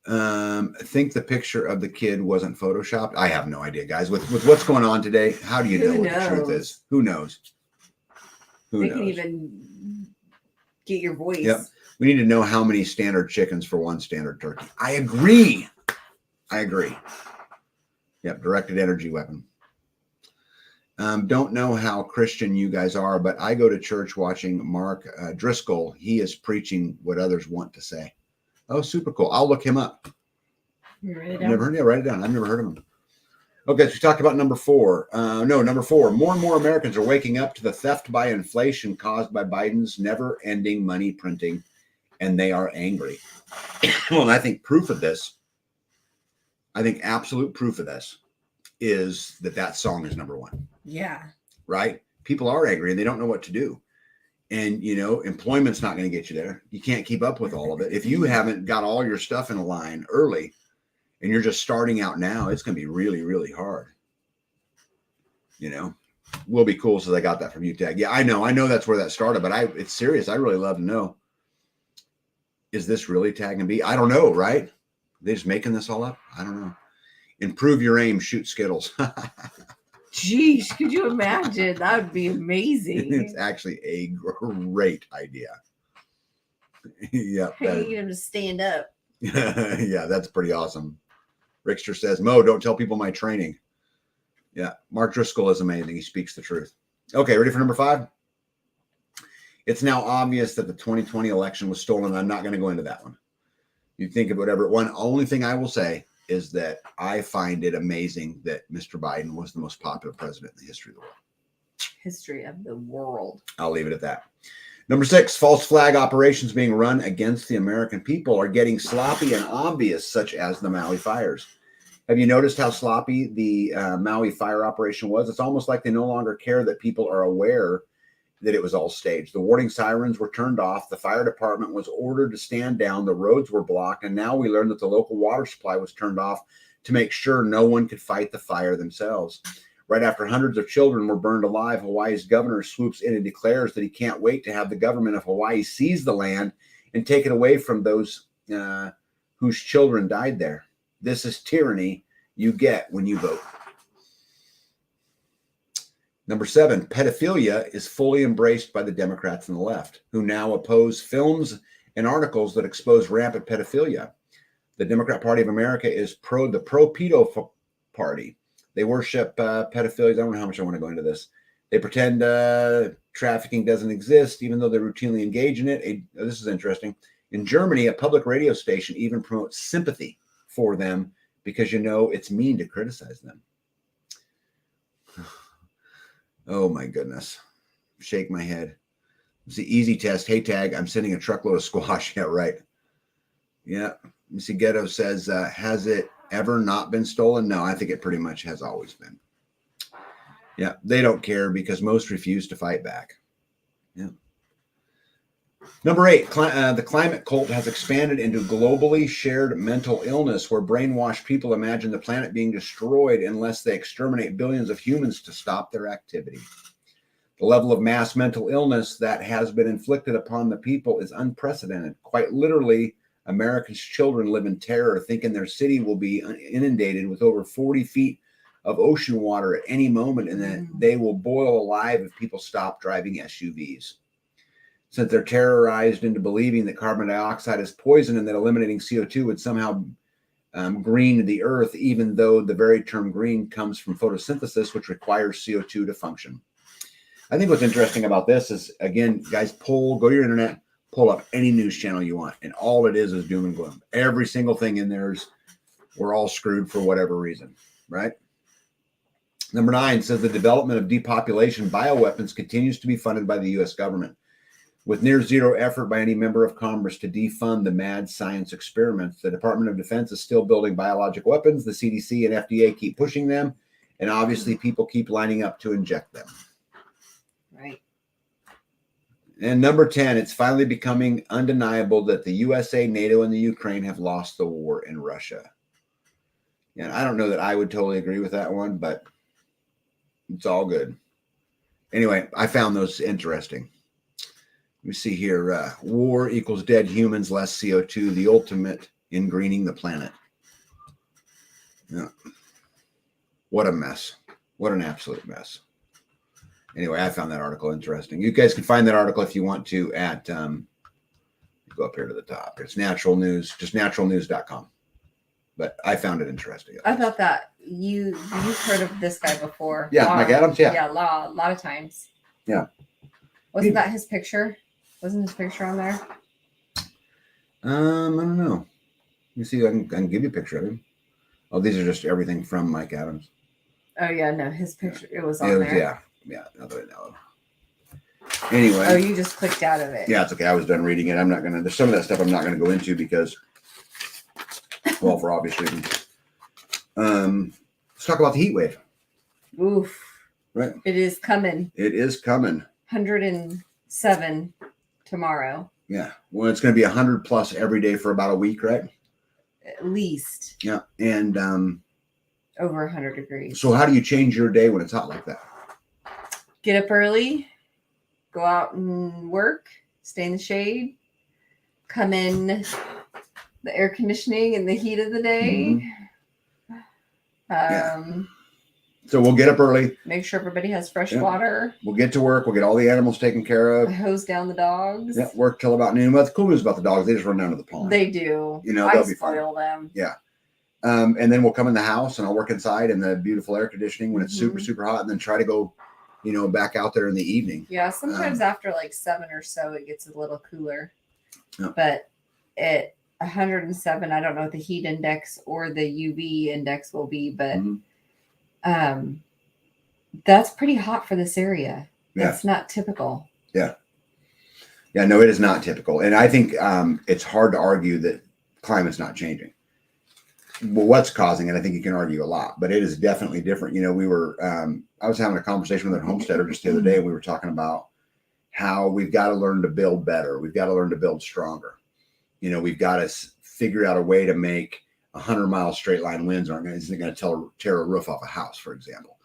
[SPEAKER 1] I think the picture of the kid wasn't photoshopped. I have no idea, guys. With what's going on today, how do you know what the truth is? Who knows?
[SPEAKER 3] They can even get your voice.
[SPEAKER 1] Yep. We need to know how many standard chickens for one standard turkey. I agree. Yep. Directed energy weapon. Don't know how Christian you guys are, but I go to church watching Mark Driscoll. He is preaching what others want to say. Oh, super cool. I'll look him up.
[SPEAKER 3] You write it
[SPEAKER 1] down? Write it down. I've never heard of him. Okay, so we talked about number 4. Number 4. More and more Americans are waking up to the theft by inflation caused by Biden's never-ending money printing, and they are angry. Well, and I think absolute proof of this is that song is number 1.
[SPEAKER 3] Yeah.
[SPEAKER 1] Right? People are angry and they don't know what to do. And, you know, employment's not going to get you there. You can't keep up with all of it. If you haven't got all your stuff in a line early and you're just starting out now, it's going to be really, really hard. You know, will be cool. So I got that from you, Tag. Yeah, I know that's where that started, but it's serious. I'd really love to know. Is this really Tag and B? I don't know, right? They just making this all up? I don't know. Improve your aim, shoot Skittles.
[SPEAKER 3] Jeez, could you imagine? That would be amazing.
[SPEAKER 1] It's actually a great idea. Yeah.
[SPEAKER 3] Get him to stand up.
[SPEAKER 1] Yeah, that's pretty awesome. Rickster says, Mo, don't tell people my training. Yeah, Mark Driscoll is amazing. He speaks the truth. Okay, ready for number 5? It's now obvious that the 2020 election was stolen. I'm not going to go into that one. You think of whatever. One only thing I will say is that I find it amazing that Mr. Biden was the most popular president in the history of the world.
[SPEAKER 3] History of the world.
[SPEAKER 1] I'll leave it at that. Number 6, false flag operations being run against the American people are getting sloppy and obvious, such as the Maui fires. Have you noticed how sloppy the Maui fire operation was? It's almost like they no longer care that people are aware that it was all staged. The warning sirens were turned off. The fire department was ordered to stand down. The roads were blocked. And now we learned that the local water supply was turned off to make sure no one could fight the fire themselves. Right after hundreds of children were burned alive, Hawaii's governor swoops in and declares that he can't wait to have the government of Hawaii seize the land and take it away from those whose children died there. This is tyranny you get when you vote. Number 7, pedophilia is fully embraced by the Democrats and the left, who now oppose films and articles that expose rampant pedophilia. The Democrat Party of America is the pro-pedo party. They worship pedophilia. I don't know how much I want to go into this. They pretend trafficking doesn't exist, even though they routinely engage in it. This is interesting. In Germany, a public radio station even promotes sympathy for them because, you know, it's mean to criticize them. Oh, my goodness. Shake my head. It's the easy test. Hey, Tag, I'm sending a truckload of squash. Yeah, right. Yeah. Missy Ghetto says, has it ever not been stolen? No, I think it pretty much has always been. Yeah, they don't care because most refuse to fight back. Yeah. Number 8, the climate cult has expanded into globally shared mental illness where brainwashed people imagine the planet being destroyed unless they exterminate billions of humans to stop their activity. The level of mass mental illness that has been inflicted upon the people is unprecedented. Quite literally, America's children live in terror, thinking their city will be inundated with over 40 feet of ocean water at any moment and that they will boil alive if people stop driving SUVs. since they're terrorized into believing that carbon dioxide is poison and that eliminating CO2 would somehow green the earth, even though the very term green comes from photosynthesis, which requires CO2 to function. I think what's interesting about this is, again, guys, go to your internet, pull up any news channel you want, and all it is doom and gloom. Every single thing in there is, we're all screwed for whatever reason, right? Number 9 says the development of depopulation bioweapons continues to be funded by the U.S. government. With near zero effort by any member of Congress to defund the mad science experiments, the Department of Defense is still building biologic weapons. The CDC and FDA keep pushing them, and obviously people keep lining up to inject them.
[SPEAKER 2] Right.
[SPEAKER 1] And number 10, it's finally becoming undeniable that the USA, NATO, and the Ukraine have lost the war in Russia. And I don't know that I would totally agree with that one, but it's all good. Anyway, I found those interesting. Let me see here. War equals dead humans, less CO2, the ultimate in greening the planet. Yeah. What a mess. What an absolute mess. Anyway, I found that article interesting. You guys can find that article if you want to at, go up here to the top. It's natural news, just naturalnews.com. But I found it interesting.
[SPEAKER 2] I thought that you've heard of this guy before.
[SPEAKER 1] Yeah, Mike Adams, yeah.
[SPEAKER 2] Yeah, a lot of times.
[SPEAKER 1] Yeah.
[SPEAKER 2] Wasn't that his picture? Wasn't his picture on there?
[SPEAKER 1] I don't know. Let me see. I can give you a picture of him. Oh, these are just everything from Mike Adams.
[SPEAKER 2] Oh yeah, no, his picture. It was on there.
[SPEAKER 1] Yeah. Not that I know of. Anyway.
[SPEAKER 2] Oh, you just clicked out of it.
[SPEAKER 1] Yeah, it's okay. I was done reading it. I'm not gonna. There's some of that stuff I'm not gonna go into because, well, for obvious reasons. Let's talk about the heat wave.
[SPEAKER 2] Oof.
[SPEAKER 1] Right.
[SPEAKER 2] It is coming.
[SPEAKER 1] It is coming.
[SPEAKER 2] 107 tomorrow.
[SPEAKER 1] Yeah. Well, it's going to be 100 plus every day for about a week, right?
[SPEAKER 2] At least.
[SPEAKER 1] Yeah. And
[SPEAKER 2] over 100 degrees.
[SPEAKER 1] So how do you change your day when it's hot like that?
[SPEAKER 2] Get up early, go out and work, stay in the shade, come in the air conditioning and the heat of the day.
[SPEAKER 1] Mm-hmm. So we'll get up early.
[SPEAKER 2] Make sure everybody has fresh water.
[SPEAKER 1] We'll get to work. We'll get all the animals taken care of.
[SPEAKER 2] Hose down the dogs.
[SPEAKER 1] Yeah, work till about noon. Well, the cool news about the dogs, they just run down to the pond.
[SPEAKER 2] They do.
[SPEAKER 1] You know,
[SPEAKER 2] I
[SPEAKER 1] they'll be fine.
[SPEAKER 2] spoil them.
[SPEAKER 1] Yeah. And then we'll come in the house and I'll work inside in the beautiful air conditioning when it's super, super hot, and then try to go, back out there in the evening.
[SPEAKER 2] Yeah, sometimes after like 7 or so, it gets a little cooler.
[SPEAKER 1] Yeah.
[SPEAKER 2] But at 107, I don't know what the heat index or the UV index will be, but that's pretty hot for this area.
[SPEAKER 1] Yeah.
[SPEAKER 2] That's not typical.
[SPEAKER 1] Yeah. Yeah, no, it is not typical. And I think it's hard to argue that climate's not changing. Well, what's causing it, I think you can argue a lot, but it is definitely different. We were, I was having a conversation with a homesteader just the other day, and we were talking about how we've got to learn to build better. We've got to learn to build stronger. We've got to figure out a way to make 100-mile straight line winds isn't going to tear a roof off a house, for example.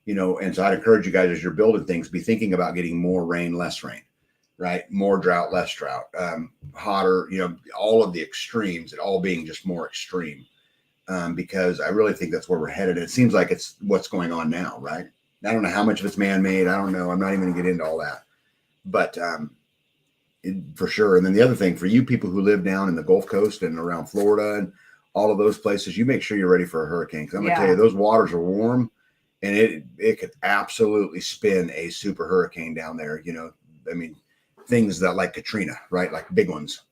[SPEAKER 1] And so I'd encourage you guys, as you're building things, be thinking about getting more rain, less rain, right? More drought, less drought, hotter, all of the extremes, it all being just more extreme. Because I really think that's where we're headed. It seems like it's what's going on now, right? I don't know how much of it's man-made. I don't know. I'm not even going to get into all that, but for sure. And then the other thing for you people who live down in the Gulf Coast and around Florida and all of those places, you make sure you're ready for a hurricane. Because I'm going to tell you, those waters are warm, and it could absolutely spin a super hurricane down there. Things that like Katrina, right? Like big ones.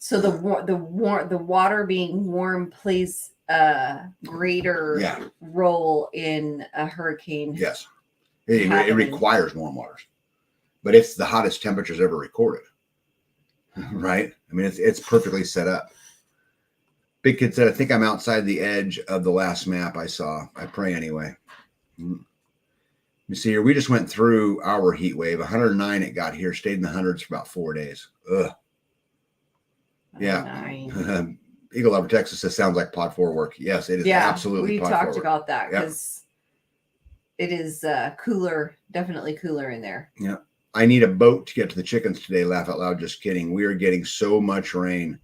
[SPEAKER 2] So the water being warm plays a greater role in a hurricane.
[SPEAKER 1] Yes, it requires warm waters, but it's the hottest temperatures ever recorded. Right? I mean, it's perfectly set up. Big Kid said, "I think I'm outside the edge of the last map I saw. I pray anyway." You see here, we just went through our heat wave. 109 it got here, stayed in the hundreds for about 4 days. Ugh. Yeah. Eagle Lover Texas says sounds like pod 4 work. Yes, it is absolutely.
[SPEAKER 2] We talked about that because it is cooler, definitely cooler in there.
[SPEAKER 1] Yeah. I need a boat to get to the chickens today. Laugh out loud. Just kidding. We are getting so much rain.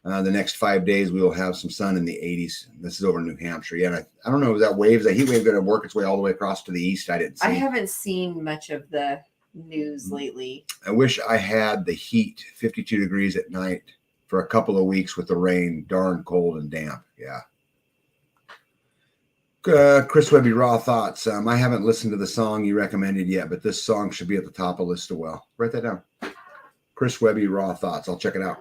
[SPEAKER 1] The next 5 days we will have some sun in the 80s. This is over in New Hampshire. Yeah. And I don't know, is that heat wave going to work its way all the way across to the east? I didn't see.
[SPEAKER 2] I haven't seen much of the
[SPEAKER 3] news lately.
[SPEAKER 1] I wish I had the heat, 52 degrees at night for a couple of weeks with the rain, darn cold and damp. Yeah. Chris Webby, Raw Thoughts. I haven't listened to the song you recommended yet, but this song should be at the top of list as well. Write that down. Chris Webby, Raw Thoughts. I'll check it out.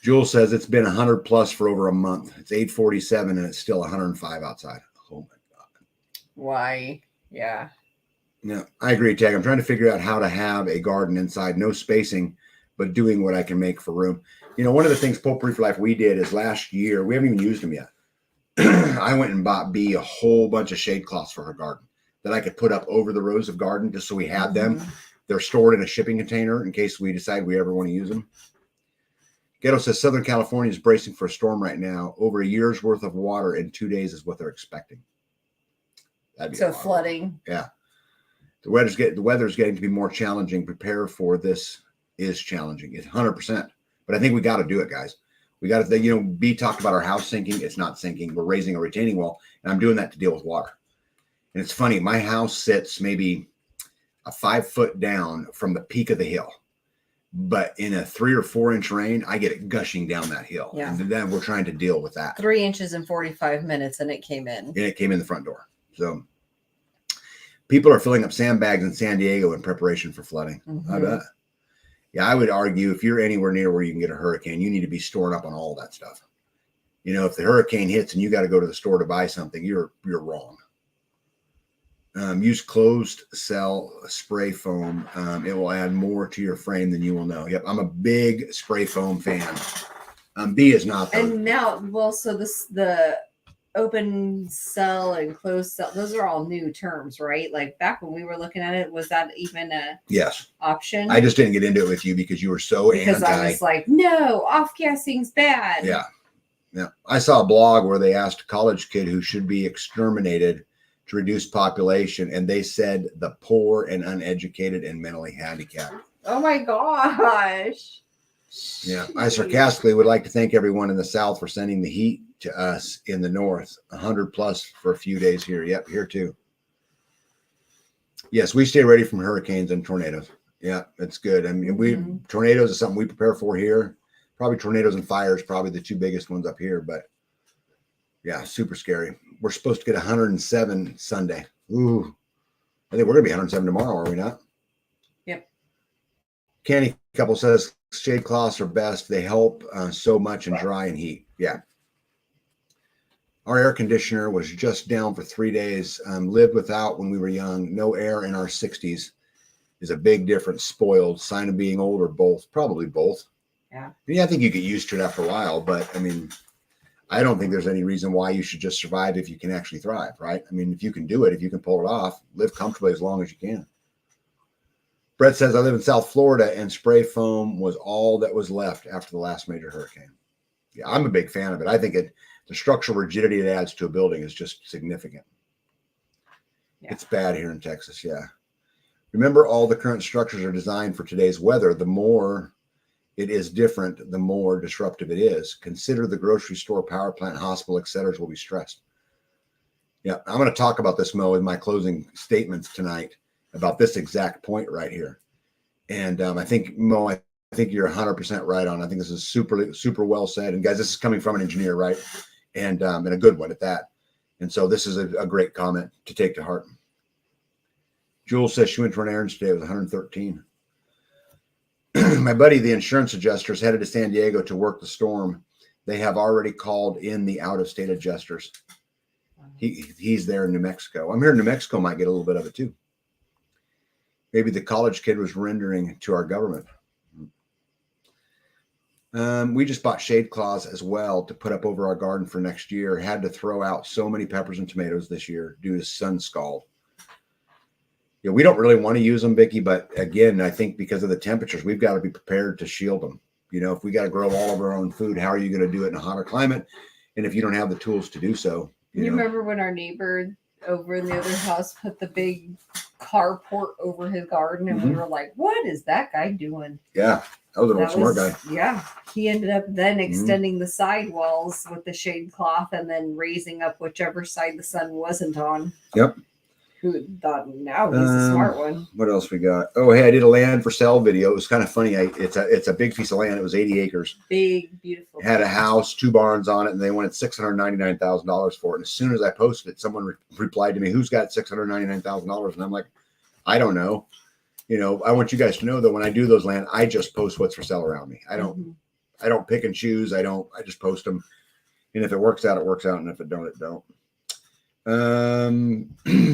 [SPEAKER 1] Jewel says it's been 100 plus for over a month. It's 8:47 and it's still 105 outside. Oh my God.
[SPEAKER 3] Why? Yeah.
[SPEAKER 1] Yeah, I agree, Tag. I'm trying to figure out how to have a garden inside, no spacing, but doing what I can make for room. You know, one of the things Potpourri for Life we did is last year, we haven't even used them yet. I went and bought B a whole bunch of shade cloths for her garden that I could put up over the rows of garden just so we had them. They're stored in a shipping container in case we decide we ever want to use them. Ghetto says Southern California is bracing for a storm right now. Over a year's worth of water in 2 days is what they're expecting. That'd be
[SPEAKER 3] so flooding.
[SPEAKER 1] Yeah. The weather's getting to be more challenging. Prepare for this is challenging. It's 100%. But I think we got to do it, guys. We got to, you know, B talked about our house sinking. It's not sinking. We're raising a retaining wall, and I'm doing that to deal with water. And it's funny. My house sits maybe a 5 foot down from the peak of the hill. But in a 3 or 4 inch rain, I get it gushing down that hill.
[SPEAKER 3] Yeah.
[SPEAKER 1] And then we're trying to deal with that.
[SPEAKER 3] 3 inches in 45 minutes, and it came in.
[SPEAKER 1] And it came in the front door. So people are filling up sandbags in San Diego in preparation for flooding. I bet. Yeah, I would argue if you're anywhere near where you can get a hurricane, you need to be storing up on all that stuff. You know, if the hurricane hits and you got to go to the store to buy something, you're wrong. Use closed cell spray foam. It will add more to your frame than you will know. Yep, I'm a big spray foam fan. B is not. Though.
[SPEAKER 3] And now, well, so the open cell and closed cell, those are all new terms, right? Like back when we were looking at it, was that even a option?
[SPEAKER 1] I just didn't get into it with you because you were so
[SPEAKER 3] because I was like, no, off gassing's bad.
[SPEAKER 1] Yeah. I saw a blog where they asked a college kid who should be exterminated to reduce population, and they said the poor and uneducated and mentally handicapped.
[SPEAKER 3] Oh my gosh.
[SPEAKER 1] Yeah, I sarcastically would like to thank everyone in the South for sending the heat to us in the North. 100 plus for a few days here. Yep, here too. Yes, we stay ready from hurricanes and tornadoes. Yeah, it's good. I mean, tornadoes is something we prepare for here. Probably tornadoes and fires, probably the two biggest ones up here. But yeah, super scary. We're supposed to get 107 Sunday. Ooh, I think we're gonna be 107 tomorrow, are we not?
[SPEAKER 3] Yep.
[SPEAKER 1] Candy Couple says shade cloths are best. They help so much in dry and heat. Yeah. Our air conditioner was just down for 3 days. Lived without when we were young. No air in our 60s is a big difference. Spoiled. Sign of being old or both? Probably both. Yeah, I think you get used to it after a while. But I mean, I don't think there's any reason why you should just survive if you can actually thrive, right? I mean, if you can do it, if you can pull it off, live comfortably as long as you can. Brett says, I live in South Florida and spray foam was all that was left after the last major hurricane. Yeah, I'm a big fan of it. I think the structural rigidity it adds to a building is just significant. Yeah. It's bad here in Texas, yeah. Remember, all the current structures are designed for today's weather. The more it is different, the more disruptive it is. Consider the grocery store, power plant, hospital, et cetera, will be stressed. Yeah, I'm going to talk about this, Mo, in my closing statements tonight about this exact point right here. And I think, Mo, I think you're 100% right on. I think this is super, super well said. And guys, this is coming from an engineer, right? And a good one at that. And so this is a great comment to take to heart. Jules says she went to run errands today. It was 113. My buddy, the insurance adjuster, is headed to San Diego to work the storm. They have already called in the out-of-state adjusters. He's there in New Mexico. I'm here in New Mexico, might get a little bit of it too. Maybe the college kid was rendering to our government. We just bought shade cloths as well to put up over our garden for next year. Had to throw out so many peppers and tomatoes this year due to sun scald. Yeah, we don't really want to use them, Vicki, but again, I think because of the temperatures, we've got to be prepared to shield them. You know, if we got to grow all of our own food, how are you going to do it in a hotter climate? And if you don't have the tools to do so, you know.
[SPEAKER 3] Remember when our neighbor over in the other house put the big carport over his garden, and we were like, what is that guy doing?
[SPEAKER 1] Yeah, that was an smart guy.
[SPEAKER 3] Yeah, he ended up then extending the sidewalls with the shade cloth and then raising up whichever side the sun wasn't on.
[SPEAKER 1] Yep.
[SPEAKER 3] Who thought now he's the smart one?
[SPEAKER 1] What else we got? Oh, hey, I did a land for sale video. It was kind of funny. It's a big piece of land. It was 80 acres.
[SPEAKER 3] Big, beautiful.
[SPEAKER 1] It had a house, 2 barns on it, and they wanted $699,000 for it. And as soon as I posted it, someone replied to me, "Who's got $699,000?" And I'm like, "I don't know." I want you guys to know that when I do those land, I just post what's for sale around me. I don't pick and choose. I just post them. And if it works out, it works out. And if it don't, it don't.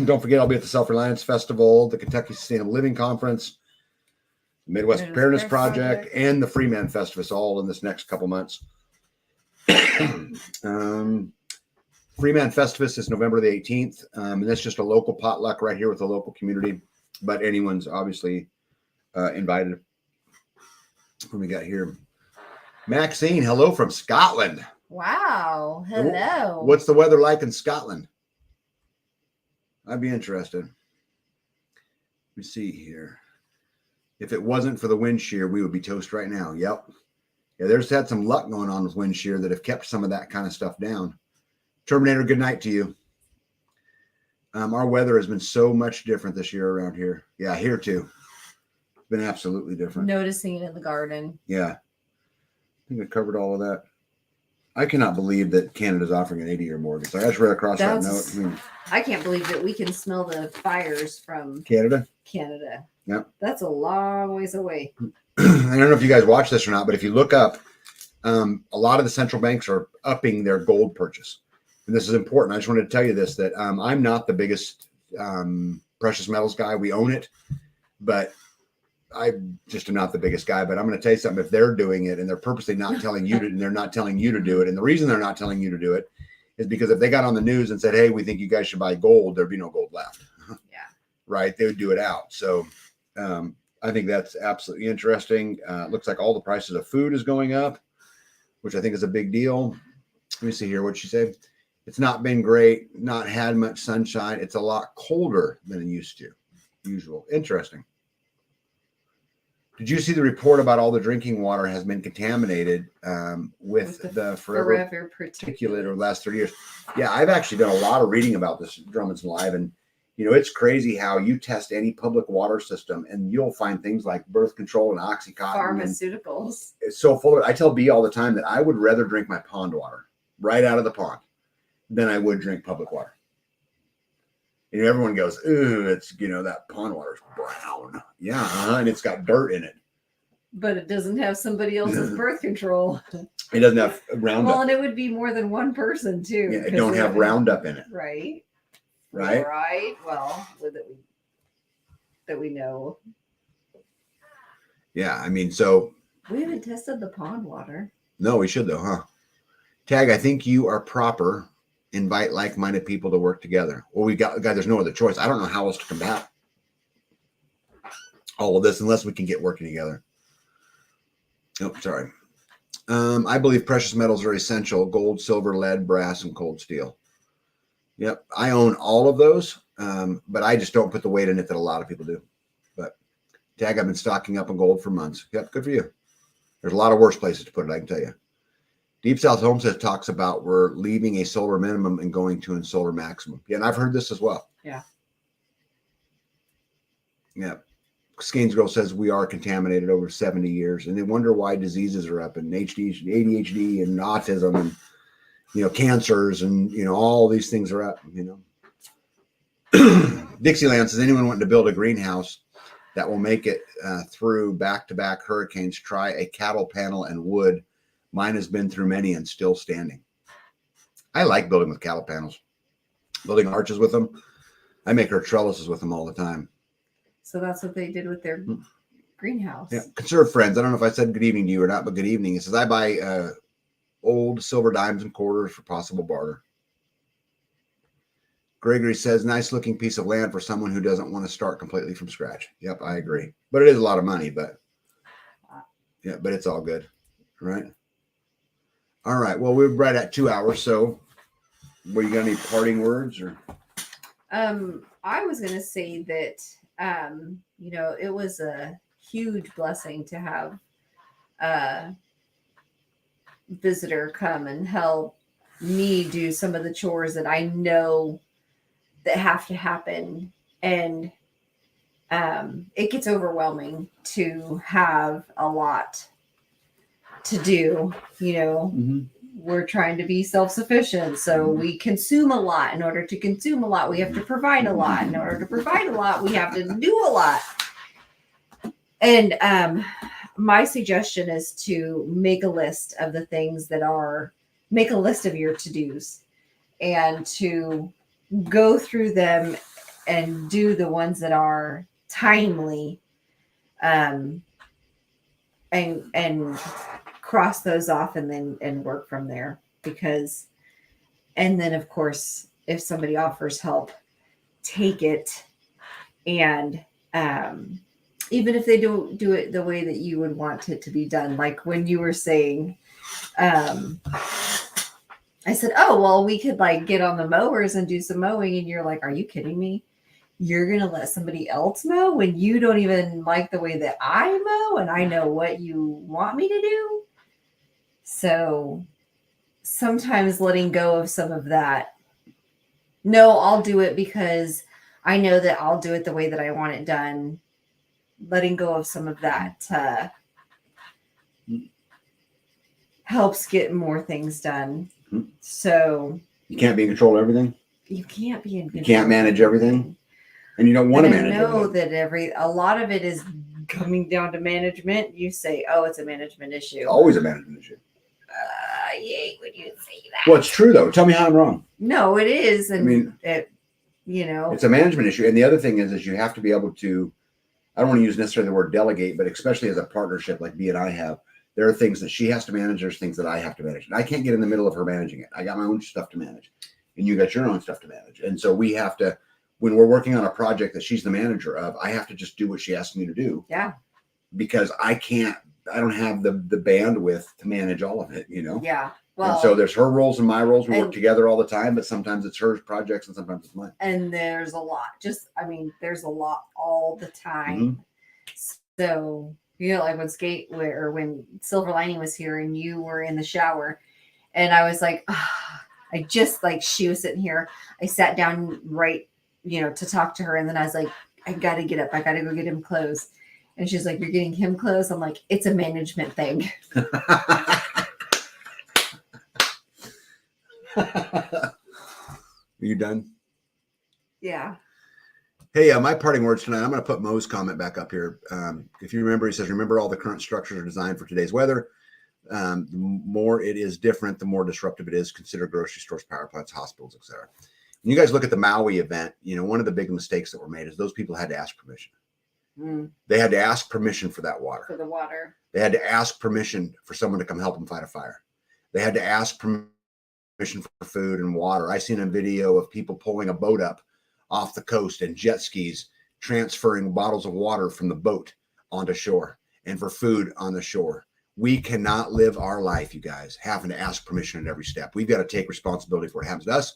[SPEAKER 1] Don't forget, I'll be at the Self-Reliance Festival, the Kentucky Sustainable Living Conference, Midwest Preparedness Project, and the Freeman Festivus, all in this next couple months. Freeman Festivus is November the 18th. And that's just a local potluck right here with the local community. But anyone's obviously invited. What we got here? Maxine, hello from Scotland.
[SPEAKER 2] Wow. Hello.
[SPEAKER 1] What's the weather like in Scotland? I'd be interested. Let me see here. If it wasn't for the wind shear, we would be toast right now. Yep. Yeah, there's had some luck going on with wind shear that have kept some of that kind of stuff down. Terminator, good night to you. Our weather has been so much different this year around here. Yeah, here too. It's been absolutely different.
[SPEAKER 2] Noticing it in the garden.
[SPEAKER 1] Yeah. I think I covered all of that. I cannot believe that Canada's offering an 80-year mortgage. I just read across that note.
[SPEAKER 2] I can't believe that we can smell the fires from
[SPEAKER 1] Canada.
[SPEAKER 2] Yep. That's a long ways away.
[SPEAKER 1] I don't know if you guys watch this or not, but if you look up, a lot of the central banks are upping their gold purchase. And this is important. I just wanted to tell you this, that I'm not the biggest precious metals guy. We own it, but I just am not the biggest guy. But I'm going to tell you something. If they're doing it and they're purposely not telling you to, and they're not telling you to do it, and the reason they're not telling you to do it is because if they got on the news and said, "Hey, we think you guys should buy gold," there'd be no gold left.
[SPEAKER 2] Yeah.
[SPEAKER 1] Right? They would do it out. So I think that's absolutely interesting. Looks like all the prices of food is going up, which I think is a big deal. Let me see here. What'd she say? It's not been great. Not had much sunshine. It's a lot colder than it used to. Usual. Interesting. Did you see the report about all the drinking water has been contaminated with the forever particulate over the last 30 years? Yeah, I've actually done a lot of reading about this Drummond's Live, and it's crazy how you test any public water system and you'll find things like birth control and Oxycontin.
[SPEAKER 2] Pharmaceuticals.
[SPEAKER 1] It's so full of it. I tell B all the time that I would rather drink my pond water right out of the pond than I would drink public water. Everyone goes, "Ooh, it's, that pond water is brown." Yeah, and it's got dirt in it.
[SPEAKER 2] But it doesn't have somebody else's birth control.
[SPEAKER 1] It doesn't have Roundup.
[SPEAKER 2] Well, and it would be more than one person, too.
[SPEAKER 1] Yeah, it don't have Roundup in it.
[SPEAKER 2] Right.
[SPEAKER 1] Right?
[SPEAKER 2] Right. Well, that we know.
[SPEAKER 1] Yeah, so.
[SPEAKER 2] We haven't tested the pond water.
[SPEAKER 1] No, we should, though, huh? Tag, I think you are proper. Invite like-minded people to work together. Well, there's no other choice. I don't know how else to combat all of this unless we can get working together. Oh, sorry. I believe precious metals are essential: gold, silver, lead, brass, and cold steel. Yep. I own all of those, but I just don't put the weight in it that a lot of people do. But Tag, I've been stocking up on gold for months. Yep. Good for you. There's a lot of worse places to put it, I can tell you. Deep South Homestead talks about we're leaving a solar minimum and going to a solar maximum. Yeah, and I've heard this as well.
[SPEAKER 2] Yeah.
[SPEAKER 1] Yeah. Skane's Girl says we are contaminated over 70 years, and they wonder why diseases are up, and ADHD and autism and, cancers and, all these things are up, Dixieland says, anyone wanting to build a greenhouse that will make it through back-to-back hurricanes, try a cattle panel and wood. Mine has been through many and still standing. I like building with cattle panels, building arches with them. I make her trellises with them all the time.
[SPEAKER 2] So that's what they did with their greenhouse.
[SPEAKER 1] Yeah. Conserve friends. I don't know if I said good evening to you or not, but good evening. It says, I buy old silver dimes and quarters for possible barter. Gregory says, nice looking piece of land for someone who doesn't want to start completely from scratch. Yep, I agree. But it is a lot of money, but it's all good. Right? All right. Well, we're right at 2 hours. So, you got any parting words or?
[SPEAKER 2] I was going to say that, it was a huge blessing to have a visitor come and help me do some of the chores that I know that have to happen And it gets overwhelming to have a lot to do. We're trying to be self-sufficient, so we consume a lot. In order to consume a lot, we have to provide a lot. In order to provide a lot, we have to do a lot. And my suggestion is to make a list of the things that are, make a list of your to-dos and to go through them and do the ones that are timely, and cross those off and then work from there. Because, and then of course, if somebody offers help, take it. And even if they don't do it the way that you would want it to be done, like when you were saying, I said, oh, well, we could like get on the mowers and do some mowing. And you're like, are you kidding me? You're going to let somebody else mow when you don't even like the way that I mow and I know what you want me to do? So sometimes letting go of some of that. No, I'll do it because I know that I'll do it the way that I want it done. Letting go of some of that helps get more things done. So
[SPEAKER 1] you can't be in control of everything.
[SPEAKER 2] You can't be in control.
[SPEAKER 1] You can't manage everything, and you don't want to manage everything.
[SPEAKER 2] I know that a lot of it is coming down to management. You say, "Oh, it's a management issue."
[SPEAKER 1] It's always a management issue.
[SPEAKER 2] I hate when you say that.
[SPEAKER 1] Well, it's true though. Tell me how I'm wrong.
[SPEAKER 2] No, it is. And
[SPEAKER 1] I mean,
[SPEAKER 2] it's
[SPEAKER 1] a management issue. And the other thing is you have to be able to, I don't want to use necessarily the word delegate, but especially as a partnership like B and I have, there are things that she has to manage. There's things that I have to manage. And I can't get in the middle of her managing it. I got my own stuff to manage and you got your own stuff to manage. And so we have to, when we're working on a project that she's the manager of, I have to just do what she asks me to do.
[SPEAKER 2] Yeah.
[SPEAKER 1] Because I don't have the bandwidth to manage all of it,
[SPEAKER 2] Yeah.
[SPEAKER 1] Well, and so there's her roles and my roles. We work together all the time, but sometimes it's her projects and sometimes it's mine.
[SPEAKER 2] And there's a lot. There's a lot all the time. Mm-hmm. So, like when Silver Lining was here and you were in the shower and I was like, she was sitting here. I sat down right, to talk to her. And then I was like, I got to get up. I got to go get him clothes. And she's like, you're getting him clothes? I'm like, it's a management thing.
[SPEAKER 1] Are you done?
[SPEAKER 2] Yeah.
[SPEAKER 1] Hey, my parting words tonight. I'm going to put Mo's comment back up here. If you remember, he says, remember all the current structures are designed for today's weather. The more it is different, the more disruptive it is. Consider grocery stores, power plants, hospitals, etc. When you guys look at the Maui event, one of the big mistakes that were made is those people had to ask permission. They had to ask permission for that water.
[SPEAKER 2] For the water.
[SPEAKER 1] They had to ask permission for someone to come help them fight a fire. They had to ask permission for food and water. I seen a video of people pulling a boat up off the coast and jet skis transferring bottles of water from the boat onto shore and for food on the shore. We cannot live our life, you guys, having to ask permission at every step. We've got to take responsibility for what happens to us.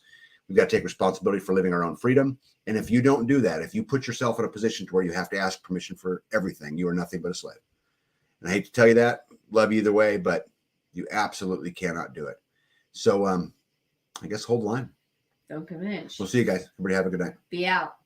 [SPEAKER 1] We've got to take responsibility for living our own freedom. And if you don't do that, if you put yourself in a position to where you have to ask permission for everything, you are nothing but a slave. And I hate to tell you that, love you either way, but you absolutely cannot do it. So I guess hold the line.
[SPEAKER 2] Don't convince.
[SPEAKER 1] We'll see you guys. Everybody have a good night.
[SPEAKER 2] Be out.